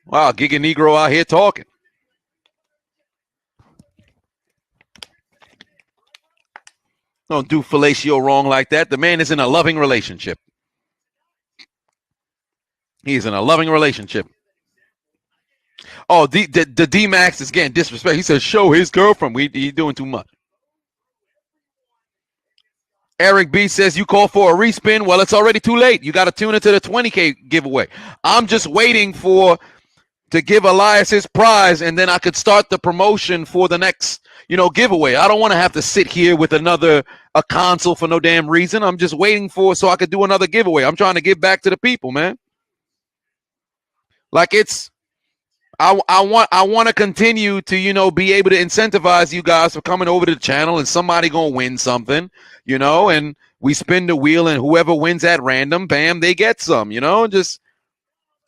Wow, Giga Negro out here talking. Don't do Fellatio wrong like that. The man is in a loving relationship. He's in a loving relationship. Oh, the D-Max is getting disrespect. He says, show his girlfriend. He's doing too much. Eric B says, you call for a respin. Well, it's already too late. You got to tune into the 20K giveaway. I'm just waiting to give Elias his prize, and then I could start the promotion for the next, giveaway. I don't want to have to sit here with a console for no damn reason. I'm just waiting so I could do another giveaway. I'm trying to give back to the people, man. Like I want to continue to be able to incentivize you guys for coming over to the channel, and somebody gonna win something, and we spin the wheel, and whoever wins at random, bam, they get some, just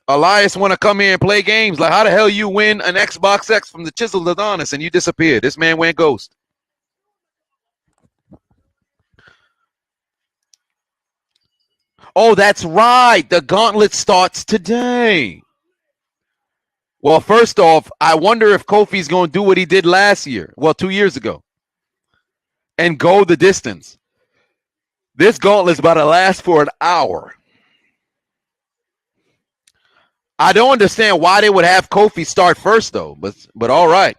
Elias want to come here and play games. Like, how the hell you win an Xbox X from the Chiseled Adonis and you disappeared? This man went ghost. Oh, that's right. The gauntlet starts today. Well, first off, I wonder if Kofi's going to do what he did last year. Well, 2 years ago. And go the distance. This gauntlet's about to last for an hour. I don't understand why they would have Kofi start first, though. But all right.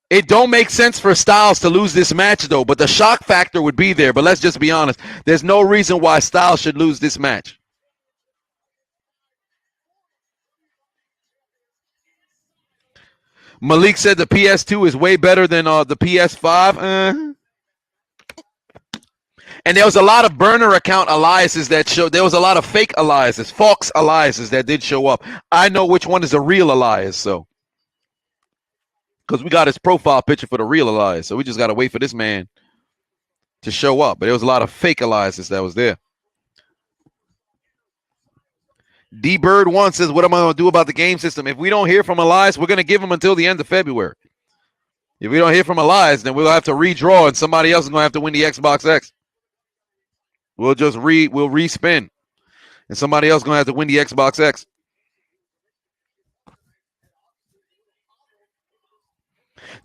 It don't make sense for Styles to lose this match, though. But the shock factor would be there. But let's just be honest. There's no reason why Styles should lose this match. Malik said the PS2 is way better than the PS5. And there was a lot of burner account Eliases that showed. There was a lot of fake Eliases, Fox Eliases that did show up. I know which one is a real Elias, so. Because we got his profile picture for the real Elias. So we just got to wait for this man to show up. But there was a lot of fake Eliases that was there. D-Bird1 says, what am I going to do about the game system? If we don't hear from Elias, we're going to give him until the end of February. If we don't hear from Elias, then we'll have to redraw, and somebody else is going to have to win the Xbox X. We'll just we'll respin, and somebody else is going to have to win the Xbox X.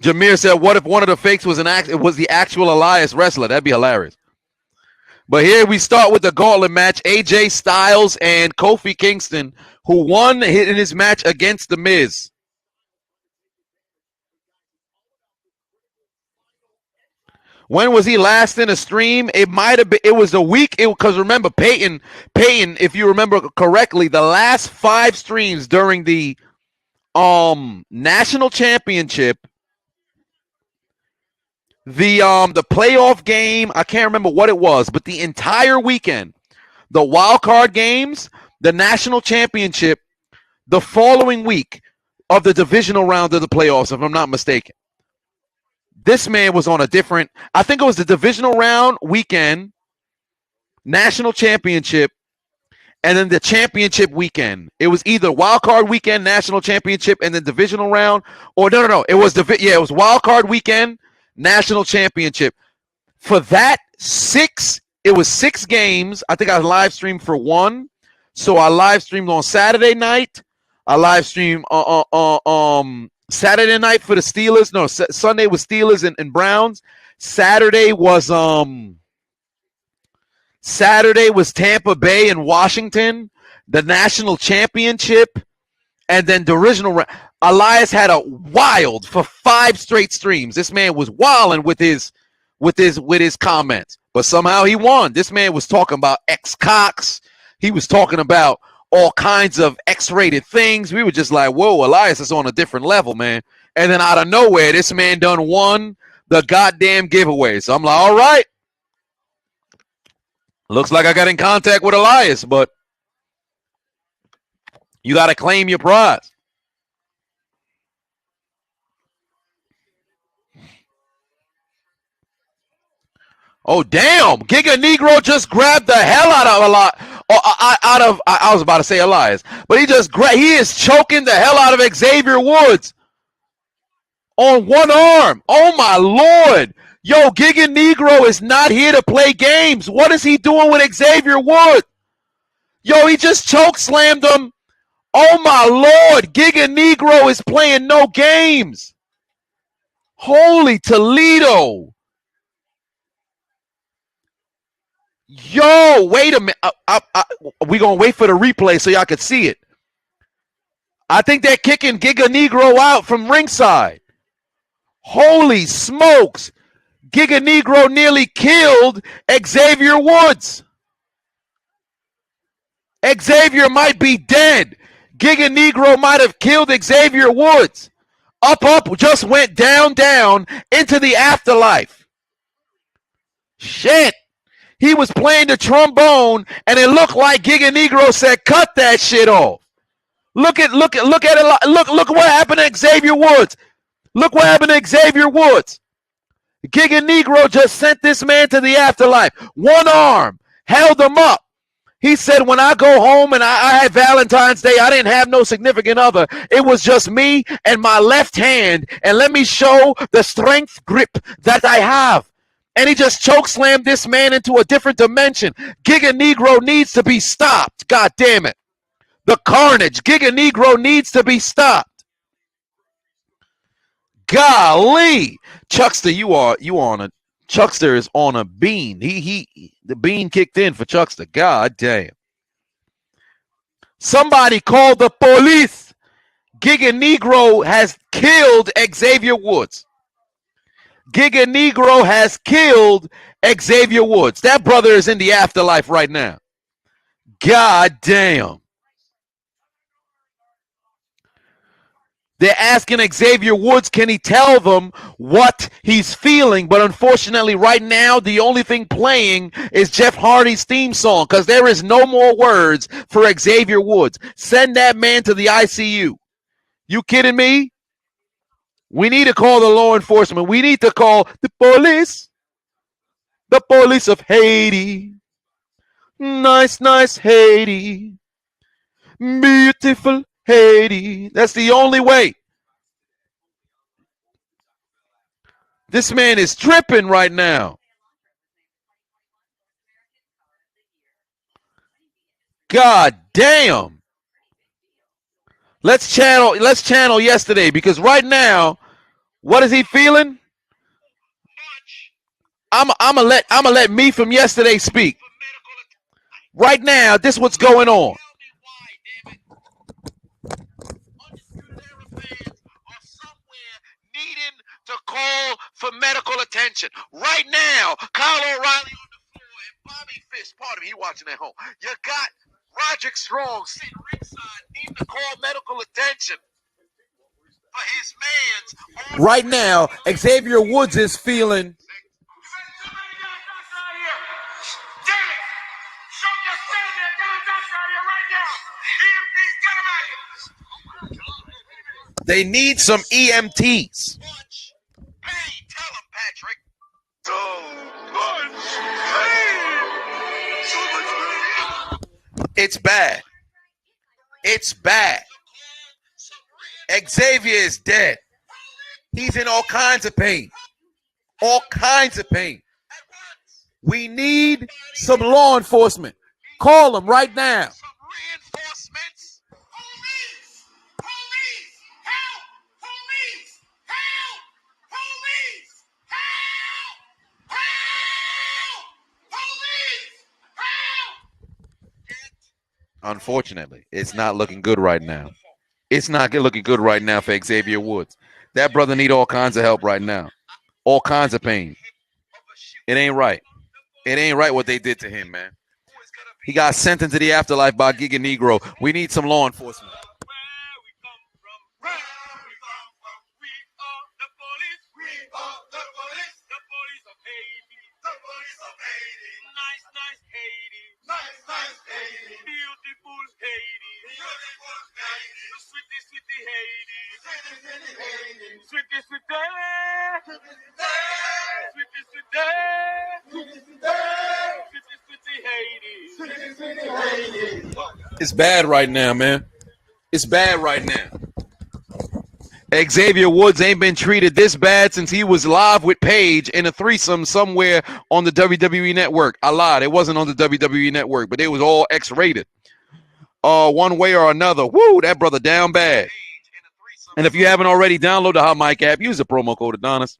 Jameer said, what if one of the fakes was the actual Elias wrestler? That'd be hilarious. But here we start with the gauntlet match. AJ Styles and Kofi Kingston, who won in his match against The Miz. When was he last in a stream? It might have been. It was a week. Because remember, Peyton, if you remember correctly, the last 5 streams during the national championship, the playoff game, I can't remember what it was, but the entire weekend, the wild card games, the national championship, the following week of the divisional round of the playoffs, if I'm not mistaken. This man was on a different, I think it was the divisional round weekend, national championship, and then the championship weekend. It was either wild card weekend, national championship, and then divisional round, or no. It was it was wild card weekend, national championship. For that it was 6 games. I think I live streamed for 1. So I live streamed on Saturday night. I live streamed Saturday night for the Steelers. No, Sunday was Steelers and Browns. Saturday was Tampa Bay and Washington, the national championship, and then the original. Elias had a wild for 5 straight streams. This man was wilding with his comments, but somehow he won. This man was talking about X-Cox. He was talking about all kinds of X-rated things. We were just like, whoa, Elias is on a different level, man. And then out of nowhere, this man done won the goddamn giveaway. So I'm like, all right. Looks like I got in contact with Elias, but you got to claim your prize. Oh, damn. Giga Negro just grabbed the hell out of I was about to say Elias, but he is choking the hell out of Xavier Woods on one arm. Oh, my Lord. Yo, Giga Negro is not here to play games. What is he doing with Xavier Woods? Yo, he just choke slammed him. Oh, my Lord. Giga Negro is playing no games. Holy Toledo. Yo, wait a minute. We're going to wait for the replay so y'all can see it. I think they're kicking Giga Negro out from ringside. Holy smokes. Giga Negro nearly killed Xavier Woods. Xavier might be dead. Giga Negro might have killed Xavier Woods. Up, just went down into the afterlife. Shit. He was playing the trombone, and it looked like Giga Negro said, cut that shit off. Look at it. Look what happened to Xavier Woods. Look what happened to Xavier Woods. Giga Negro just sent this man to the afterlife. One arm held him up. He said, when I go home and I had Valentine's Day, I didn't have no significant other. It was just me and my left hand. And let me show the strength grip that I have. And he just chokeslammed this man into a different dimension. Giga Negro needs to be stopped. God damn it. The carnage. Giga Negro needs to be stopped. Golly. Chuckster, you are on a Chuckster is on a bean. The bean kicked in for Chuckster. God damn. Somebody called the police. Giga Negro has killed Xavier Woods. Giga Negro has killed Xavier Woods. That brother is in the afterlife right now. God damn. They're asking Xavier Woods, can he tell them what he's feeling? But unfortunately, right now, the only thing playing is Jeff Hardy's theme song because there is no more words for Xavier Woods. Send that man to the ICU. You kidding me? We need to call the law enforcement. We need to call the police. The police of Haiti. Nice, nice Haiti. Beautiful Haiti. That's the only way. This man is tripping right now. God damn. Let's channel yesterday because right now, what is he feeling? I'ma let me from yesterday speak. Right now, this is what's going on. Needing to call for medical attention. Right now, Kyle O'Reilly on the floor and Bobby Fish, pardon me, he watching at home. You got Roderick Strong sitting ringside, needing to call medical attention for his man's. Right now, Xavier Woods is feeling. They need some EMTs. Hey, tell him, Patrick. It's bad. It's bad. Xavier is dead. He's in all kinds of pain. All kinds of pain. We need some law enforcement. Call them right now. Unfortunately, it's not looking good right now. It's not looking good right now for Xavier Woods. That brother need all kinds of help right now. All kinds of pain. It ain't right. It ain't right what they did to him, man. He got sent into the afterlife by Giga Negro. We need some law enforcement. It's bad right now, man. It's bad right now. Xavier Woods ain't been treated this bad since he was live with Paige in a threesome somewhere on the WWE Network. I lied. It wasn't on the WWE Network, but it was all X-rated. One way or another. Woo, that brother down bad. And if you haven't already, download the Hot Mic app. Use the promo code Adonis.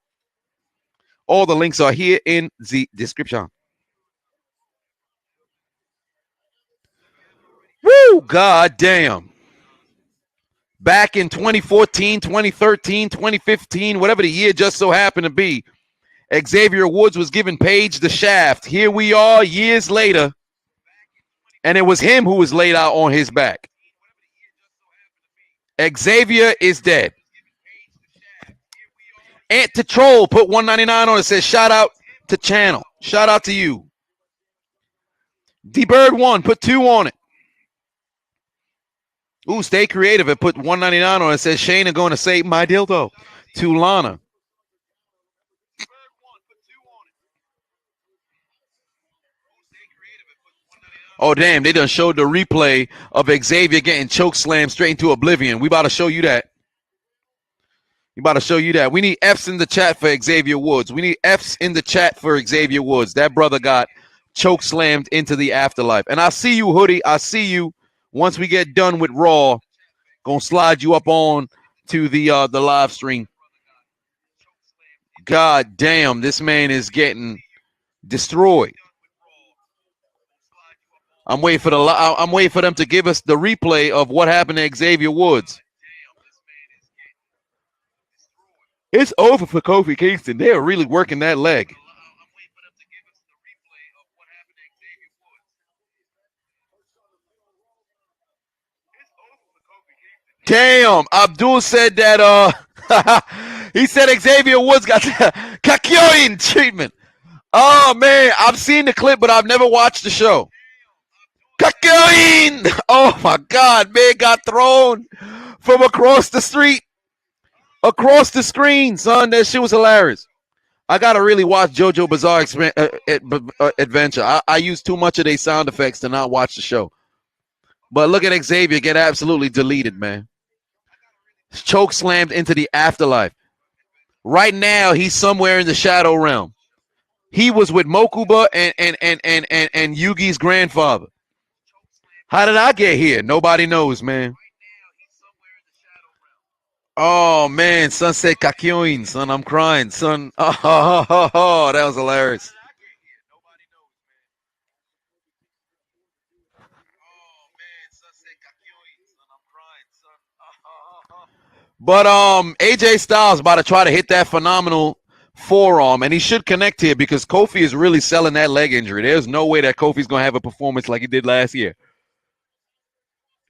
All the links are here in the description. Woo, god damn. Back in 2014, 2013, 2015, whatever the year just so happened to be, Xavier Woods was giving Paige the shaft. Here we are years later, and it was him who was laid out on his back. Xavier is dead. Ant to Troll put $1.99 on it. Says shout out to channel. Shout out to you. D Bird 1 put 2 on it. Ooh, stay creative and put 199 on it. It says Shayna going to save my dildo to Lana. Oh, damn. They done showed the replay of Xavier getting choke slammed straight into oblivion. We about to show you that. We need F's in the chat for Xavier Woods. We need F's in the chat for Xavier Woods. That brother got choke slammed into the afterlife. And I see you, Hoodie. I see you. Once we get done with Raw, gonna slide you up on to the live stream. God damn, this man is getting destroyed. I'm waiting for them to give us the replay of what happened to Xavier Woods. It's over for Kofi Kingston. They are really working that leg. Damn, Abdul said that he said Xavier Woods got the Kakyoin treatment. Oh man, I've seen the clip, but I've never watched the show. Kakyoin! Oh my god, man got thrown from across the street. Across the screen, son. That shit was hilarious. I gotta really watch JoJo Bizarre Adventure. I use too much of their sound effects to not watch the show. But look at Xavier get absolutely deleted, man. Choke slammed into the afterlife. Right now, he's somewhere in the shadow realm. He was with Mokuba and Yugi's grandfather. How did I get here? Nobody knows, man. Oh man, son said Kakyoin, son. I'm crying, son. Oh, that was hilarious. But AJ Styles about to try to hit that phenomenal forearm, and he should connect here because Kofi is really selling that leg injury. There's no way that Kofi's gonna have a performance like he did last year.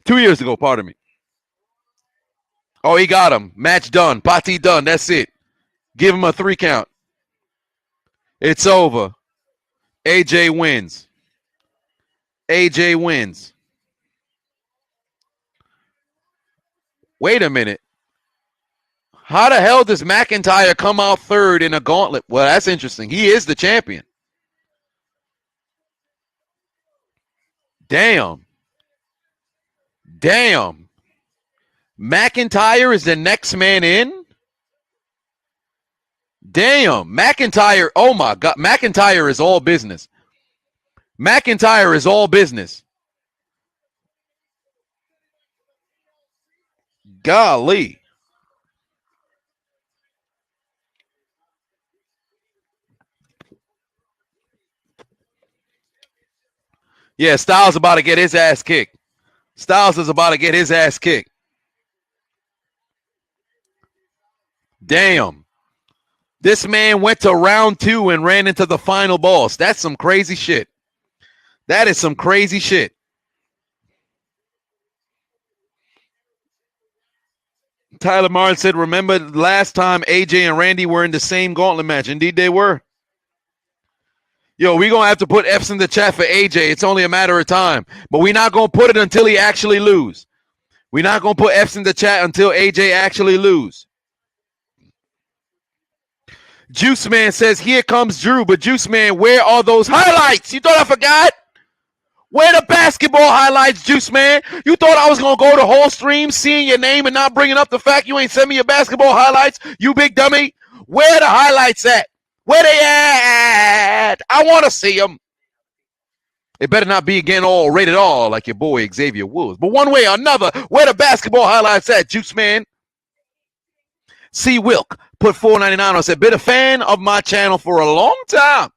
2 years ago, pardon me. Oh, he got him. Match done. Party done. That's it. Give him a 3 count. It's over. AJ wins. AJ wins. Wait a minute. How the hell does McIntyre come out third in a gauntlet? Well, that's interesting. He is the champion. Damn. Damn. McIntyre is the next man in? Damn. McIntyre. Oh, my God. McIntyre is all business. McIntyre is all business. Golly. Yeah, Styles about to get his ass kicked. Styles is about to get his ass kicked. Damn. This man went to round 2 and ran into the final boss. That's some crazy shit. That is some crazy shit. Tyler Martin said, remember last time AJ and Randy were in the same gauntlet match? Indeed, they were. Yo, we're going to have to put F's in the chat for AJ. It's only a matter of time. But we're not going to put it until he actually lose. We're not going to put F's in the chat until AJ actually lose. Juice Man says, here comes Drew. But Juice Man, where are those highlights? You thought I forgot? Where the basketball highlights, Juice Man? You thought I was going to go the whole stream seeing your name and not bringing up the fact you ain't sent me your basketball highlights, you big dummy? Where the highlights at? Where they at? I want to see them. It better not be again all rated all like your boy Xavier Woods. But one way or another, where the basketball highlights at, Juice Man? C. Wilk put $4.99 on. Said, been a fan of my channel for a long time.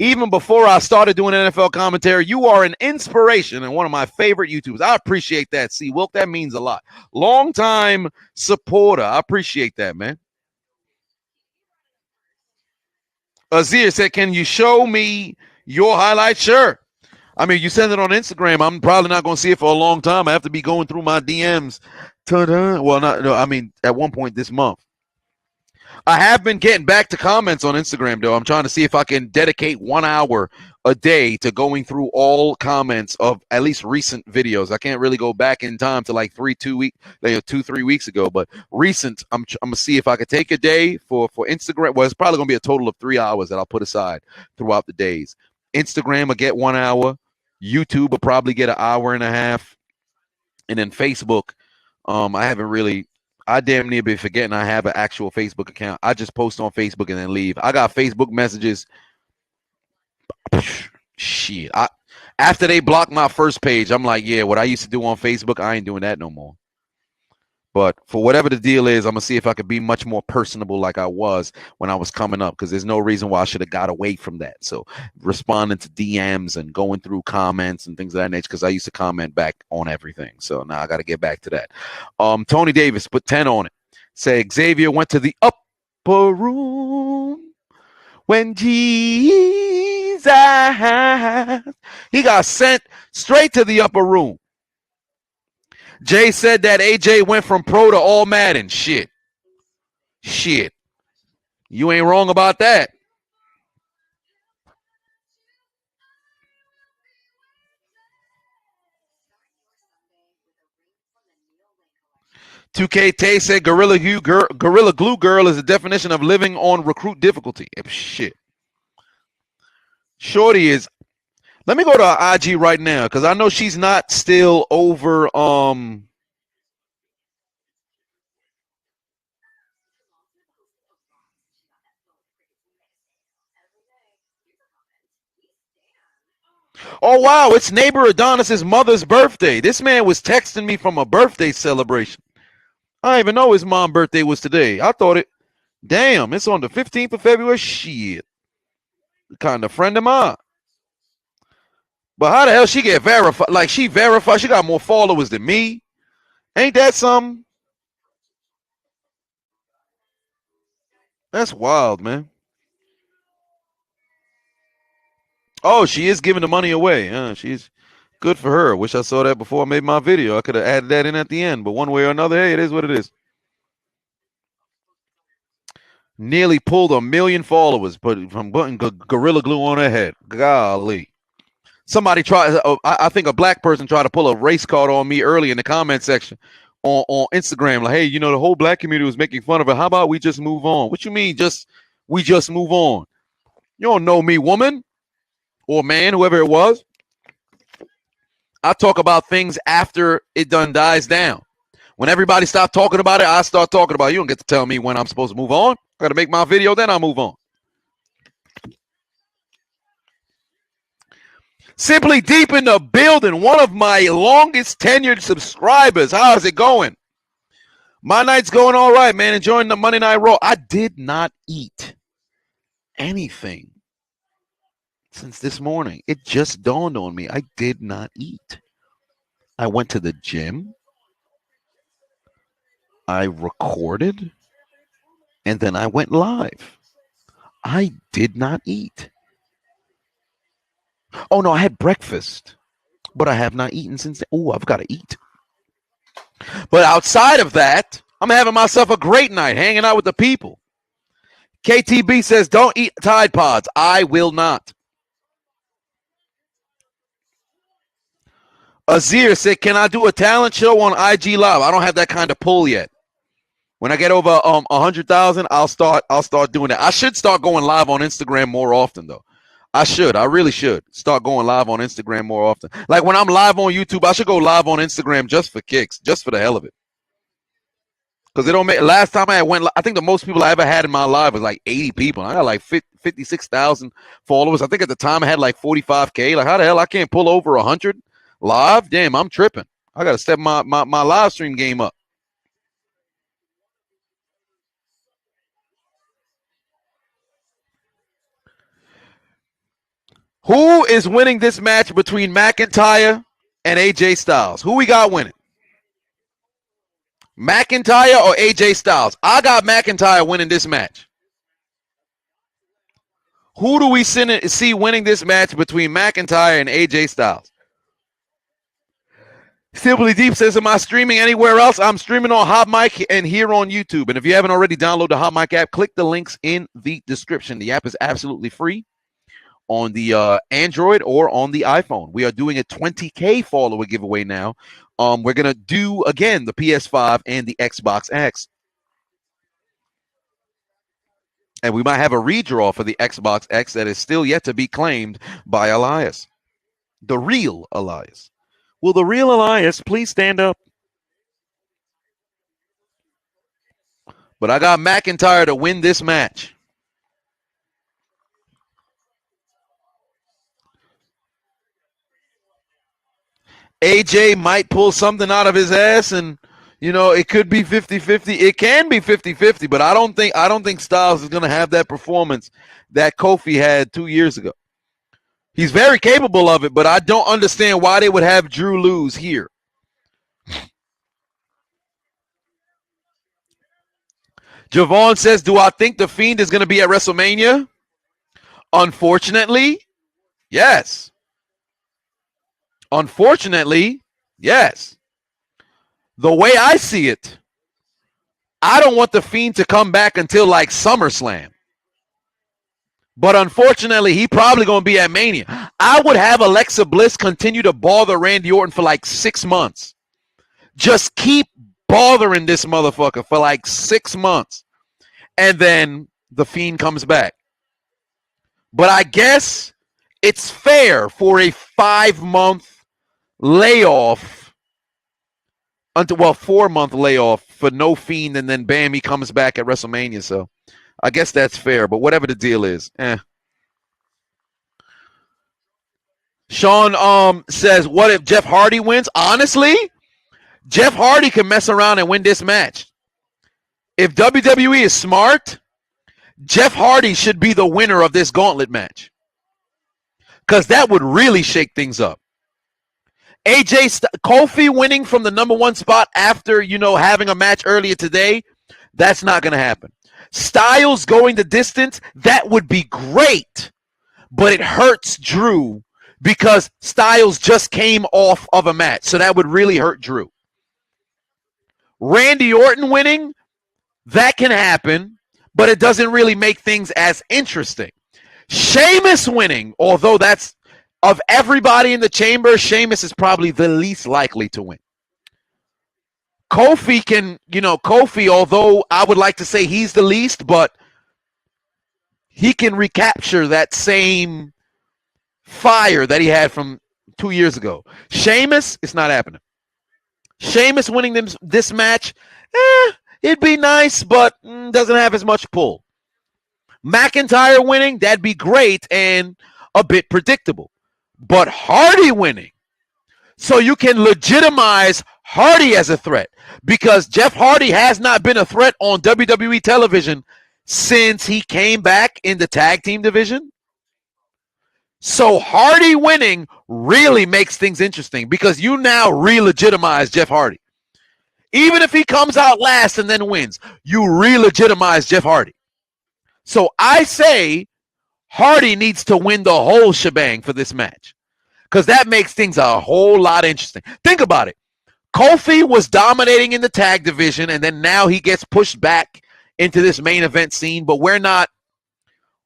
Even before I started doing NFL commentary, you are an inspiration and one of my favorite YouTubers. I appreciate that, C. Wilk. That means a lot. Long time supporter. I appreciate that, man. Azir said, can you show me your highlights? Sure. I mean, you send it on Instagram. I'm probably not going to see it for a long time. I have to be going through my DMs. Well, at one point this month. I have been getting back to comments on Instagram, though. I'm trying to see if I can dedicate 1 hour a day to going through all comments of at least recent videos. I can't really go back in time to like 3 weeks ago, but recent. I'm gonna see if I could take a day for Instagram. Well, it's probably gonna be a total of 3 hours that I'll put aside throughout the days. Instagram will get 1 hour. YouTube will probably get an hour and a half, and then Facebook. I damn near be forgetting I have an actual Facebook account. I just post on Facebook and then leave. I got Facebook messages. Shit. After they blocked my first page, I'm like, yeah, what I used to do on Facebook, I ain't doing that no more. But for whatever the deal is, I'm going to see if I could be much more personable like I was when I was coming up, because there's no reason why I should have got away from that. So responding to DMs and going through comments and things of that nature, because I used to comment back on everything. So now I got to get back to that. Tony Davis put 10 on it. Say Xavier went to the upper room when Jesus, he got sent straight to the upper room. Jay said that AJ went from pro to all Madden. Shit. You ain't wrong about that. $2K Tay said Gorilla Glue Girl is the definition of living on recruit difficulty. Shit. Shorty is. Let me go to her IG right now, because I know she's not still over. Oh wow, it's neighbor Adonis's mother's birthday. This man was texting me from a birthday celebration. I didn't even know his mom's birthday was today. I thought it. Damn, it's on the 15th of February. Shit. Kind of friend of mine. But how the hell she get verified? Like, she verified. She got more followers than me. Ain't that something? That's wild, man. Oh, she is giving the money away. She's good for her. Wish I saw that before I made my video. I could have added that in at the end. But one way or another, hey, it is what it is. Nearly pulled 1 million followers, but from putting Gorilla Glue on her head. Golly. Somebody tried, I think a black person tried to pull a race card on me early in the comment section on Instagram. Like, hey, you know, the whole black community was making fun of it. How about we just move on? What you mean, we just move on? You don't know me, woman or man, whoever it was. I talk about things after it done dies down. When everybody stopped talking about it, I start talking about it. You don't get to tell me when I'm supposed to move on. I got to make my video, then I'll move on. Simply Deep in the building, one of my longest tenured subscribers. How is it going? My night's going all right, man. Enjoying the Monday Night Raw. I did not eat anything since this morning. It just dawned on me. I did not eat. I went to the gym. I recorded. And then I went live. I did not eat. Oh, no, I had breakfast, but I have not eaten since then. Oh, I've got to eat. But outside of that, I'm having myself a great night hanging out with the people. KTB says, don't eat Tide Pods. I will not. Azir said, can I do a talent show on IG Live? I don't have that kind of pull yet. When I get over 100,000, I'll start doing that. I should start going live on Instagram more often, though. I really should start going live on Instagram more often. Like when I'm live on YouTube, I should go live on Instagram just for kicks, just for the hell of it. Because it don't make. Last time I went, I think the most people I ever had in my live was like 80 people. I got like 56,000 followers. I think at the time I had like 45K. Like how the hell I can't pull over 100 live? Damn, I'm tripping. I got to step my live stream game up. Who is winning this match between McIntyre and AJ Styles? Who we got winning? McIntyre or AJ Styles? I got McIntyre winning this match. Who do we see winning this match between McIntyre and AJ Styles? Simply Deep says, am I streaming anywhere else? I'm streaming on Hot Mic and here on YouTube. And if you haven't already downloaded the Hot Mic app, click the links in the description. The app is absolutely free. on the Android or on the iPhone. We are doing a 20K follower giveaway now. We're gonna do again the PS5 and the Xbox X, and we might have a redraw for the Xbox X that is still yet to be claimed by Elias, the real Elias. Will the real Elias please stand up? But I got McIntyre to win this match. AJ might pull something out of his ass, and it could be 50-50. It can be 50-50, but I don't think Styles is going to have that performance that Kofi had 2 years ago. He's very capable of it, but I don't understand why they would have Drew lose here. Javon says, do I think The Fiend is going to be at WrestleMania? Unfortunately, yes. Unfortunately, yes. The way I see it, I don't want The Fiend to come back until like SummerSlam. But unfortunately, he probably going to be at Mania. I would have Alexa Bliss continue to bother Randy Orton for like 6 months. Just keep bothering this motherfucker for like 6 months. And then The Fiend comes back. But I guess it's fair for a 5-month layoff, 4-month layoff for no Fiend, and then bam, he comes back at WrestleMania. So I guess that's fair, but whatever the deal is, Sean says, what if Jeff Hardy wins? Honestly, Jeff Hardy can mess around and win this match. If WWE is smart, Jeff Hardy should be the winner of this gauntlet match, because that would really shake things up. Kofi winning from the number 1 spot after, having a match earlier today, that's not going to happen. Styles going the distance, that would be great, but it hurts Drew because Styles just came off of a match, so that would really hurt Drew. Randy Orton winning, that can happen, but it doesn't really make things as interesting. Sheamus winning, although that's, of everybody in the chamber, Sheamus is probably the least likely to win. Kofi, although I would like to say he's the least, but he can recapture that same fire that he had from 2 years ago. Sheamus, it's not happening. Sheamus winning this match, it'd be nice, but doesn't have as much pull. McIntyre winning, that'd be great and a bit predictable. But Hardy winning, so you can legitimize Hardy as a threat, because Jeff Hardy has not been a threat on WWE television since he came back in the tag team division. So Hardy winning really makes things interesting, because you now re-legitimize Jeff Hardy. Even if he comes out last and then wins, you re-legitimize Jeff Hardy. So I say Hardy needs to win the whole shebang for this match, because that makes things a whole lot interesting. Think about it. Kofi was dominating in the tag division, and then now he gets pushed back into this main event scene, but we're not,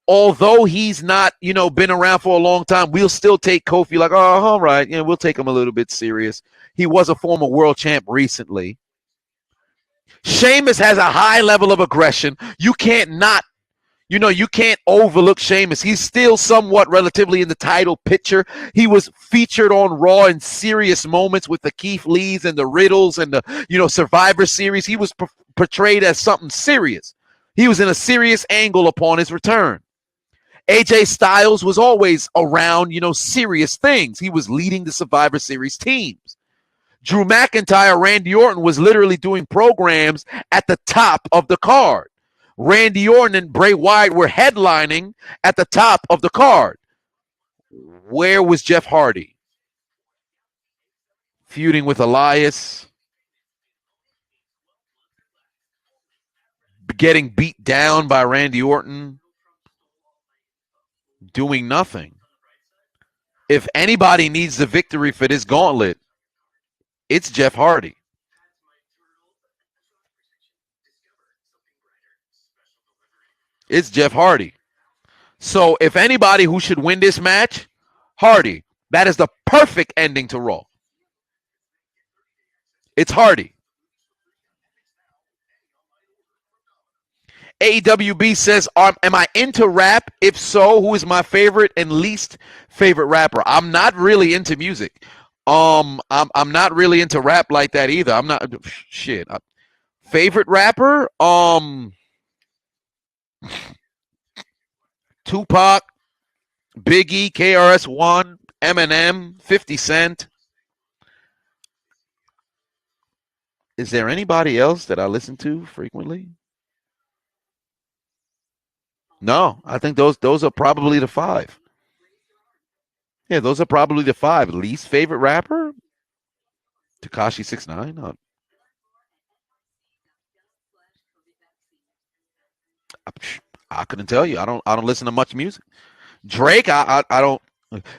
although he's not, been around for a long time, we'll still take Kofi like, oh, all right, we'll take him a little bit serious. He was a former world champ recently. Sheamus has a high level of aggression. You can't overlook Sheamus. He's still somewhat relatively in the title picture. He was featured on Raw in serious moments with the Keith Lees and the Riddles and the, Survivor Series. He was portrayed as something serious. He was in a serious angle upon his return. AJ Styles was always around, serious things. He was leading the Survivor Series teams. Drew McIntyre, Randy Orton was literally doing programs at the top of the card. Randy Orton and Bray Wyatt were headlining at the top of the card. Where was Jeff Hardy? Feuding with Elias. Getting beat down by Randy Orton. Doing nothing. If anybody needs the victory for this gauntlet, it's Jeff Hardy. It's Jeff Hardy. So if anybody who should win this match, Hardy. That is the perfect ending to Raw. It's Hardy. AWB says, am I into rap? If so, who is my favorite and least favorite rapper? I'm not really into music. I'm not really into rap like that either. I'm not shit. Favorite rapper? Tupac, Biggie, KRS-One, Eminem, 50 Cent. Is there anybody else that I listen to frequently? No, I think those are probably the five. Yeah, those are probably the five. Least favorite rapper? Tekashi 6ix9ine. I couldn't tell you. I don't listen to much music. Drake, I don't.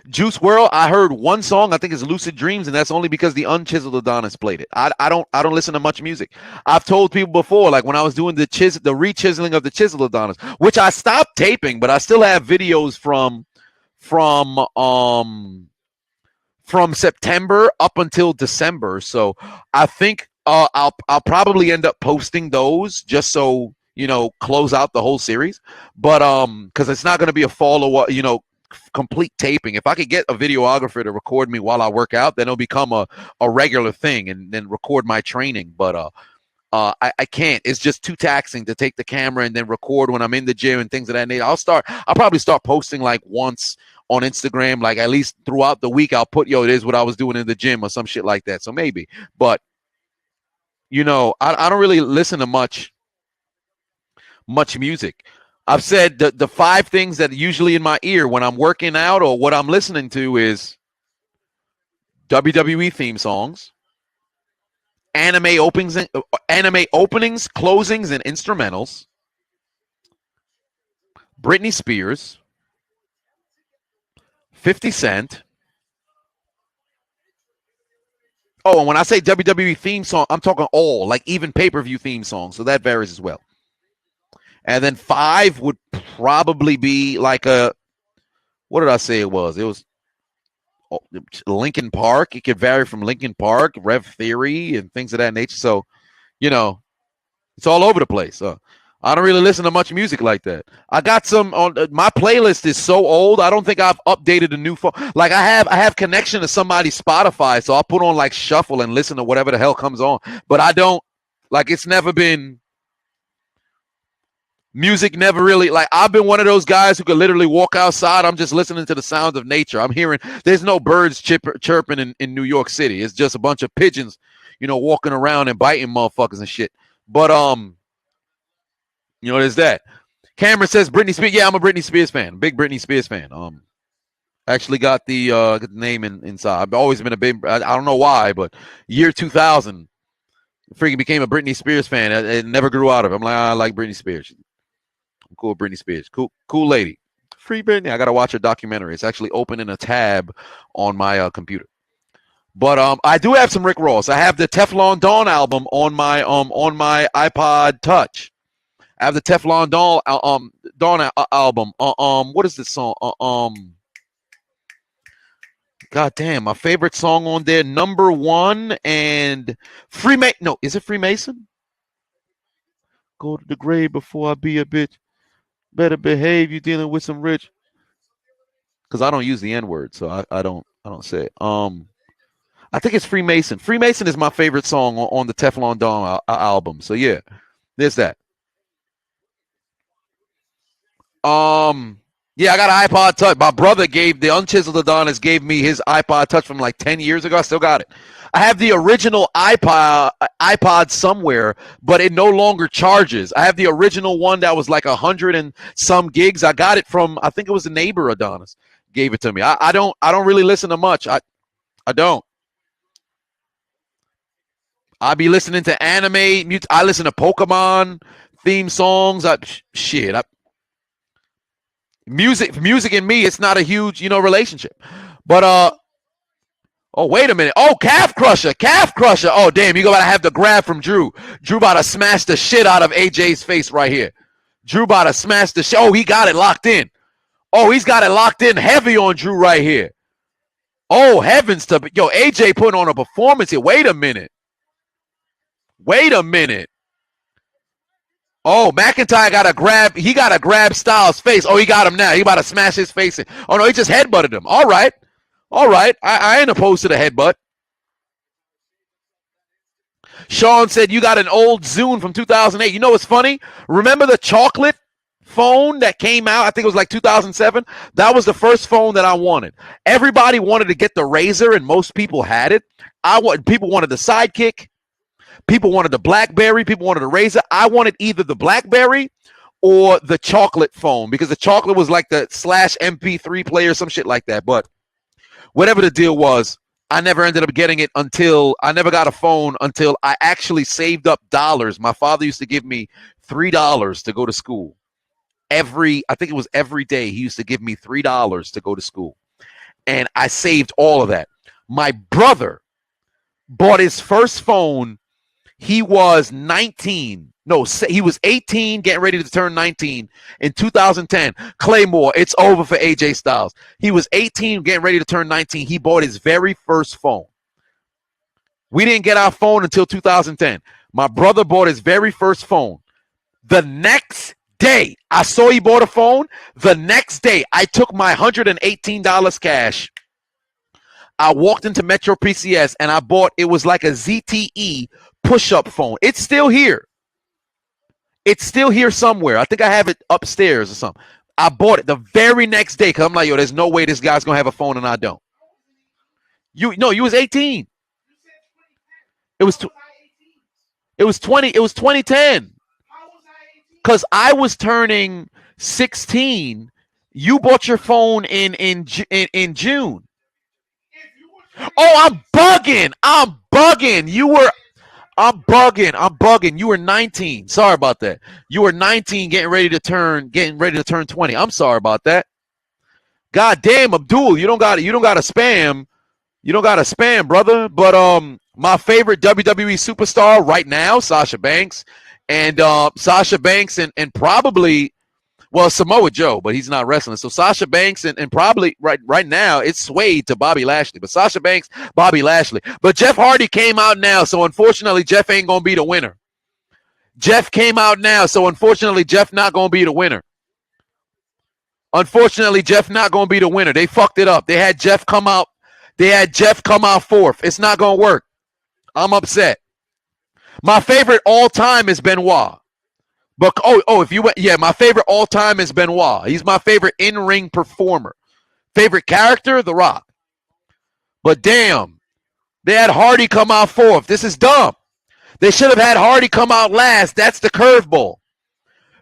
Juice WRLD, I heard one song. I think it's Lucid Dreams, and that's only because the Unchiseled Adonis played it. I don't listen to much music. I've told people before, like when I was doing the rechiseling of the Chiseled Adonis, which I stopped taping, but I still have videos from September up until December. So I think I'll probably end up posting those just so close out the whole series. But because it's not going to be a follow-up, complete taping. If I could get a videographer to record me while I work out, then it'll become a regular thing and then record my training. But I can't. It's just too taxing to take the camera and then record when I'm in the gym and things of that nature. I'll probably start posting like once on Instagram, like at least throughout the week. I'll put, it is what I was doing in the gym or some shit like that. So maybe, but I don't really listen to much music. I've said the five things that are usually in my ear when I'm working out or what I'm listening to is WWE theme songs, anime openings, closings, and instrumentals, Britney Spears, 50 Cent. Oh, and when I say WWE theme song, I'm talking all, like even pay-per-view theme songs. So that varies as well. And then five would probably be like what did I say it was? It was Linkin Park. It could vary from Linkin Park, Rev Theory, and things of that nature. So, it's all over the place. I don't really listen to much music like that. I got some on my playlist is so old. I don't think I've updated a new phone. Like I have connection to somebody's Spotify, so I'll put on like shuffle and listen to whatever the hell comes on. But I don't it's never been. Music never really, I've been one of those guys who could literally walk outside. I'm just listening to the sounds of nature. I'm hearing, there's no birds chirping in New York City. It's just a bunch of pigeons, walking around and biting motherfuckers and shit. But, there's that. Cameron says Britney Spears. Yeah, I'm a Britney Spears fan. Big Britney Spears fan. Actually got the name inside. I've always been a big, I don't know why, but year 2000, freaking became a Britney Spears fan. It never grew out of it. I'm like, I like Britney Spears. Cool, Britney Spears. Cool lady. Free Britney. I gotta watch her documentary. It's actually open in a tab on my computer. But I do have some Rick Ross. I have the Teflon Don album on my iPod Touch. I have the Teflon Don album. What is this song? God damn, my favorite song on there, number one, and Freemason. No, is it Freemason? Go to the grave before I be a bitch. Better behave. You dealing with some rich. Because I don't use the N word, so I don't say it. I think it's Freemason. Freemason is my favorite song on the Teflon Don album. So yeah, there's that. Yeah, I got an iPod Touch. My brother the Unchiseled Adonis gave me his iPod Touch from like 10 years ago. I still got it. I have the original iPod somewhere, but it no longer charges. I have the original one that was like 100 and some gigs. I got it from, I think it was a neighbor Adonis gave it to me. I don't really listen to much. I don't. I be listening to anime. I listen to Pokemon theme songs. Music and me, it's not a huge, relationship. But oh, wait a minute. Oh, Calf Crusher. Oh, damn, you gotta have the grab from Drew. Drew about to smash the shit out of AJ's face right here. Drew about to smash the shit. Oh, he got it locked in. Oh, he's got it locked in heavy on Drew right here. Oh, heavens to yo, AJ putting on a performance here. Wait a minute. Oh, McIntyre got to grab. He got to grab Styles' face. Oh, he got him now. He about to smash his face in. Oh, no, he just headbutted him. All right. I ain't opposed to the headbutt. Sean said, you got an old Zune from 2008. You know what's funny? Remember the chocolate phone that came out? I think it was like 2007. That was the first phone that I wanted. Everybody wanted to get the Razor, and most people had it. People wanted the Sidekick. People wanted the BlackBerry. People wanted the Razor. I wanted either the BlackBerry or the chocolate phone because the chocolate was like the /MP3 player, some shit like that. But whatever the deal was, I never ended up getting it until I never got a phone until I actually saved up dollars. My father used to give me $3 to go to school. I think it was every day he used to give me $3 to go to school. And I saved all of that. My brother bought his first phone. He was 19. No, he was 18, getting ready to turn 19 in 2010. Claymore, it's over for AJ Styles. He was 18, getting ready to turn 19. He bought his very first phone. We didn't get our phone until 2010. My brother bought his very first phone. The next day, I saw he bought a phone. The next day, I took my $118 cash. I walked into Metro PCS and I bought, it was like a ZTE push-up phone. It's still here. It's still here somewhere. I think I have it upstairs or something. I bought it the very next day because I'm like, yo, there's no way this guy's going to have a phone and I don't. You was 18. It was 2010. Because I was turning 16. You bought your phone in June. Oh, I'm bugging. I'm bugging. You were 19. Sorry about that. You were 19 getting ready to turn 20. I'm sorry about that. God damn, Abdul, you don't got to spam. You don't got to spam, brother. But my favorite WWE superstar right now, Sasha Banks. And probably, well, Samoa Joe, but he's not wrestling. So Sasha Banks and probably right now it's swayed to Bobby Lashley. But Sasha Banks, Bobby Lashley. But Jeff Hardy came out now, so unfortunately Jeff ain't going to be the winner. Jeff came out now, so unfortunately Jeff not going to be the winner. They fucked it up. They had Jeff come out fourth. It's not going to work. I'm upset. My favorite all time is Benoit. But my favorite all time is Benoit. He's my favorite in-ring performer. Favorite character, The Rock. But damn, they had Hardy come out fourth. This is dumb. They should have had Hardy come out last. That's the curveball.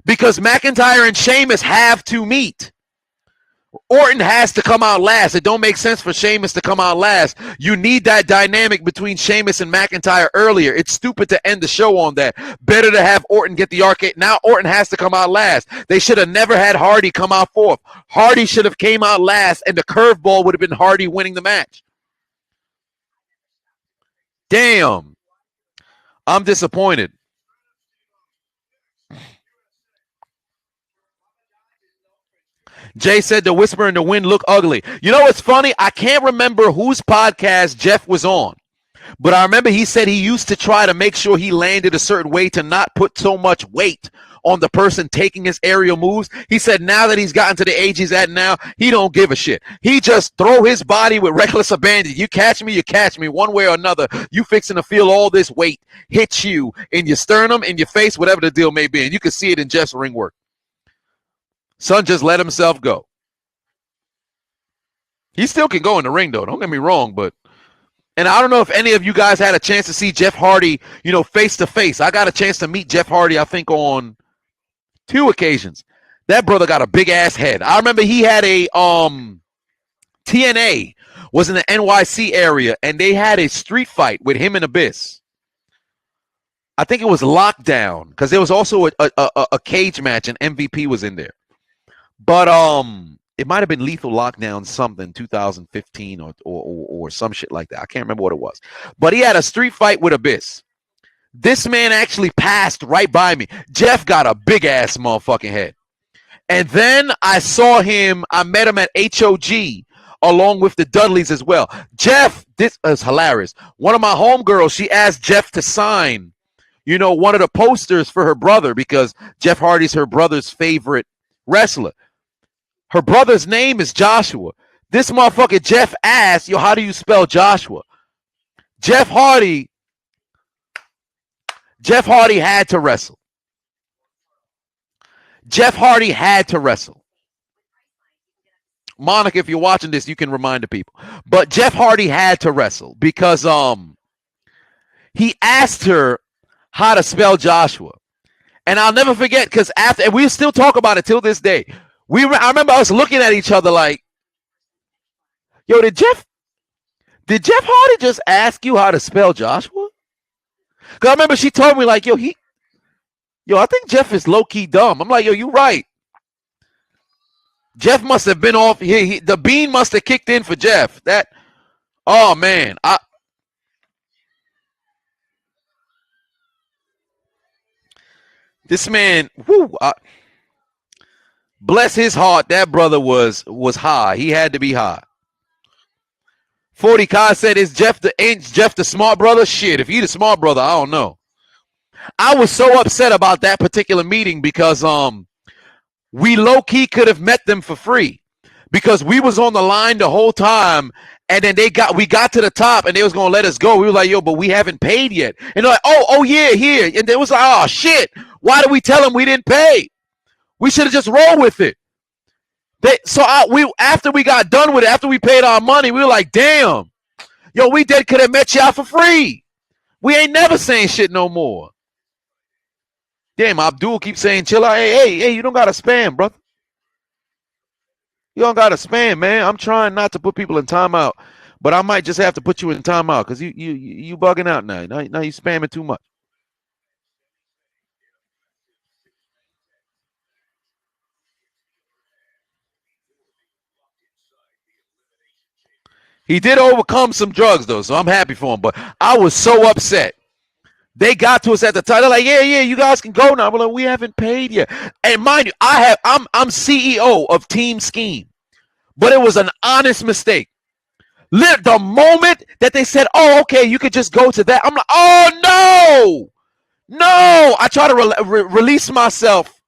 Because McIntyre and Sheamus have to meet. Orton has to come out last. It don't make sense for Sheamus to come out last. You need that dynamic between Sheamus and McIntyre earlier. It's stupid to end the show on that. Better to have Orton get the arcade. Now Orton has to come out last. They should have never had Hardy come out fourth. Hardy should have came out last, and the curveball would have been Hardy winning the match. Damn. I'm disappointed. Jay said the whisper in the wind look ugly. You know what's funny? I can't remember whose podcast Jeff was on. But I remember he said he used to try to make sure he landed a certain way to not put so much weight on the person taking his aerial moves. He said now that he's gotten to the age he's at now, he don't give a shit. He just throw his body with reckless abandon. You catch me one way or another. You fixing to feel all this weight hit you in your sternum, in your face, whatever the deal may be. And you can see it in Jeff's ring work. Son just let himself go. He still can go in the ring, though. Don't get me wrong, but and I don't know if any of you guys had a chance to see Jeff Hardy, face to face. I got a chance to meet Jeff Hardy, I think, on 2 occasions. That brother got a big ass head. I remember he had a TNA was in the NYC area, and they had a street fight with him and Abyss. I think it was Lockdown because there was also a cage match, and MVP was in there. But it might have been Lethal Lockdown something 2015 or some shit like that. I can't remember what it was. But he had a street fight with Abyss. This man actually passed right by me. Jeff got a big ass motherfucking head. And then I met him at HOG along with the Dudleys as well. Jeff, this is hilarious. One of my homegirls, she asked Jeff to sign, one of the posters for her brother because Jeff Hardy's her brother's favorite wrestler. Her brother's name is Joshua. This motherfucker Jeff asked, how do you spell Joshua? Jeff Hardy had to wrestle. Jeff Hardy had to wrestle. Monica, if you're watching this, you can remind the people. But Jeff Hardy had to wrestle because he asked her how to spell Joshua. And I'll never forget because and we still talk about it till this day. I remember us looking at each other like, yo, did Jeff Hardy just ask you how to spell Joshua? Because I remember she told me like, I think Jeff is low-key dumb. I'm like, yo, you right. Jeff must have been off. The bean must have kicked in for Jeff. Oh, man. This man, bless his heart, that brother was high. He had to be high. 40 Kai said, ain't Jeff the smart brother? Shit, if he the smart brother, I don't know. I was so upset about that particular meeting because we low-key could have met them for free because we was on the line the whole time, and then we got to the top and they was gonna let us go. We were like, yo, but we haven't paid yet. And they're like, oh yeah, here. And it was like, oh shit, why did we tell them we didn't pay? We should have just rolled with it. After we got done with it, after we paid our money, we were like, damn, yo, we could have met y'all for free. We ain't never saying shit no more. Damn, Abdul keeps saying, chill out. Hey, you don't got to spam, brother. You don't got to spam, man. I'm trying not to put people in timeout, but I might just have to put you in timeout because you bugging out now. Now you spamming too much. He did overcome some drugs, though, so I'm happy for him. But I was so upset. They got to us at the time. They're like, yeah, you guys can go now. We're like, we haven't paid yet. And mind you, I'm CEO of Team Scheme. But it was an honest mistake. The moment that they said, oh, okay, you could just go to that. I'm like, oh, no. I try to release myself.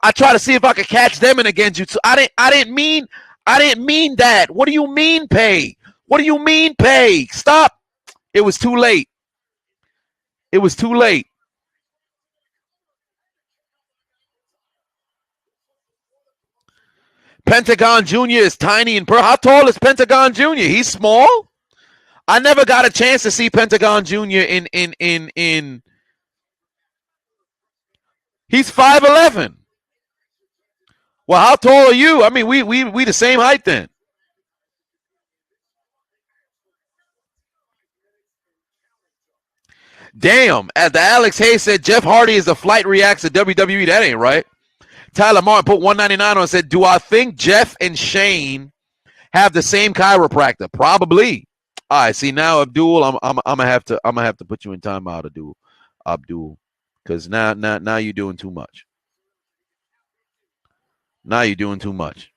I try to see if I could catch them in a genjutsu. I didn't mean that. What do you mean pay? What do you mean pay? Stop. It was too late. It was too late. Pentagon Jr. is tiny and How tall is Pentagon Jr.? He's small. I never got a chance to see Pentagon Jr. in He's 5'11". Well, how tall are you? I mean, we the same height then. Damn. As the Alex Hayes said, Jeff Hardy is the flight reacts to WWE. That ain't right. Tyler Martin put 199 on and said, do I think Jeff and Shane have the same chiropractor? Probably. All right. See, now Abdul, I'm gonna have to put you in timeout, Abdul, because now you're doing too much. Now you're doing too much.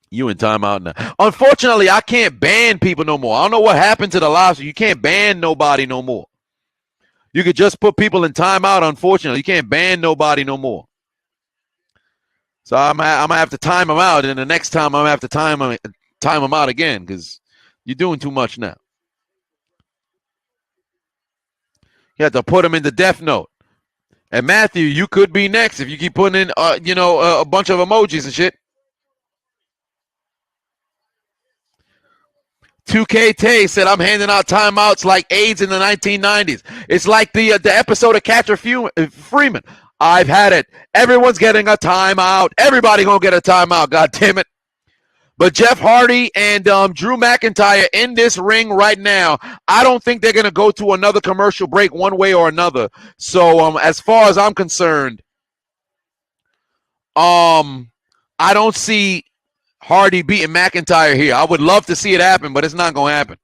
You in timeout now. Unfortunately, I can't ban people no more. I don't know what happened to the live. So you can't ban nobody no more. You could just put people in timeout. Unfortunately, you can't ban nobody no more. So I'm gonna have to time them out, and the next time I'm gonna have to time them out again because you're doing too much now. You have to put them in the death note. And Matthew, you could be next if you keep putting in, a bunch of emojis and shit. 2K Tay said, I'm handing out timeouts like AIDS in the 1990s. It's like the episode of Catcher Freeman. I've had it. Everyone's getting a timeout. Everybody gonna get a timeout. God damn it. But Jeff Hardy and Drew McIntyre in this ring right now, I don't think they're going to go to another commercial break one way or another. So as far as I'm concerned, I don't see Hardy beating McIntyre here. I would love to see it happen, but it's not going to happen.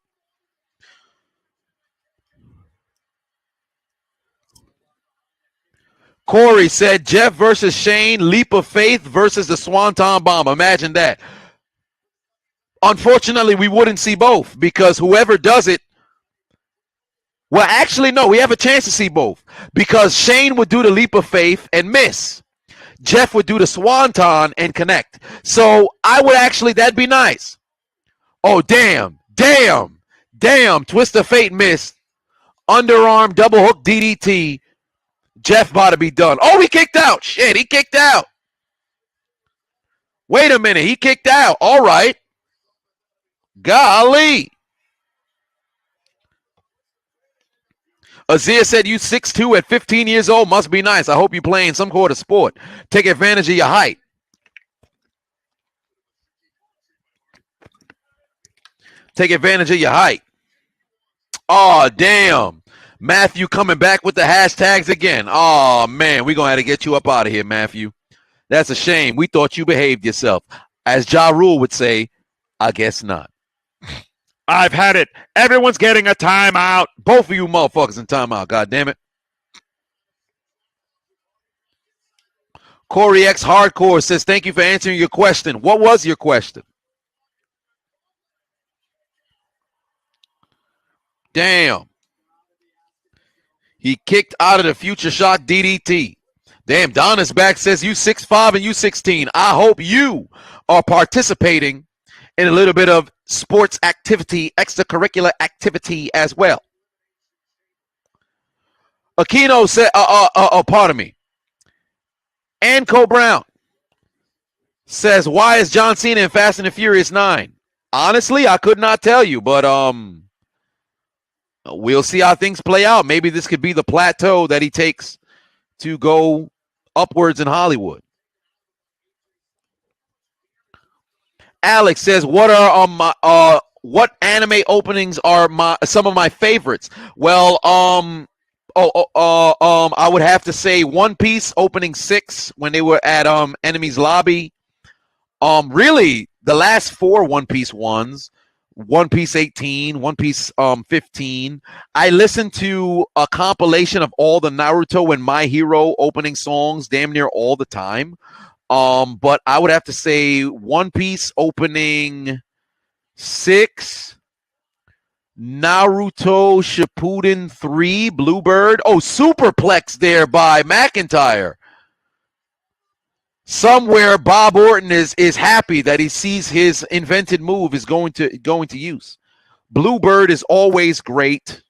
Corey said Jeff versus Shane, leap of faith versus the Swanton Bomb. Imagine that. Unfortunately, we wouldn't see both because whoever does it, well, actually, no, we have a chance to see both because Shane would do the leap of faith and miss. Jeff would do the Swanton and connect. So I would actually, that'd be nice. Oh, damn. Twist of Fate missed. Underarm double hook DDT. Jeff about to be done. Oh, he kicked out. Shit, he kicked out. Wait a minute. He kicked out. All right. Golly. Azir said you 6'2" at 15 years old. Must be nice. I hope you're playing some sort of sport. Take advantage of your height. Take advantage of your height. Oh, damn. Matthew coming back with the hashtags again. Oh, man, we're going to have to get you up out of here, Matthew. That's a shame. We thought you behaved yourself. As Ja Rule would say, I guess not. I've had it. Everyone's getting a timeout. Both of you motherfuckers in timeout. God damn it. Corey X Hardcore says, thank you for answering your question. What was your question? Damn. He kicked out of the Future Shock DDT. Damn, Donna's back says you 6'5" and you 16. I hope you are participating in a little bit of sports activity, extracurricular activity as well. Aquino said, pardon me. Anco Brown says, why is John Cena in Fast and the Furious 9? Honestly, I could not tell you, but we'll see how things play out. Maybe this could be the plateau that he takes to go upwards in Hollywood. Alex says, what anime openings are some of my favorites? Well, I would have to say One Piece opening 6 when they were at Enemy's Lobby. Really, the last 4 One Piece ones. One Piece 18, One Piece 15. I listened to a compilation of all the Naruto and My Hero opening songs damn near all the time. But I would have to say One Piece opening 6, Naruto Shippuden 3, Bluebird. Oh, Superplex there by McIntyre. Somewhere Bob Orton is happy that he sees his invented move is going to use. Bluebird is always great.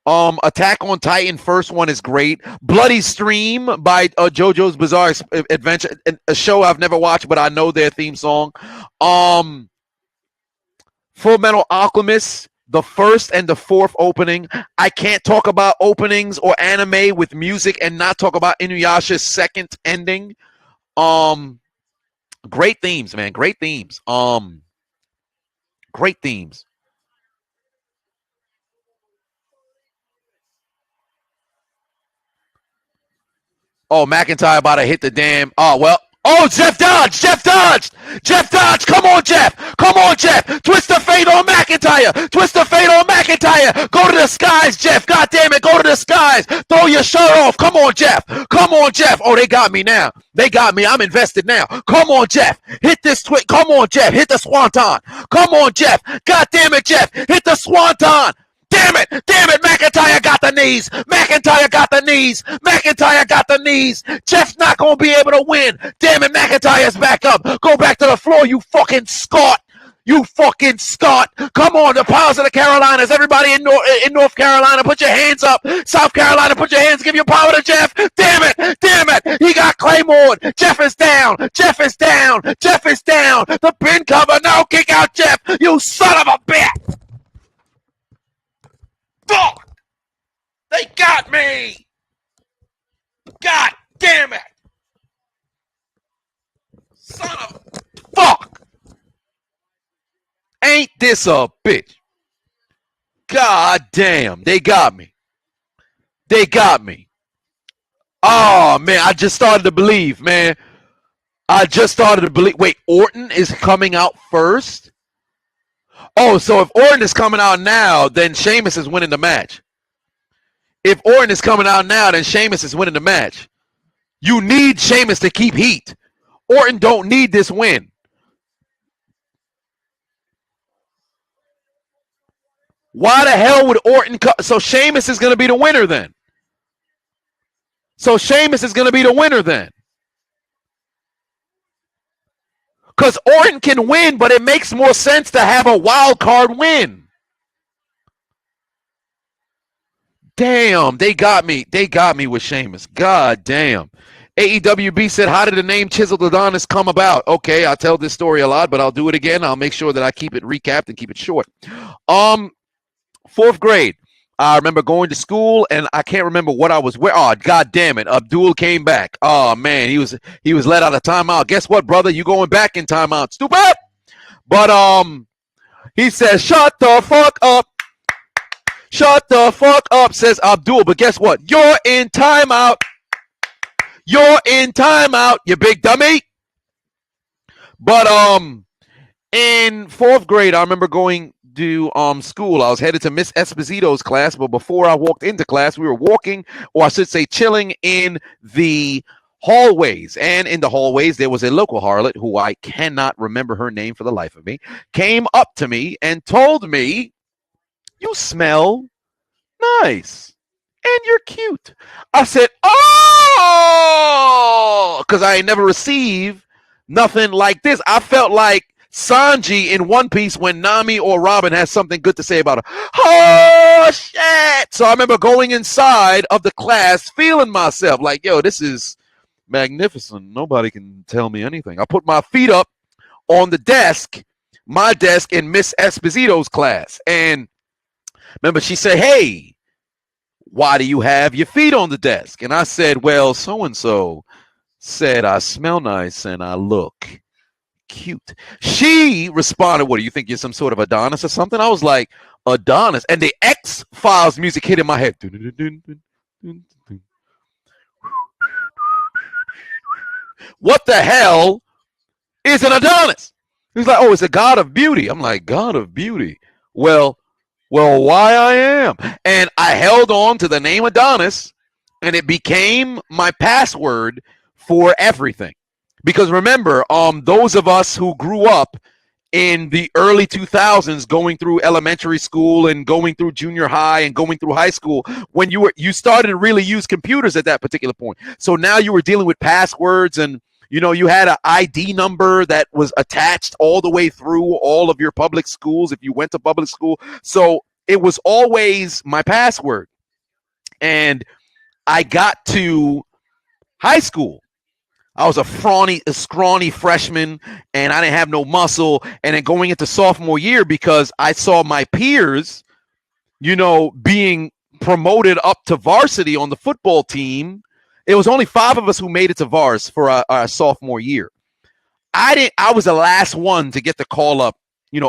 Attack on Titan first one is great. Bloody Stream by JoJo's Bizarre Adventure, a show I've never watched, but I know their theme song. Full Metal Alchemist, the first and the fourth opening. I can't talk about openings or anime with music and not talk about Inuyasha's second ending. Great themes, man. Great themes. Great themes. Oh, McIntyre about to hit the damn. Oh, well. Oh, Jeff dodged. Come on, Jeff. Twist the fate on McIntyre. Go to the skies, Jeff. God damn it. Go to the skies. Throw your shirt off. Come on, Jeff. Oh, they got me now. I'm invested now. Come on, Jeff. Hit this twist. Come on, Jeff. Hit the swanton. Come on, Jeff. God damn it, Jeff. Hit the swanton. Damn it. McIntyre got the knees. Jeff's not going to be able to win. Damn it, McIntyre's back up. Go back to the floor, you fucking Scot. Come on, the powers of the Carolinas. Everybody in North Carolina, put your hands up. South Carolina, put your hands. Give your power to Jeff. Damn it. He got Claymore. Jeff is down. The pin cover. No, kick out Jeff. You son of a bitch. Fuck! They got me! God damn it! Son of a fuck! Ain't this a bitch? God damn, they got me. Oh, man, I just started to believe, man. Wait, Orton is coming out first? Oh, so if Orton is coming out now, then Sheamus is winning the match. If Orton is coming out now, then Sheamus is winning the match. You need Sheamus to keep heat. Orton don't need this win. Why the hell would Orton so Sheamus is going to be the winner then? Because Orton can win, but it makes more sense to have a wild card win. Damn, they got me. They got me with Sheamus. God damn. AEWB said, how did the name Chiseled Adonis come about? Okay, I tell this story a lot, but I'll do it again. I'll make sure that I keep it recapped and keep it short. Fourth grade. I remember going to school, and I can't remember what I was wearing. Oh, God damn it. Abdul came back. Oh, man, he was let out of timeout. Guess what, brother? You going back in timeout. Stupid. But he says, shut the fuck up. Shut the fuck up, says Abdul. But guess what? You're in timeout. You're in timeout, you big dummy. But in fourth grade, I remember going to school. I was headed to Miss Esposito's class, but before I walked into class, we were walking, or I should say chilling in the hallways. And in the hallways, there was a local harlot who I cannot remember her name for the life of me, came up to me and told me, you smell nice. And you're cute. I said, oh, because I ain't never received nothing like this. I felt like Sanji in One Piece when Nami or Robin has something good to say about her. Oh, shit. So I remember going inside of the class feeling myself like, yo, this is magnificent. Nobody can tell me anything. I put my feet up on the desk, my desk in Miss Esposito's class. And remember, she said, hey, why do you have your feet on the desk? And I said, well, so-and-so said I smell nice and I look cute. She responded, what, do you think you're some sort of Adonis or something? I was like, Adonis. And the X-Files music hit in my head. What the hell is an Adonis? He's like, oh, it's a god of beauty. I'm like, god of beauty? Well, why I am. And I held on to the name Adonis, and it became my password for everything. Because remember, those of us who grew up in the early 2000s, going through elementary school and going through junior high and going through high school, when you started to really use computers at that particular point. So now you were dealing with passwords, and you had an ID number that was attached all the way through all of your public schools if you went to public school. So it was always my password. And I got to high school. I was a scrawny freshman, and I didn't have no muscle. And then going into sophomore year, because I saw my peers, being promoted up to varsity on the football team. It was only 5 of us who made it to Vars for our sophomore year. I was the last one to get the call up,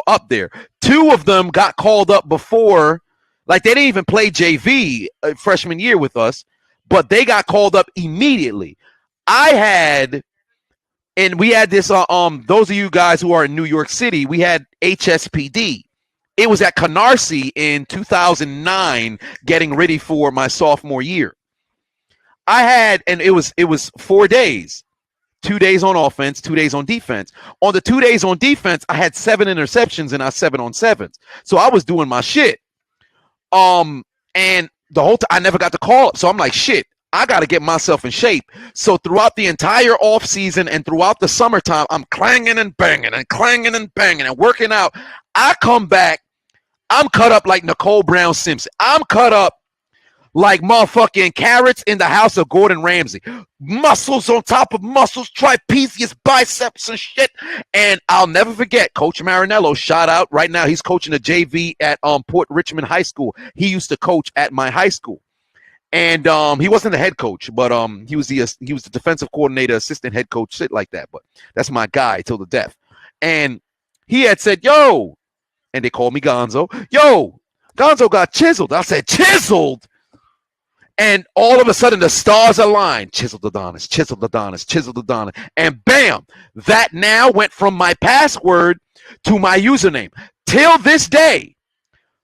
up there. 2 of them got called up before, like they didn't even play JV freshman year with us, but they got called up immediately. We had this, those of you guys who are in New York City, we had HSPD. It was at Canarsie in 2009, getting ready for my sophomore year. And it was 4 days, 2 days on offense, 2 days on defense. On the 2 days on defense, I had 7 interceptions and I 7-on-7s. So I was doing my shit. And the whole time I never got the call up. So I'm like, shit, I got to get myself in shape. So throughout the entire off season and throughout the summertime, I'm clanging and banging and working out. I come back, I'm cut up like Nicole Brown Simpson. I'm cut up like motherfucking carrots in the house of Gordon Ramsay. Muscles on top of muscles, trapezius, biceps and shit. And I'll never forget Coach Marinello, shout out. Right now he's coaching a JV at Port Richmond High School. He used to coach at my high school. And he wasn't the head coach, but he was the defensive coordinator, assistant head coach, shit like that. But that's my guy till the death. And he had said, yo, and they called me Gonzo. Yo, Gonzo got chiseled. I said, chiseled? And all of a sudden, the stars aligned. Chiseled Adonis, Chiseled Adonis, Chiseled Adonis. And bam, that now went from my password to my username. Till this day,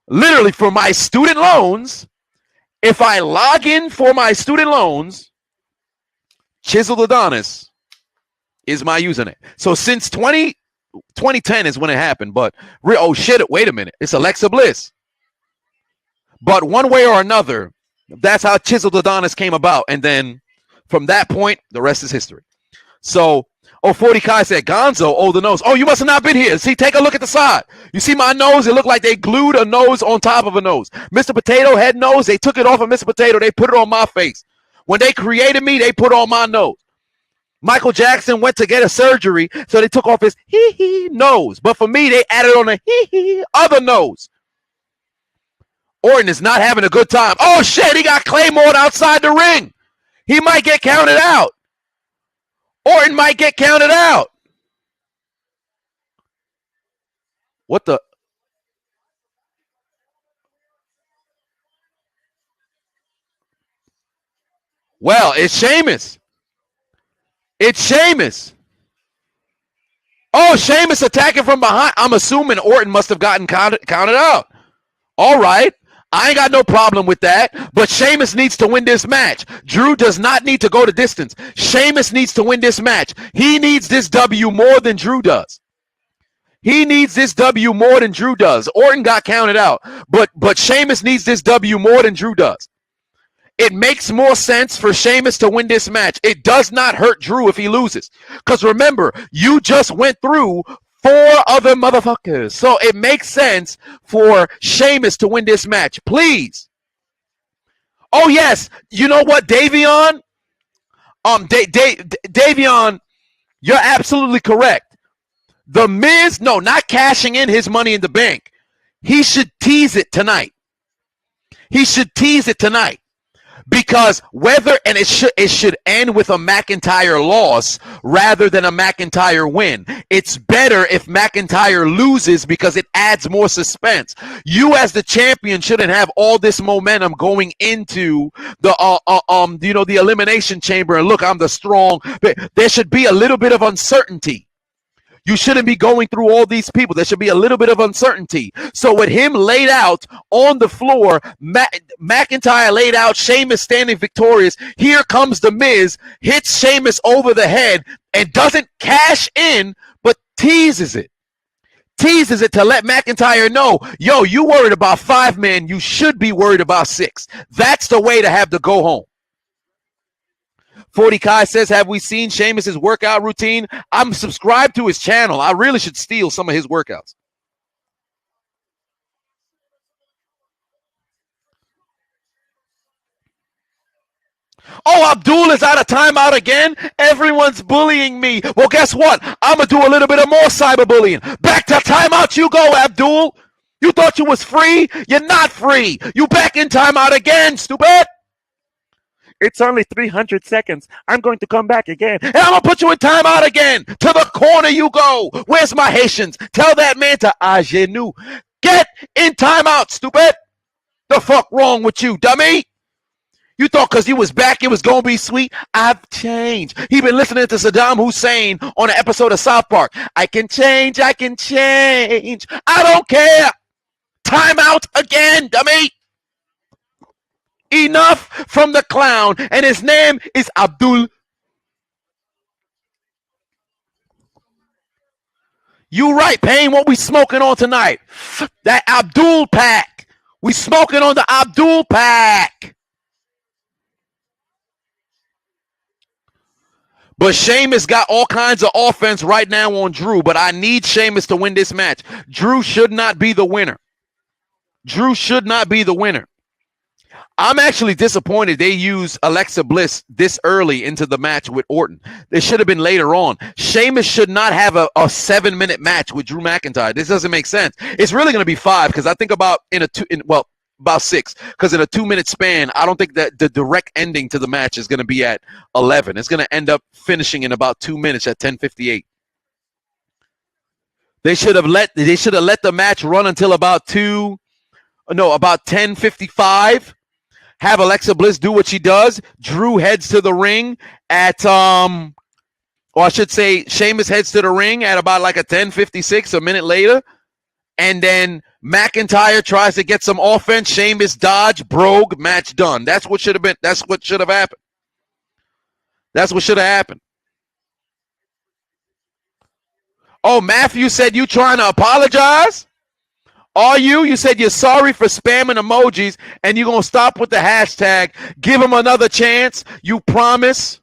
literally for my student loans, if I log in for my student loans, Chiseled Adonis is my username. So since 2010 is when it happened, but oh shit, wait a minute. It's Alexa Bliss. But one way or another, that's how Chiseled Adonis came about. And then from that point, the rest is history. So, 40 Kai said, Gonzo, oh, the nose. Oh, you must have not been here. See, take a look at the side. You see my nose? It looked like they glued a nose on top of a nose. Mr. Potato head nose, they took it off of Mr. Potato. They put it on my face. When they created me, they put on my nose. Michael Jackson went to get a surgery, so they took off his hee-hee nose. But for me, they added on a hee-hee other nose. Orton is not having a good time. Oh, shit, he got Claymore outside the ring. He might get counted out. Orton might get counted out. What the? Well, it's Sheamus. It's Sheamus. Oh, Sheamus attacking from behind. I'm assuming Orton must have gotten counted out. All right. I ain't got no problem with that, but Sheamus needs to win this match. Drew does not need to go the distance. Sheamus needs to win this match. He needs this W more than Drew does. He needs this W more than Drew does. Orton got counted out, but Sheamus needs this W more than Drew does. It makes more sense for Sheamus to win this match. It does not hurt Drew if he loses. Because remember, you just went through 4 other motherfuckers. So it makes sense for Sheamus to win this match. Please. Oh, yes. You know what, Davion? Davion, you're absolutely correct. The Miz, no, not cashing in his money in the bank. He should tease it tonight. He should tease it tonight. Because whether, and it should end with a McIntyre loss rather than a McIntyre win. It's better if McIntyre loses because it adds more suspense. You as the champion shouldn't have all this momentum going into the the elimination chamber. And look, I'm the strong. There should be a little bit of uncertainty. You shouldn't be going through all these people. There should be a little bit of uncertainty. So with him laid out on the floor, McIntyre laid out, Sheamus standing victorious. Here comes the Miz, hits Sheamus over the head and doesn't cash in, but teases it. Teases it to let McIntyre know, yo, you worried about 5 men. You should be worried about 6. That's the way to have to go home. 40 Kai says, have we seen Sheamus's workout routine? I'm subscribed to his channel. I really should steal some of his workouts. Oh, Abdul is out of timeout again? Everyone's bullying me. Well, guess what? I'm going to do a little bit of more cyberbullying. Back to timeout you go, Abdul. You thought you was free? You're not free. You back in timeout again, stupid. It's only 300 seconds. I'm going to come back again. And I'm going to put you in timeout again. To the corner you go. Where's my Haitians? Tell that man to agenu. Get in timeout, stupid. The fuck wrong with you, dummy? You thought because you was back it was going to be sweet? I've changed. He been listening to Saddam Hussein on an episode of South Park. I can change. I can change. I don't care. Timeout again, dummy. Enough from the clown, and his name is Abdul. You right, Payne, what we smoking on tonight? That Abdul pack. We smoking on the Abdul pack. But Sheamus got all kinds of offense right now on Drew, but I need Sheamus to win this match. Drew should not be the winner. Drew should not be the winner. I'm actually disappointed they used Alexa Bliss this early into the match with Orton. It should have been later on. Sheamus should not have a 7-minute match with Drew McIntyre. This doesn't make sense. It's really going to be 5 because I think about about 6 because in a 2-minute span, I don't think that the direct ending to the match is going to be at 11. It's going to end up finishing in about 2 minutes at 10:58. They should have let the match run until about 10:55. Have Alexa Bliss do what she does. Drew heads to the ring at or I should say Sheamus heads to the ring at about like a 10:56, a minute later. And then McIntyre tries to get some offense. Sheamus dodge, brogue, match done. That's what should have been. That's what should have happened. That's what should have happened. Oh, Matthew said you trying to apologize? Are you? You said you're sorry for spamming emojis and you're going to stop with the hashtag. Give him another chance. You promise?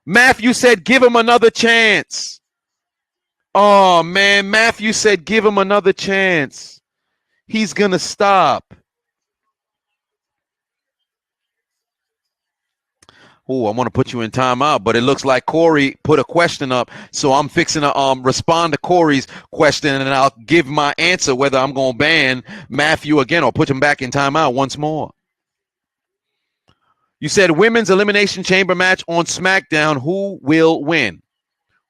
Matthew said give him another chance. Oh, man. Matthew said give him another chance. He's going to stop. Oh, I want to put you in timeout, but it looks like Corey put a question up, so I'm fixing to respond to Corey's question, and I'll give my answer whether I'm going to ban Matthew again or put him back in timeout once more. You said women's elimination chamber match on SmackDown. Who will win?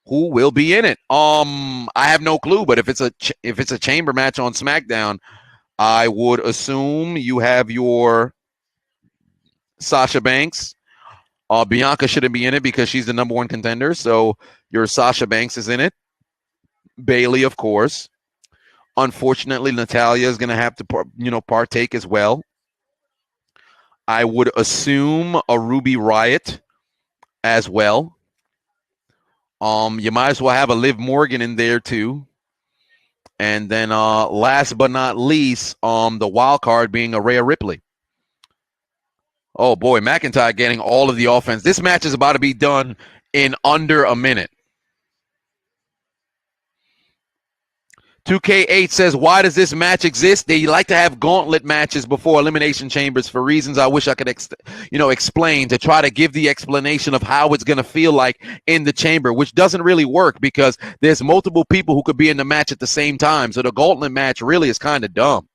Who will be in it? I have no clue, but if it's a chamber match on SmackDown, I would assume you have your Sasha Banks. Bianca shouldn't be in it because she's the number one contender. So your Sasha Banks is in it. Bayley, of course. Unfortunately, Natalya is going to have to, partake as well. I would assume a Ruby Riott as well. You might as well have a Liv Morgan in there too. And then last but not least, the wild card being a Rhea Ripley. Oh, boy, McIntyre getting all of the offense. This match is about to be done in under a minute. 2K8 says, why does this match exist? They like to have gauntlet matches before Elimination Chambers for reasons I wish I could explain, to try to give the explanation of how it's going to feel like in the chamber, which doesn't really work because there's multiple people who could be in the match at the same time. So the gauntlet match really is kind of dumb.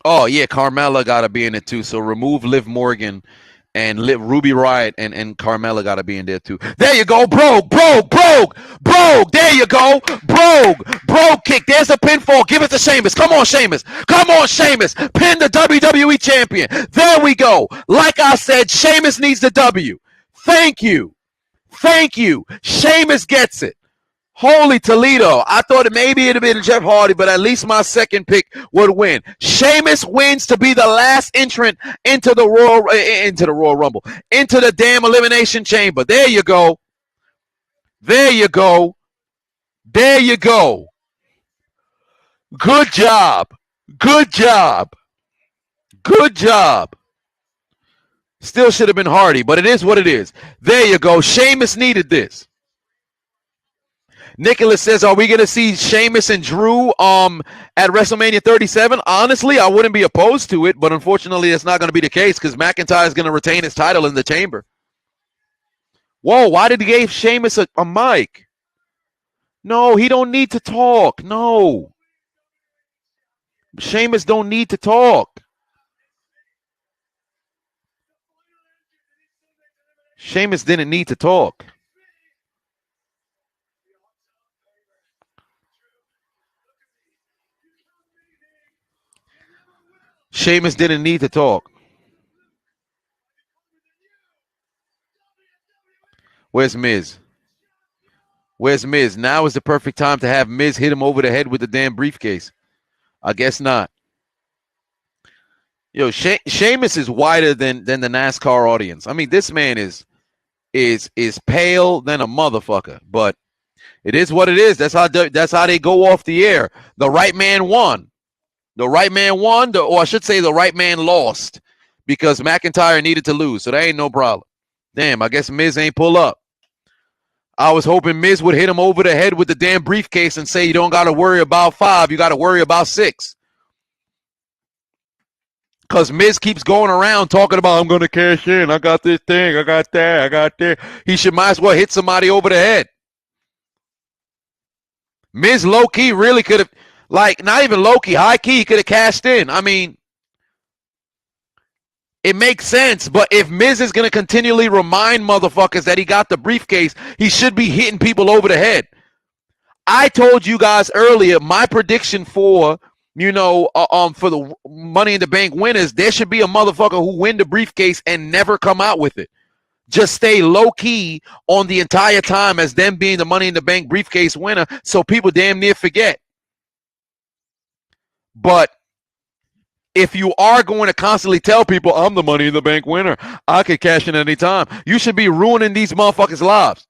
Oh, yeah, Carmella got to be in it, too. So remove Liv Morgan and Ruby Riott and Carmella got to be in there, too. There you go. Brogue. There you go. Brogue kick. There's a pinfall. Give it to Sheamus. Come on, Sheamus. Pin the WWE champion. There we go. Like I said, Sheamus needs the W. Thank you. Sheamus gets it. Holy Toledo. I thought maybe it'd have been Jeff Hardy, but at least my second pick would win. Sheamus wins to be the last entrant into the Royal Rumble, into the damn Elimination Chamber. There you go. Good job. Still should have been Hardy, but it is what it is. There you go. Sheamus needed this. Nicholas says, are we going to see Sheamus and Drew at WrestleMania 37? Honestly, I wouldn't be opposed to it, but unfortunately, it's not going to be the case because McIntyre is going to retain his title in the chamber. Whoa, why did he give Sheamus a mic? No, he don't need to talk. No. Sheamus don't need to talk. Sheamus didn't need to talk. Sheamus didn't need to talk. Where's Miz? Now is the perfect time to have Miz hit him over the head with the damn briefcase. I guess not. Yo, Sheamus is wider than the NASCAR audience. I mean, this man is pale than a motherfucker, but it is what it is. That's how they go off the air. The right man won. Or I should say the right man lost because McIntyre needed to lose, so that ain't no problem. Damn, I guess Miz ain't pull up. I was hoping Miz would hit him over the head with the damn briefcase and say you don't got to worry about 5, you got to worry about 6. Because Miz keeps going around talking about, I'm going to cash in, I got this thing, I got that. He should might as well hit somebody over the head. Miz low-key really could have, not even low-key, high-key, he could have cashed in. I mean, it makes sense, but if Miz is going to continually remind motherfuckers that he got the briefcase, he should be hitting people over the head. I told you guys earlier, my prediction for, for the Money in the Bank winners, there should be a motherfucker who win the briefcase and never come out with it. Just stay low-key on the entire time as them being the Money in the Bank briefcase winner so people damn near forget. But if you are going to constantly tell people I'm the Money in the Bank winner, I could cash in any time, you should be ruining these motherfuckers' lives.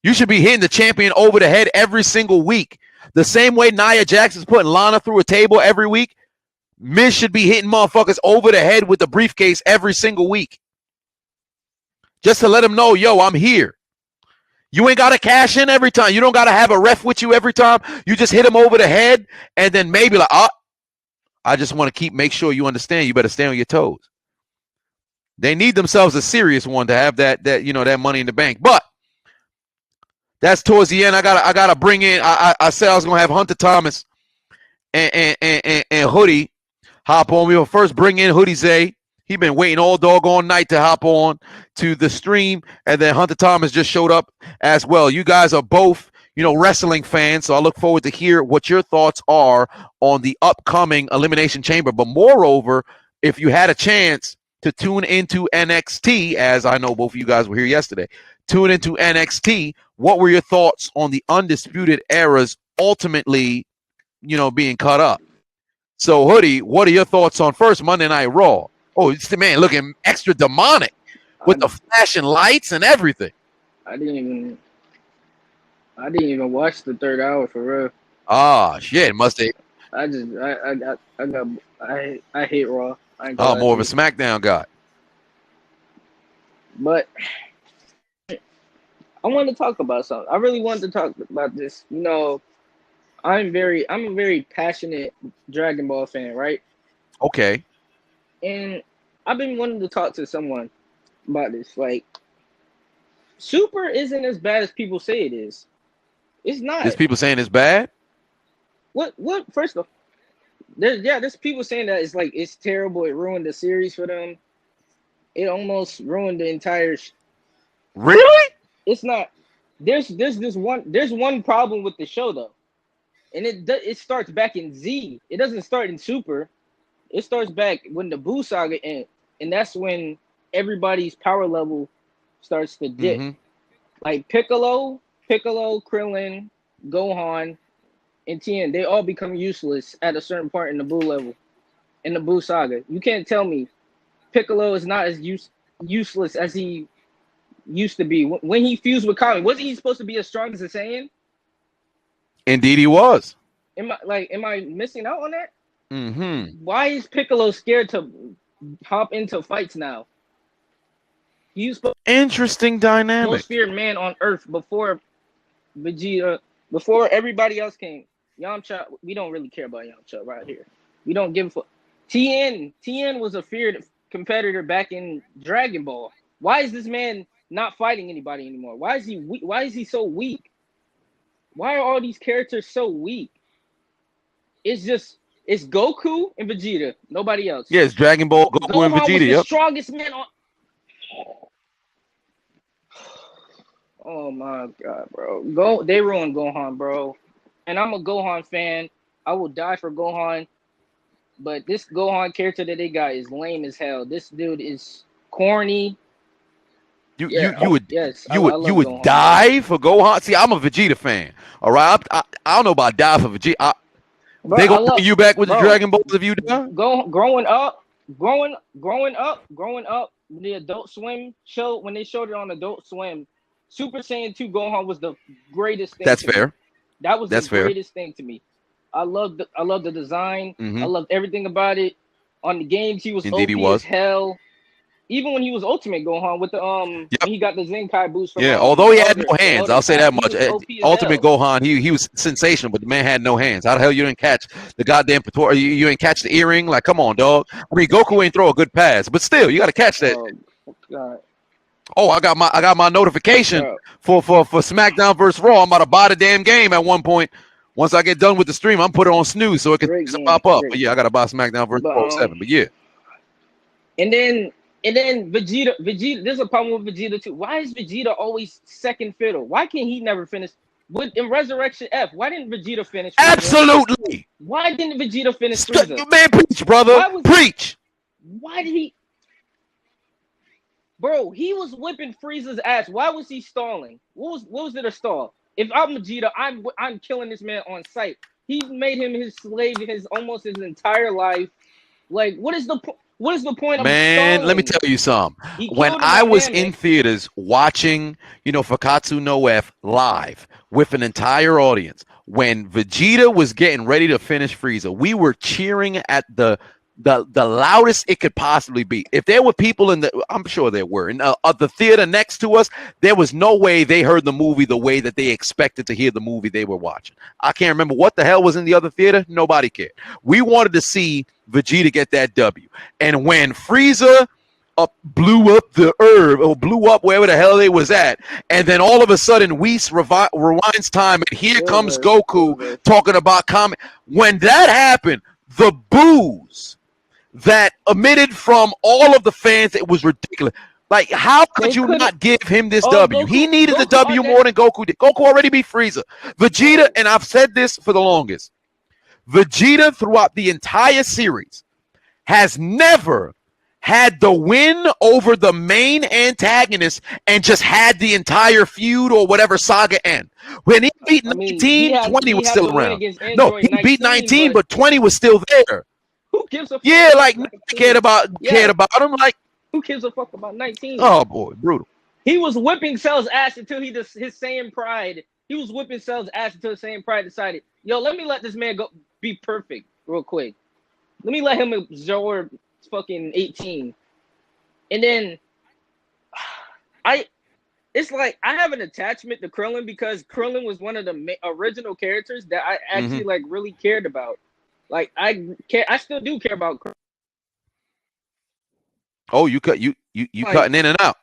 You should be hitting the champion over the head every single week. The same way Nia Jackson's putting Lana through a table every week, Miz should be hitting motherfuckers over the head with the briefcase every single week. Just to let them know, yo, I'm here. You ain't got to cash in every time. You don't got to have a ref with you every time. You just hit them over the head and then maybe like, I just want to make sure you understand. You better stay on your toes. They need themselves a serious one to have that Money in the Bank. But that's towards the end. I gotta bring in. I said I was gonna have Hunter Thomas and Hoodie hop on. We will first bring in Hoodie Zay. He been waiting all doggone night to hop on to the stream, and then Hunter Thomas just showed up as well. You guys are both, wrestling fans, so I look forward to hear what your thoughts are on the upcoming Elimination Chamber. But moreover, if you had a chance to tune into NXT, as I know both of you guys were here yesterday, tune into NXT, what were your thoughts on the Undisputed Era's ultimately, being cut up? So, Hoodie, what are your thoughts on first Monday Night Raw? Oh, it's the man looking extra demonic with the flashing lights and everything. I didn't even watch the third hour for real. Ah, shit, must have. I hate Raw. Oh, more of a SmackDown guy. But I want to talk about something. I really wanted to talk about this. I'm a very passionate Dragon Ball fan, right? Okay. And I've been wanting to talk to someone about this. Like, Super isn't as bad as people say it is. It's not. There's people saying it's bad? What? First of all, there's people saying that it's terrible. It ruined the series for them. It almost ruined the entire. Really? It's not. There's one problem with the show though, and it starts back in Z. It doesn't start in Super. It starts back when the Buu saga ends, and that's when everybody's power level starts to dip. Mm-hmm. Like Piccolo, Krillin, Gohan, and Tien, they all become useless at a certain part in the Buu level, in the Buu saga. You can't tell me Piccolo is not as useless as he used to be. When he fused with Kami, wasn't he supposed to be as strong as a Saiyan? Indeed he was. Am I missing out on that? Mm-hmm. Why is Piccolo scared to hop into fights now? He was Interesting dynamic. most feared man on Earth before Vegeta, before everybody else came. Yamcha, we don't really care about Yamcha right here. We don't give a fuck. Tien was a feared competitor back in Dragon Ball. Why is this man not fighting anybody anymore? Why is he so weak? Why are all these characters so weak? It's Goku and Vegeta, nobody else. Yeah, it's Dragon Ball, Goku and Gohan Vegeta. was the Yep. strongest man on. Oh my god, bro! They ruined Gohan, bro. And I'm a Gohan fan. I will die for Gohan. But this Gohan character that they got is lame as hell. This dude is corny. You I would love Gohan, die for Gohan? See, I'm a Vegeta fan. All right, I don't know about die for Vegeta. Bro, They gonna bring you back with the Dragon Balls if you die? Growing up, the Adult Swim show, when they showed it on Adult Swim, Super Saiyan 2 Gohan was the greatest thing. That's fair. Me. That was That's the fair. greatest thing to me. I loved the design. Mm-hmm. I loved everything about it. On the games, he was Indeed, OP he was. as hell. Even when he was Ultimate Gohan with the when he got the Zenkai boost from although he had no hands, I'll say that much. Ultimate hell. Gohan, he was sensational, but the man had no hands. How the hell you didn't catch the goddamn you didn't catch the earring? Like, come on, dog. I mean, Goku ain't throw a good pass, but still, you got to catch that. God. Oh, I got my notification for SmackDown versus Raw. I'm about to buy the damn game at one point. Once I get done with the stream, I'm put it on snooze so it can pop up. But yeah, I got to buy SmackDown versus Raw 7. But yeah. And then Vegeta, there's a problem with Vegeta too. Why is Vegeta always second fiddle? Why can't he never finish? In Resurrection F, why didn't Vegeta finish? Frieza? Absolutely. Why didn't Vegeta finish Frieza? Man, preach, brother. Preach. Why did he? Bro, he was whipping Frieza's ass. Why was he stalling? What was it a stall? If I'm Vegeta, I'm killing this man on sight. he made him his slave almost his entire life. Like, what is the point of Man, let me stalling? tell you something. He When killed him I on was Namek. in theaters watching, Fakatsu no F live with an entire audience, when Vegeta was getting ready to finish Frieza, we were cheering at the loudest it could possibly be. If there were people I'm sure there were, in the theater next to us, there was no way they heard the movie the way that they expected to hear the movie they were watching. I can't remember what the hell was in the other theater. Nobody cared. We wanted to see Vegeta get that W. And when Frieza blew up the herb, or blew up wherever the hell they was at, and then all of a sudden Whis rewinds time, and here comes Goku talking about comment. When that happened, the boos that emitted from all of the fans, it was ridiculous. Like, how could you not give him this W? He needed the W more than Goku did. Goku already beat Frieza. Vegeta, and I've said this for the longest, Vegeta throughout the entire series has never had the win over the main antagonist and just had the entire feud or whatever saga end. When he beat 19, 20 was still around. No, he beat 19, but 20 was still there. Who gives a fuck? Yeah, like cared about him. Like, who gives a fuck about 19? Oh boy, brutal. He was whipping Cell's ass until his Saiyan pride. He was whipping Cell's ass until Saiyan pride decided, yo, let me let this man go be perfect real quick. Let me let him absorb fucking 18. And then it's like I have an attachment to Krillin because Krillin was one of the original characters that I actually like really cared about. Like I still do care about Krillin. Oh, you cutting in and out.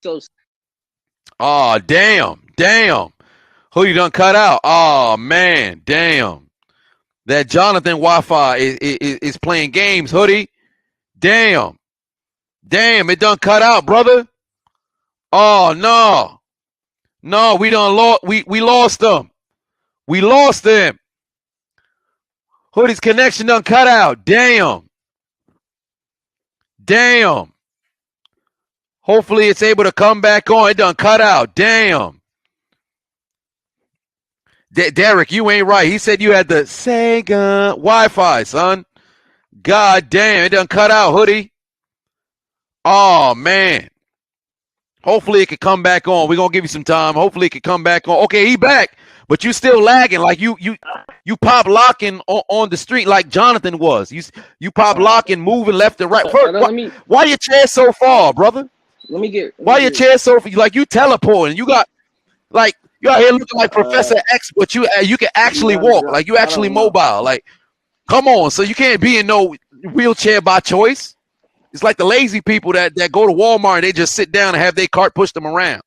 So oh, damn. Who you done cut out? Oh man, damn. That Jonathan Wi-Fi is playing games, hoodie. Damn, it done cut out, brother. Oh no, we done lost. We lost them. We lost them. Hoodie's connection done cut out. Damn. Hopefully it's able to come back on. It done cut out. Damn. Derek, you ain't right. He said you had the Sega Wi-Fi, son. God damn, it done cut out, hoodie. Oh man. Hopefully it could come back on. We're gonna give you some time. Hopefully it could come back on. Okay, he back, but you still lagging. Like you pop locking on the street like Jonathan was. You pop locking, moving left and right. First, why your chair so far, brother? Why your chair so far? Like you teleporting? You got like you out here looking like Professor X, but you can actually walk. Like you actually mobile. Like come on, so you can't be in no wheelchair by choice. It's like the lazy people that go to Walmart and they just sit down and have their cart push them around.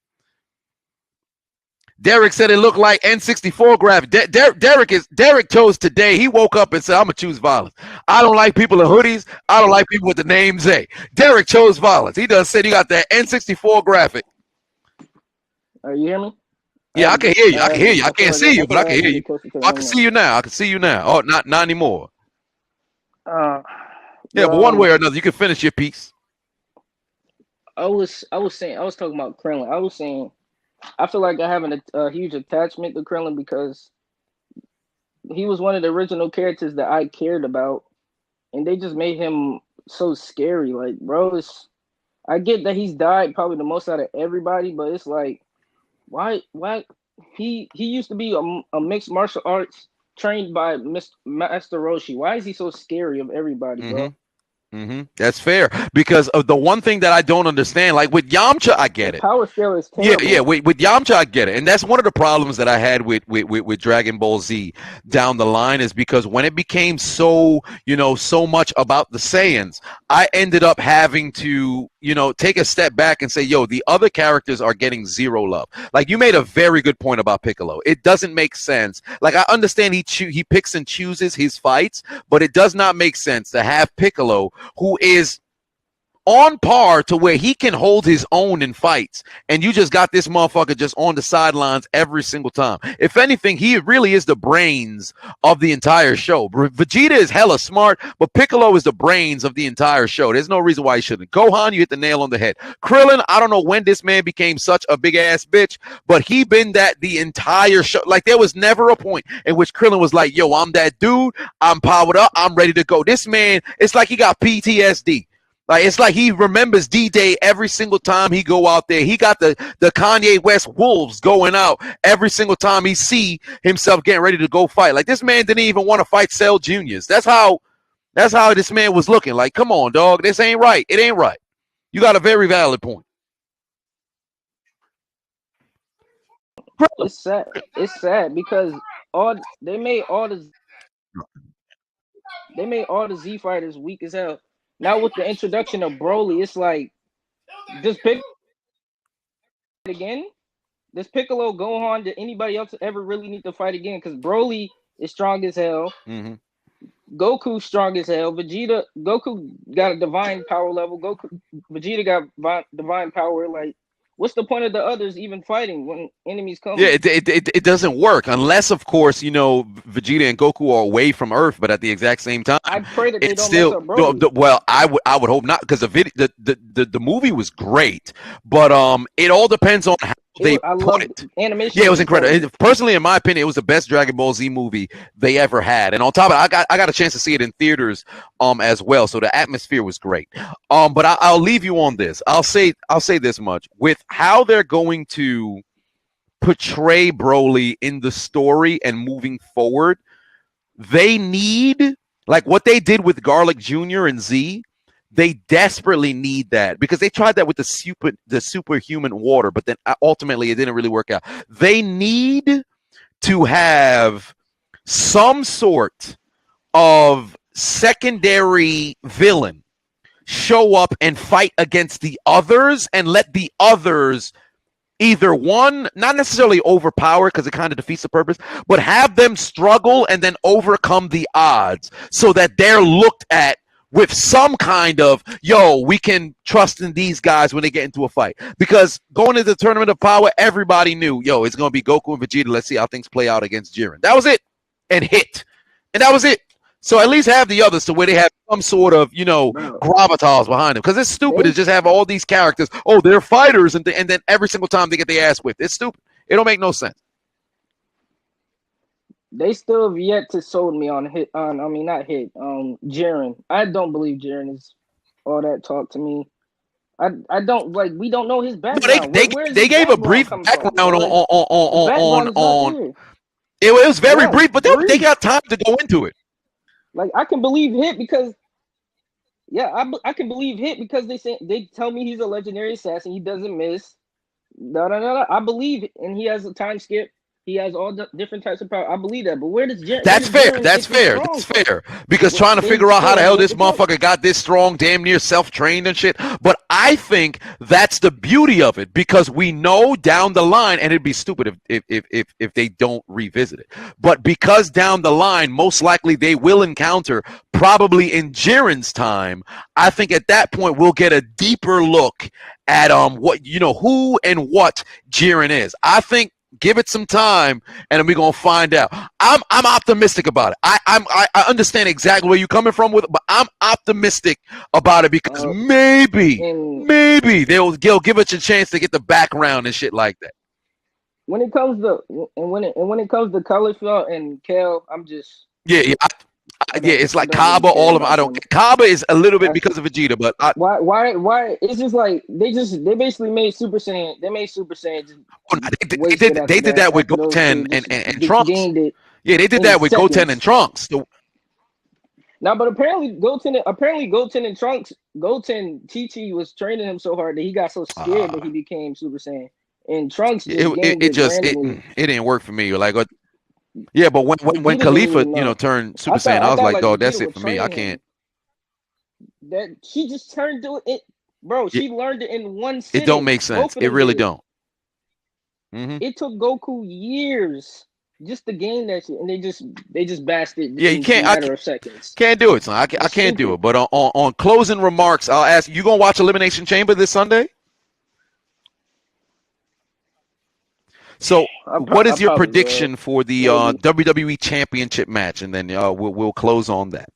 Derek said it looked like N64 graphics. Derek chose today. He woke up and said, I'm going to choose violence. I don't like people in hoodies. I don't like people with the name Zay. Derek chose violence. He done said he got that N64 graphic. Are you hear me? Yeah, I can hear you. I can't see you, but I can hear you. I can see you now. Oh, not anymore. Yeah, but one way or another, you can finish your piece. I was talking about Krillin. I was saying, I feel like I have a huge attachment to Krillin because he was one of the original characters that I cared about, and they just made him so scary. Like, bro, I get that he's died probably the most out of everybody, but it's like, why? He used to be a mixed martial arts trained by Master Roshi. Why is he so scary of everybody, bro? That's fair because of the one thing that I don't understand. Like with Yamcha, I get it. Power scale is terrible. Yeah. With Yamcha, I get it, and that's one of the problems that I had with Dragon Ball Z down the line is because when it became so much about the Saiyans, I ended up having to take a step back and say, yo, the other characters are getting zero love. Like you made a very good point about Piccolo. It doesn't make sense. Like I understand he picks and chooses his fights, but it does not make sense to have Piccolo, who is on par to where he can hold his own in fights, and you just got this motherfucker just on the sidelines every single time. If anything, he really is the brains of the entire show. Vegeta is hella smart, but Piccolo is the brains of the entire show. There's no reason why he shouldn't. Gohan, you hit the nail on the head. Krillin, I don't know when this man became such a big ass bitch, but he been that the entire show. Like, there was never a point in which Krillin was like, yo, I'm that dude, I'm powered up, I'm ready to go. This man, it's like he got PTSD. Like, it's like he remembers D-Day every single time he go out there. He got the Kanye West wolves going out every single time he see himself getting ready to go fight. Like, this man didn't even want to fight Cell Juniors. That's how this man was looking. Like, come on, dog. This ain't right. It ain't right. You got a very valid point. It's sad. It's sad because they made all the Z fighters weak as hell. Now with the introduction of Broly, it's like, does Piccolo again? Does Piccolo, Gohan, did anybody else ever really need to fight again? Because Broly is strong as hell. Mm-hmm. Goku's strong as hell. Goku got a divine power level. Vegeta got divine power. Like, what's the point of the others even fighting when enemies come? Yeah, it doesn't work unless, of course, Vegeta and Goku are away from Earth, but at the exact same time, I pray that they it's don't still mess up Broly. well. I would hope not, because the movie was great, but it all depends on how they put it. Animation. Yeah, it was incredible. Personally, in my opinion, it was the best Dragon Ball Z movie they ever had, and on top of it, I got a chance to see it in theaters as well, so the atmosphere was great. But I'll leave you on this. I'll say this much: with how they're going to portray Broly in the story and moving forward, they need, like what they did with Garlic Jr. and Z. They desperately need that, because they tried that with the superhuman water, but then ultimately it didn't really work out. They need to have some sort of secondary villain show up and fight against the others, and let the others either, one, not necessarily overpower, because it kind of defeats the purpose, but have them struggle and then overcome the odds, so that they're looked at with some kind of, yo, we can trust in these guys when they get into a fight. Because going into the Tournament of Power, everybody knew, yo, it's going to be Goku and Vegeta. Let's see how things play out against Jiren. That was it. And hit. And that was it. So at least have the others to where they have some sort of, gravitas behind them. Because it's stupid to just have all these characters. Oh, they're fighters. And then every single time they get their ass whipped. It's stupid. It don't make no sense. They still have yet to sold me on Jiren. I don't believe Jiren is all that talk to me. I don't like. We don't know his background. They gave a brief background on. It was very brief, but they got time to go into it. Like, I can believe Hit because, I can believe Hit because they tell me he's a legendary assassin. He doesn't miss. No. I believe it, and he has a time skip. He has all the different types of power. I believe that. But where does Jiren? That's fair. That's fair. Because trying to figure out how the hell this motherfucker got this strong, damn near self-trained and shit. But I think that's the beauty of it, because we know down the line, and it'd be stupid if they don't revisit it. But because down the line, most likely they will encounter, probably in Jiren's time, I think at that point we'll get a deeper look at what who and what Jiren is. I think. Give it some time, and then we're gonna find out. I'm optimistic about it. I understand exactly where you're coming from with it, but I'm optimistic about it because maybe they'll give it a chance to get the background and shit like that. When it comes to Cauliflower and Kale, I'm just it's like Kaba. All of them. I don't. Kaba is a little bit because of Vegeta, but why? It's just like they basically made Super Saiyan. They made Super Saiyan. They did that with Goten and Trunks. Yeah, they did that with Goten and Trunks. Now, but apparently Goten and Trunks, Chi-Chi was training him so hard that he got so scared that he became Super Saiyan. And Trunks it didn't work for me. Like. Yeah, but when Khalifa, turned Super Saiyan, I was like, dog, that's it for me. I can't. That she just turned to it, bro. She learned it in one sitting. It don't make sense. It really don't. It took Goku years just the game that shit, and they just bashed it Yeah, you in can't. a matter of seconds. Can't do it, son. I It's can't do stupid. it. But on closing remarks, I'll ask you: gonna watch Elimination Chamber this Sunday? So, what I is your probably will. prediction for the Maybe. WWE Championship match? And then we'll close on that.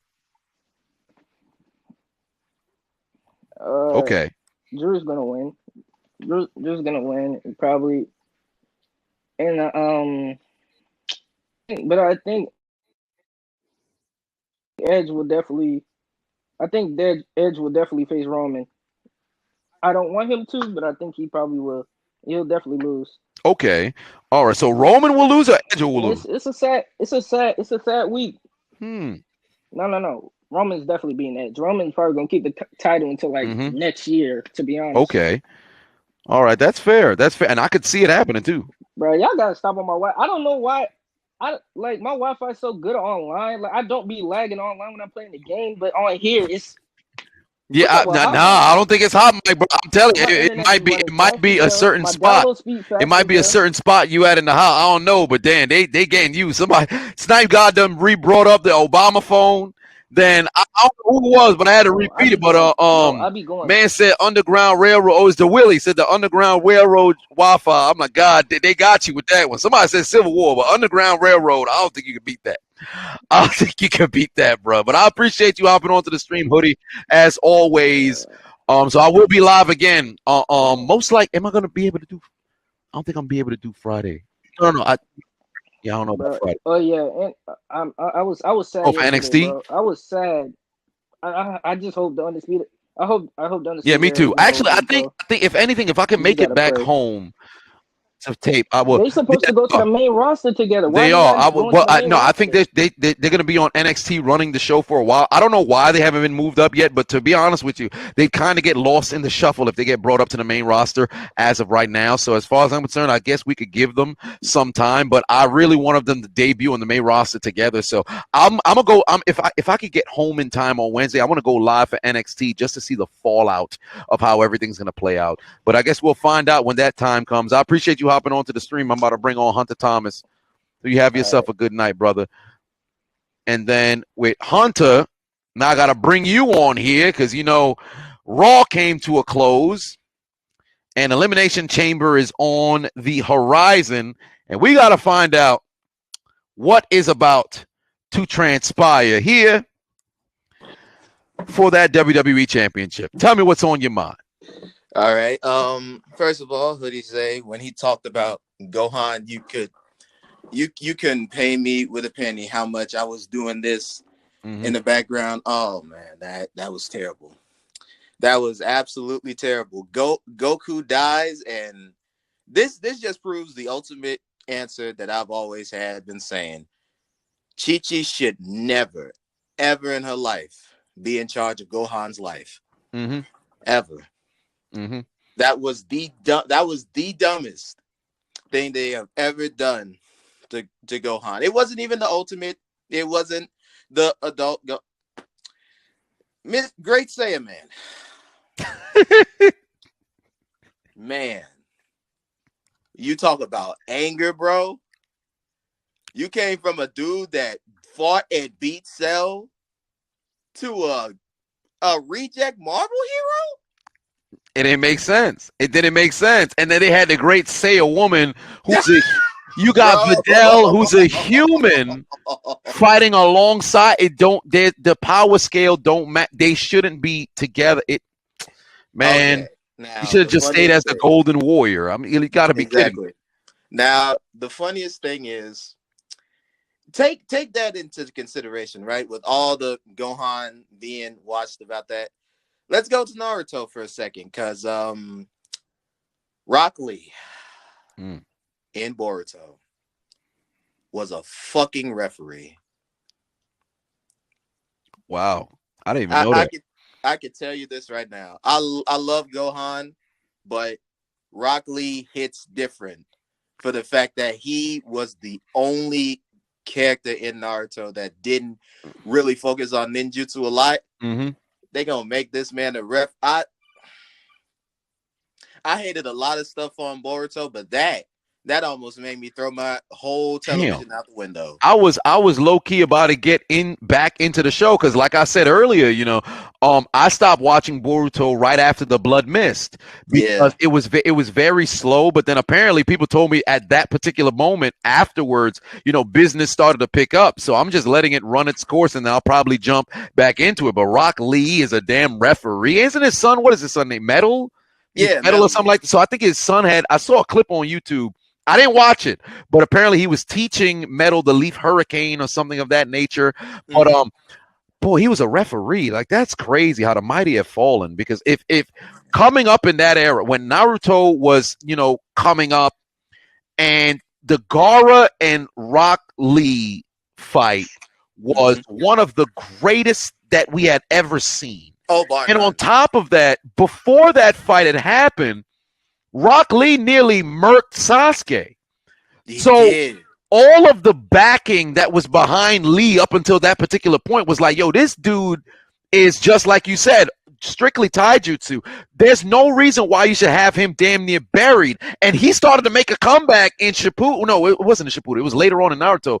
Okay. Drew's gonna win. Drew's gonna win probably, and but I think Edge will definitely. I think Edge will definitely face Roman. I don't want him to, but I think he probably will. He'll definitely lose. Okay. All right. So Roman will lose or Edge will lose? It's a sad week. No. Roman's definitely being Edge. Roman's probably gonna keep the title until like next year. To be honest. Okay. All right. That's fair. And I could see it happening too. Bro, y'all gotta stop on my Wi. I don't know why. I like my Wi-Fi is so good online. Like I don't be lagging online when I'm playing the game, but on here it's. Yeah, I don't think it's hot, Mike, bro. I'm telling you, it might be a certain spot. It might be a certain spot you at in the house. I don't know, but damn, they getting you. Somebody, Snipe God done brought up the Obama phone. Then I don't know who it was, but I had to repeat it. But man said Underground Railroad. Oh, it's the Willie said the Underground Railroad Wi-Fi. I'm like, God, they got you with that one. Somebody said Civil War, but Underground Railroad. I don't think you can beat that. I don't think you can beat that, bro. But I appreciate you hopping onto the stream, Hoodie, as always. So I will be live again. Most like, am I gonna be able to do? I don't think I'm gonna be able to do Friday. No. I don't know about Friday. Oh yeah, and I was sad. Oh, for NXT. Bro. I was sad. I just hope the Undisputed. I hope the Undisputed. Yeah, me too. Actually, I think if anything, if I can make it back home to tape, I will. They're supposed to go to the main roster together. They are. I think they're going to be on NXT running the show for a while. I don't know why they haven't been moved up yet, but to be honest with you, they kind of get lost in the shuffle if they get brought up to the main roster as of right now. So as far as I'm concerned, I guess we could give them some time, but I really wanted them to debut on the main roster together. So I'm gonna go. If I could get home in time on Wednesday, I want to go live for NXT just to see the fallout of how everything's going to play out. But I guess we'll find out when that time comes. I appreciate you hopping onto the stream. I'm about to bring on Hunter Thomas. So you have yourself a good night, brother. And then with Hunter, now I got to bring you on here because, Raw came to a close and Elimination Chamber is on the horizon. And we got to find out what is about to transpire here for that WWE Championship. Tell me what's on your mind. All right. First of all, Hoodie say when he talked about Gohan, you couldn't pay me with a penny how much I was doing this in the background. Oh man, that was terrible. That was absolutely terrible. Goku dies, and this just proves the ultimate answer that I've always been saying. Chi-Chi should never, ever in her life be in charge of Gohan's life. Ever. That was the dumbest thing they have ever done to Gohan. It wasn't even the ultimate. It wasn't the adult. Great Saiyan man. Man, you talk about anger, bro. You came from a dude that fought and beat Cell to a reject Marvel hero. It didn't make sense. It didn't make sense. And then they had the great Saiyan woman who's you got Videl, who's a human fighting alongside it. The power scale don't match. They shouldn't be together. Man, now, he should have just stayed as the Golden Warrior. I mean, you got to be kidding me. Now, the funniest thing is, take that into consideration, right? With all the Gohan being watched about that. Let's go to Naruto for a second, because Rock Lee in Boruto was a fucking referee. Wow. I didn't even know that. I could tell you this right now. I love Gohan, but Rock Lee hits different for the fact that he was the only character in Naruto that didn't really focus on ninjutsu a lot. They gonna make this man a ref. I hated a lot of stuff on Boruto, but that That almost made me throw my whole television out the window. I was low key about to get back into the show because, like I said earlier, I stopped watching Boruto right after the Blood Mist because it was very slow. But then apparently people told me at that particular moment afterwards, business started to pick up. So I'm just letting it run its course, and then I'll probably jump back into it. But Rock Lee is a damn referee, isn't his son? What is his son named? Metal? Yeah, Metal or something like that. So I think his son I saw a clip on YouTube. I didn't watch it, but apparently he was teaching Metal the Leaf Hurricane or something of that nature. But boy, he was a referee. Like, that's crazy how the mighty have fallen. Because if coming up in that era when Naruto was coming up, and the Gaara and Rock Lee fight was one of the greatest that we had ever seen. And on top of that, before that fight had happened, Rock Lee nearly murked Sasuke. All of the backing that was behind Lee up until that particular point was like, yo, this dude is just like you said, strictly taijutsu. There's no reason why you should have him damn near buried. And he started to make a comeback in Shippuden. No, it wasn't in Shippuden. It was later on in Naruto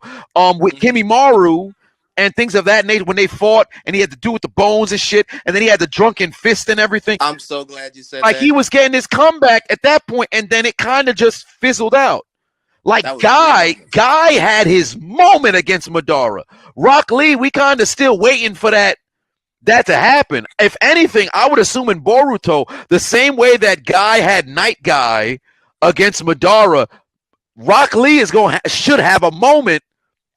with Kimimaru and things of that nature when they fought, and he had to do with the bones and shit, and then he had the drunken fist and everything. I'm so glad you said that. He was getting his comeback at that point, and then it kind of just fizzled out. Like, Guy had his moment against Madara. Rock Lee, we kind of still waiting for that to happen. If anything, I would assume in Boruto, the same way that Guy had Night Guy against Madara, Rock Lee should have a moment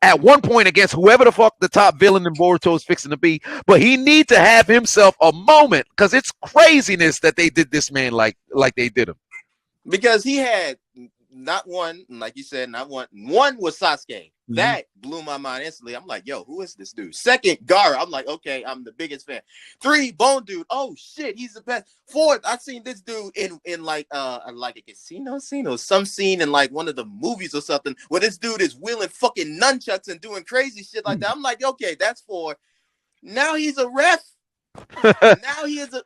at one point against whoever the fuck the top villain in Boruto is fixing to be, but he need to have himself a moment because it's craziness that they did this man like they did him. Because he had not one, like you said, not one. One was Sasuke. That blew my mind instantly. I'm like, yo, who is this dude? Second, Gaara. I'm like, okay, I'm the biggest fan. 3, Bone Dude. Oh shit, he's the best. 4th, I seen this dude in like a casino scene or some scene in like one of the movies or something where this dude is wielding fucking nunchucks and doing crazy shit like that. I'm like, okay, that's 4. Now he's a ref. Now he is a.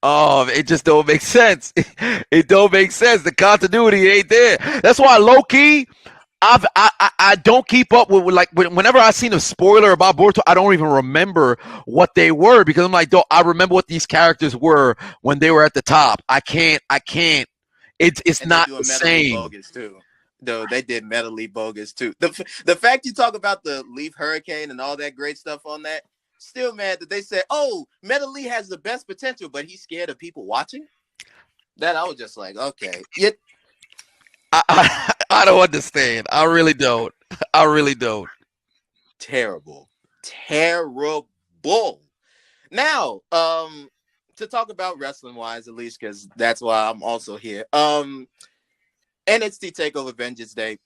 Oh, it just don't make sense. It don't make sense. The continuity ain't there. That's why low key, I don't keep up with like whenever I seen a spoiler about Boruto, I don't even remember what they were because I'm like, I remember what these characters were when they were at the top. I can't. It's not the same. Bogus too. Though they did Metal Leaf bogus too. The fact you talk about the Leaf Hurricane and all that great stuff on that. Still mad that they said, "Oh, Metal Lee has the best potential, but he's scared of people watching." That I was just like, okay, I don't understand. I really don't. Terrible. Now, to talk about wrestling wise, at least, because that's why I'm also here. NXT Takeover Vengeance Day,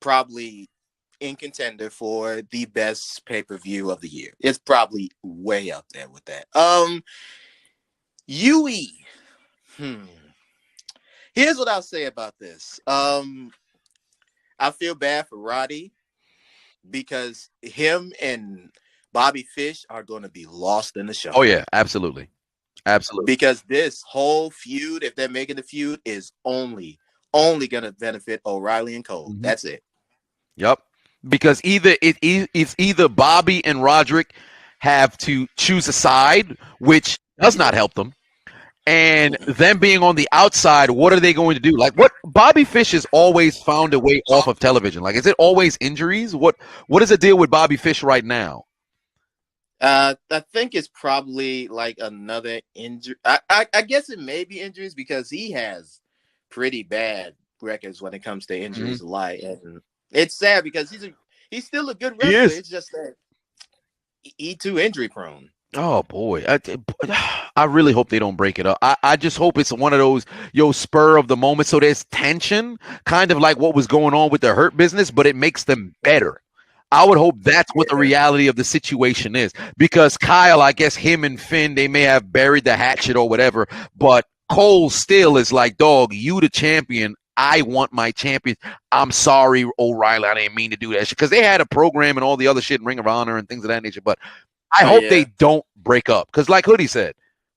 probably in contender for the best pay-per-view of the year. It's probably way up there with that. UE. Here's what I'll say about this. I feel bad for Roddy because him and Bobby Fish are going to be lost in the show. Oh yeah, absolutely. Because this whole feud, if they're making the feud, is only going to benefit O'Reilly and Cole. That's it. Yep. Because it's either Bobby and Roderick have to choose a side, which does not help them, and them being on the outside, what are they going to do? Like, what Bobby Fish has always found a way off of television. Like, is it always injuries? What is the deal with Bobby Fish right now? I think it's probably like another injury. I guess it may be injuries because he has pretty bad records when it comes to injuries. And it's sad because he's still a good wrestler. It's just that he too injury prone. Oh boy, I really hope they don't break it up. I just hope it's one of those spur of the moment. So there's tension, kind of like what was going on with the Hurt Business, but it makes them better. I would hope that's what the reality of the situation is, because Kyle, I guess him and Finn, they may have buried the hatchet or whatever, but Cole still is like, dog, you the champion. I want my champion. I'm sorry, O'Reilly. I didn't mean to do that shit. Because they had a program and all the other shit in Ring of Honor and things of that nature. But I hope they don't break up. Because like Hoodie said,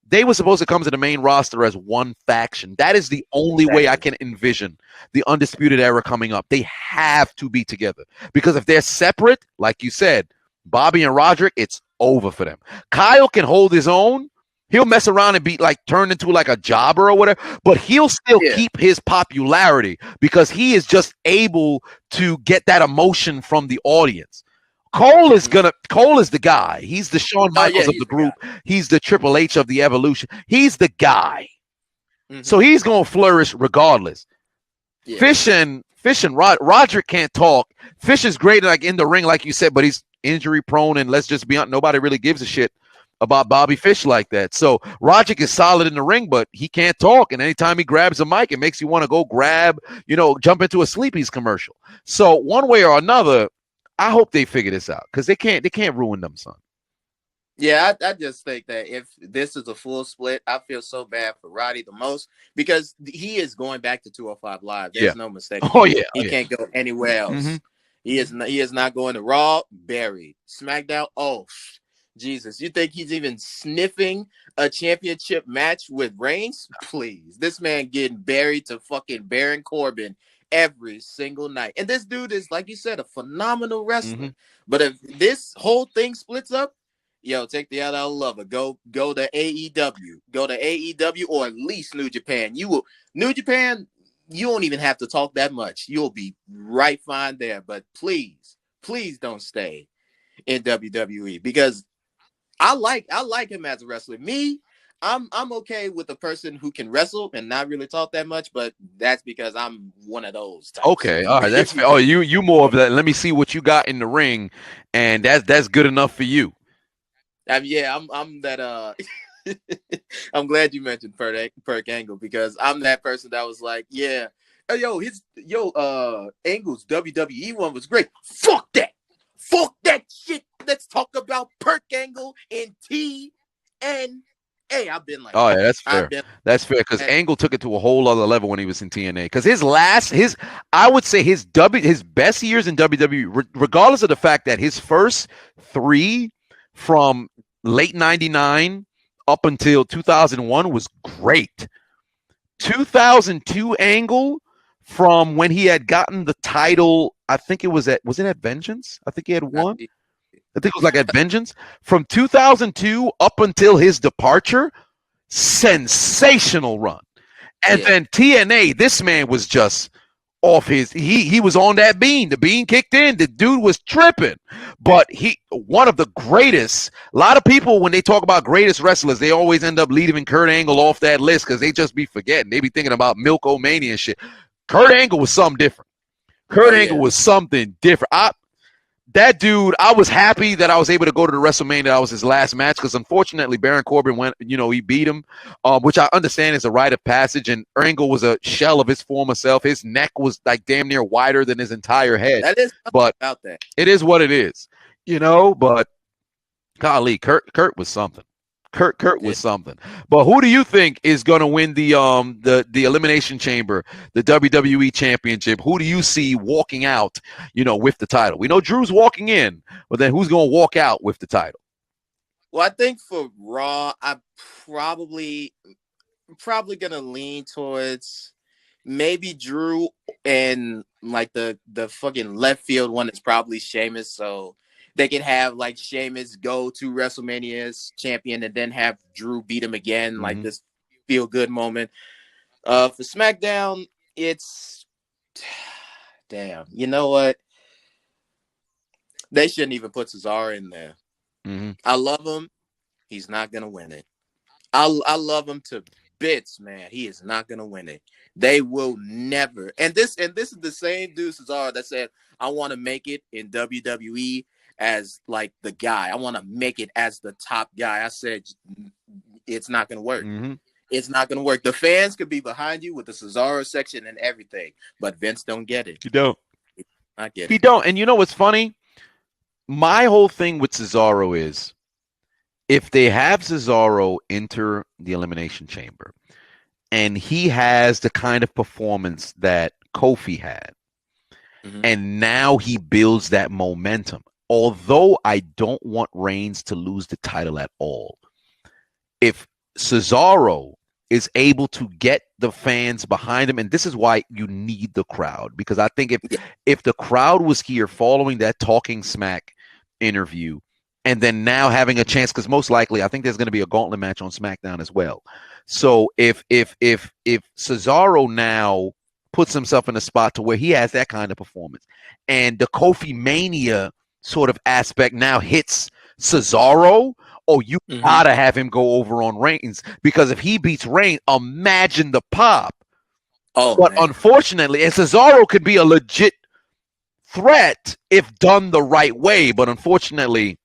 They were supposed to come to the main roster as one faction. That is the only way I can envision the Undisputed Era coming up. They have to be together, because if they're separate, like you said, Bobby and Roderick, it's over for them. Kyle can hold his own. He'll mess around and be like turned into like a jobber or whatever, but he'll still keep his popularity because he is just able to get that emotion from the audience. Cole is the guy. He's the Shawn Michaels of the group. He's the Triple H of the Evolution. He's the guy. So he's gonna flourish regardless. Fish and Roderick can't talk. Fish is great like in the ring, like you said, but he's injury prone, and let's just be honest, nobody really gives a shit about Bobby Fish like that. So Roderick is solid in the ring, but he can't talk. And anytime he grabs a mic, it makes you want to go jump into a Sleepy's commercial. So one way or another, I hope they figure this out, because they can't ruin them, son. Yeah, I just think that if this is a full split, I feel so bad for Roddy the most, because he is going back to 205 Live. There's no mistake. Oh yeah, he can't go anywhere else. He is not going to Raw. Buried. SmackDown. Oh, Jesus. You think he's even sniffing a championship match with Reigns? Please. This man getting buried to fucking Baron Corbin every single night. And this dude is, like you said, a phenomenal wrestler. But if this whole thing splits up, yo, take the other lover. Go to AEW. Go to AEW, or at least New Japan. New Japan, you don't even have to talk that much. You'll be right fine there. But please don't stay in WWE, because I like him as a wrestler. Me, I'm okay with a person who can wrestle and not really talk that much, but that's because I'm one of those types. Okay, all right, that's fair. Oh, you more of that. Let me see what you got in the ring, and that's good enough for you. I'm that. I'm glad you mentioned Perk Angle, because I'm that person that was like, yeah, Angle's WWE one was great. Fuck that shit. Let's talk about Perk Angle and TNA. I've been like, oh yeah, that's fair. That's fair, because Angle took it to a whole other level when he was in TNA. Because I would say his best years in WWE, regardless of the fact that his first 3 from late 99 up until 2001 was great. 2002 Angle, from when he had gotten the title, I think it was at Vengeance? I think he had won. I think it was like at Vengeance. From 2002 up until his departure, sensational run. And then TNA, this man was just off his, he was on that bean. The bean kicked in. The dude was tripping. But one of the greatest. A lot of people, when they talk about greatest wrestlers, they always end up leaving Kurt Angle off that list, because they just be forgetting. They be thinking about Milk-O-Mania and shit. Kurt Angle was something different. Was something different. That dude, I was happy that I was able to go to the WrestleMania. That was his last match, because unfortunately Baron Corbin went, he beat him, which I understand is a rite of passage. And Angle was a shell of his former self. His neck was like damn near wider than his entire head. That is but about that. It is what it is, But golly, Kurt was something. Kurt was something. But who do you think is going to win the Elimination Chamber, the WWE Championship? Who do you see walking out, with the title? We know Drew's walking in, but then who's going to walk out with the title? Well, I think for Raw, I'm probably going to lean towards maybe Drew, and like the fucking left field one is probably Sheamus. So they could have like Sheamus go to WrestleMania's champion and then have Drew beat him again, like this feel good moment. For SmackDown, it's damn. You know what? They shouldn't even put Cesaro in there. I love him. He's not gonna win it. I love him to bits, man. He is not gonna win it. They will never. And this is the same dude, Cesaro, that said, I want to make it in WWE as like the guy. I want to make it as the top guy. I said, it's not going to work. It's not going to work. The fans could be behind you with the Cesaro section and everything, but Vince don't get it. You don't. I get it. He don't. And you know what's funny? My whole thing with Cesaro is, if they have Cesaro enter the Elimination Chamber and he has the kind of performance that Kofi had, and now he builds that momentum. Although I don't want Reigns to lose the title at all, if Cesaro is able to get the fans behind him, and this is why you need the crowd, because I think if the crowd was here following that Talking Smack interview, and then now having a chance, because most likely I think there's going to be a gauntlet match on SmackDown as well. So if Cesaro now puts himself in a spot to where he has that kind of performance, and the Kofi Mania sort of aspect now hits Cesaro, oh, you gotta have him go over on Reigns, because if he beats Reigns, imagine the pop. Oh, but man. Unfortunately, and Cesaro could be a legit threat if done the right way, but unfortunately,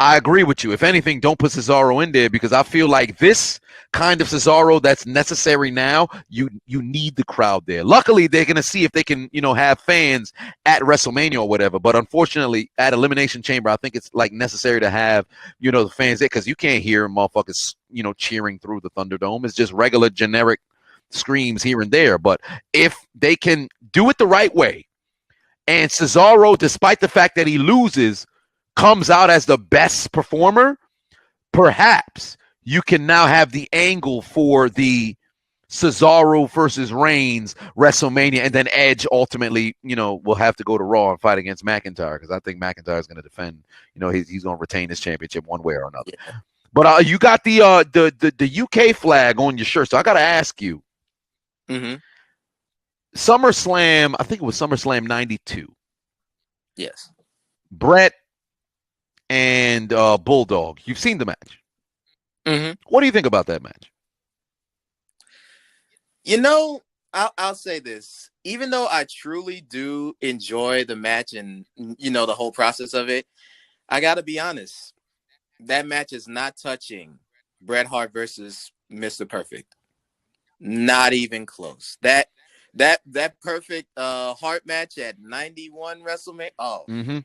I agree with you. If anything, don't put Cesaro in there, because I feel like this kind of Cesaro that's necessary now, you need the crowd there. Luckily, they're going to see if they can, have fans at WrestleMania or whatever. But unfortunately, at Elimination Chamber, I think it's like necessary to have, the fans there, because you can't hear motherfuckers, cheering through the Thunderdome. It's just regular generic screams here and there. But if they can do it the right way, and Cesaro, despite the fact that he loses, comes out as the best performer, perhaps you can now have the angle for the Cesaro versus Reigns WrestleMania, and then Edge ultimately, will have to go to Raw and fight against McIntyre, because I think McIntyre is going to defend, he's going to retain his championship one way or another. Yeah. But you got the UK flag on your shirt, so I got to ask you. SummerSlam, I think it was SummerSlam 92. Yes. Brett and Bulldog. You've seen the match. What do you think about that match? I'll say this. Even though I truly do enjoy the match and, the whole process of it, I got to be honest. That match is not touching Bret Hart versus Mr. Perfect. Not even close. That perfect Hart match at 91 WrestleMania. Oh,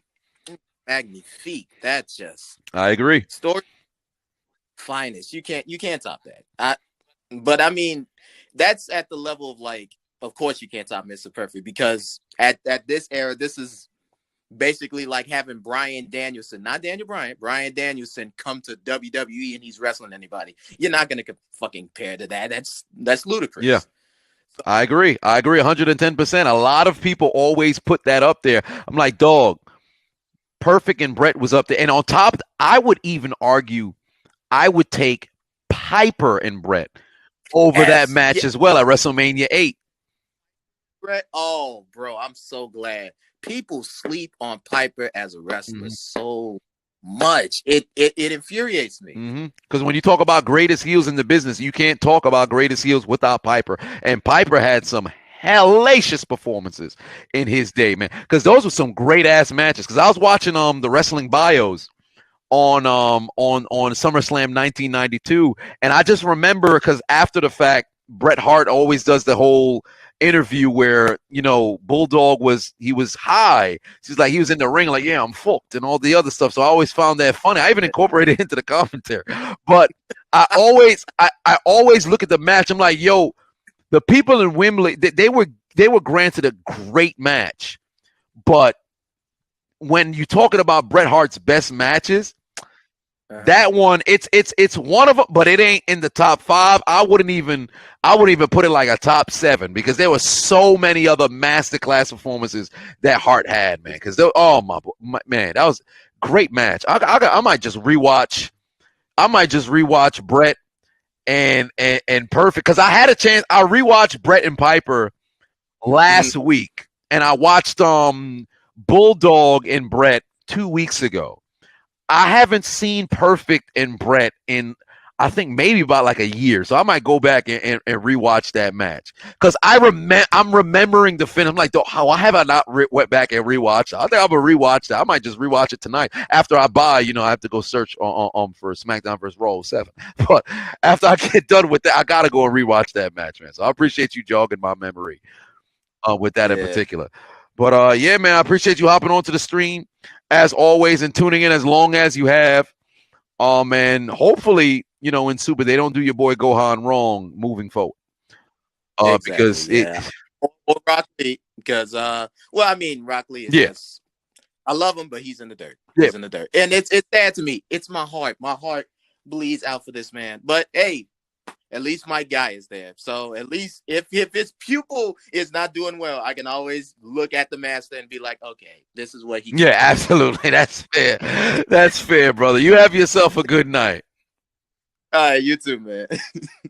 magnifique. That's just, I agree. Story finest. You can't top that. But I mean, that's at the level of, like, of course you can't top Mr. Perfect, because at this era, this is basically like having Bryan Danielson, not Daniel Bryan, Bryan Danielson come to WWE and he's wrestling anybody. You're not going to fucking compare to that. That's ludicrous. Yeah. I agree 110%. A lot of people always put that up there. I'm like, dog, Perfect and Brett was up there. And on top, I would even argue I would take Piper and Brett over that match as well at WrestleMania 8. Brett, oh, bro, I'm so glad. People sleep on Piper as a wrestler so much. It infuriates me. Because when you talk about greatest heels in the business, you can't talk about greatest heels without Piper. And Piper had some hellacious performances in his day, man. Because those were some great ass matches. Because I was watching the wrestling bios on SummerSlam 1992, and I just remember, because after the fact, Bret Hart always does the whole interview where Bulldog was high. She's like, he was in the ring like, yeah, I'm fucked and all the other stuff. So I always found that funny. I even incorporated it into the commentary. But I always look at the match. I'm like, yo, the people in Wembley, they were granted a great match. But when you're talking about Bret Hart's best matches, that one, it's one of them, but it ain't in the top 5. I wouldn't even put it like a top 7, because there were so many other masterclass performances that Hart had, man. Because my man, that was a great match. I might just rewatch. Brett and Perfect, because I had a chance. I rewatched Brett and Piper last week, and I watched Bulldog and Brett 2 weeks ago. I haven't seen Perfect and Brett in, I think, maybe about like a year. So I might go back and rewatch that match, because I'm remembering the finish. I'm like, how have I not went back and rewatched it? I think I'm gonna rewatch that. I might just rewatch it tonight after I buy. I have to go search for SmackDown vs. Raw 7. But after I get done with that, I gotta go and rewatch that match, man. So I appreciate you jogging my memory with that in particular. But yeah, man, I appreciate you hopping onto the stream as always and tuning in as long as you have. And hopefully, in Super, they don't do your boy Gohan wrong moving forward. Exactly, because or Rock Lee, because Rock Lee is just, I love him, but he's in the dirt. He's in the dirt. And it's sad to me. It's my heart. My heart bleeds out for this man. But hey, at least my guy is there. So at least if his pupil is not doing well, I can always look at the master and be like, okay, this is what he can Yeah, do. absolutely. That's fair. That's fair, brother. You have yourself a good night. All right, you too, man.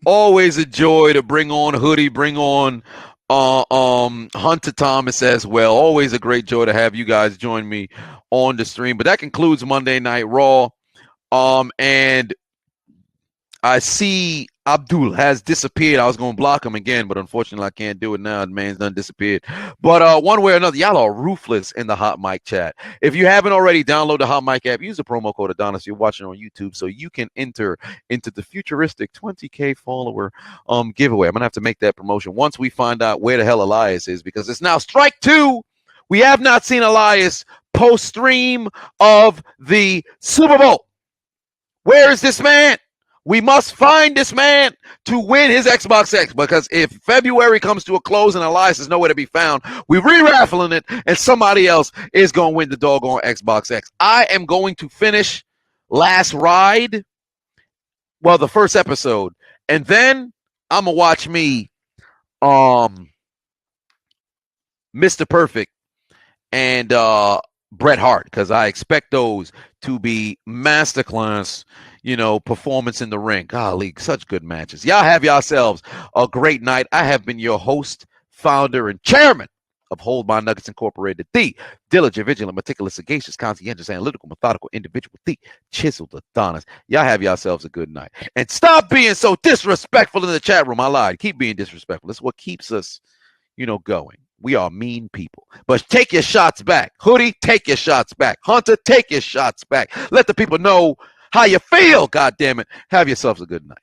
Always a joy to bring on Hoodie, bring on Hunter Thomas as well. Always a great joy to have you guys join me on the stream. But that concludes Monday Night Raw. And I see Abdul has disappeared. I was going to block him again, but unfortunately I can't do it now. The man's done disappeared. But one way or another, y'all are ruthless in the Hot Mic chat. If you haven't already, download the Hot Mic app. Use the promo code Adonis. You're watching on YouTube, so you can enter into the futuristic 20K follower giveaway. I'm going to have to make that promotion once we find out where the hell Elias is, because it's now strike 2. We have not seen Elias post-stream of the Super Bowl. Where is this man? We must find this man to win his Xbox X, because if February comes to a close and Elias is nowhere to be found, we re-raffling it and somebody else is going to win the doggone Xbox X. I am going to finish Last Ride, well, the first episode, and then I'm going to watch me Mr. Perfect and Bret Hart, because I expect those to be masterclass, performance in the ring. Golly, such good matches. Y'all have yourselves a great night. I have been your host, founder, and chairman of Hold My Nuggets Incorporated, the diligent, vigilant, meticulous, sagacious, conscientious, analytical, methodical individual, the Chiseled Adonis. Y'all have yourselves a good night. And stop being so disrespectful in the chat room. I lied. Keep being disrespectful. That's what keeps us, going. We are mean people. But take your shots back. Hoodie, take your shots back. Hunter, take your shots back. Let the people know how you feel, goddammit. Have yourselves a good night.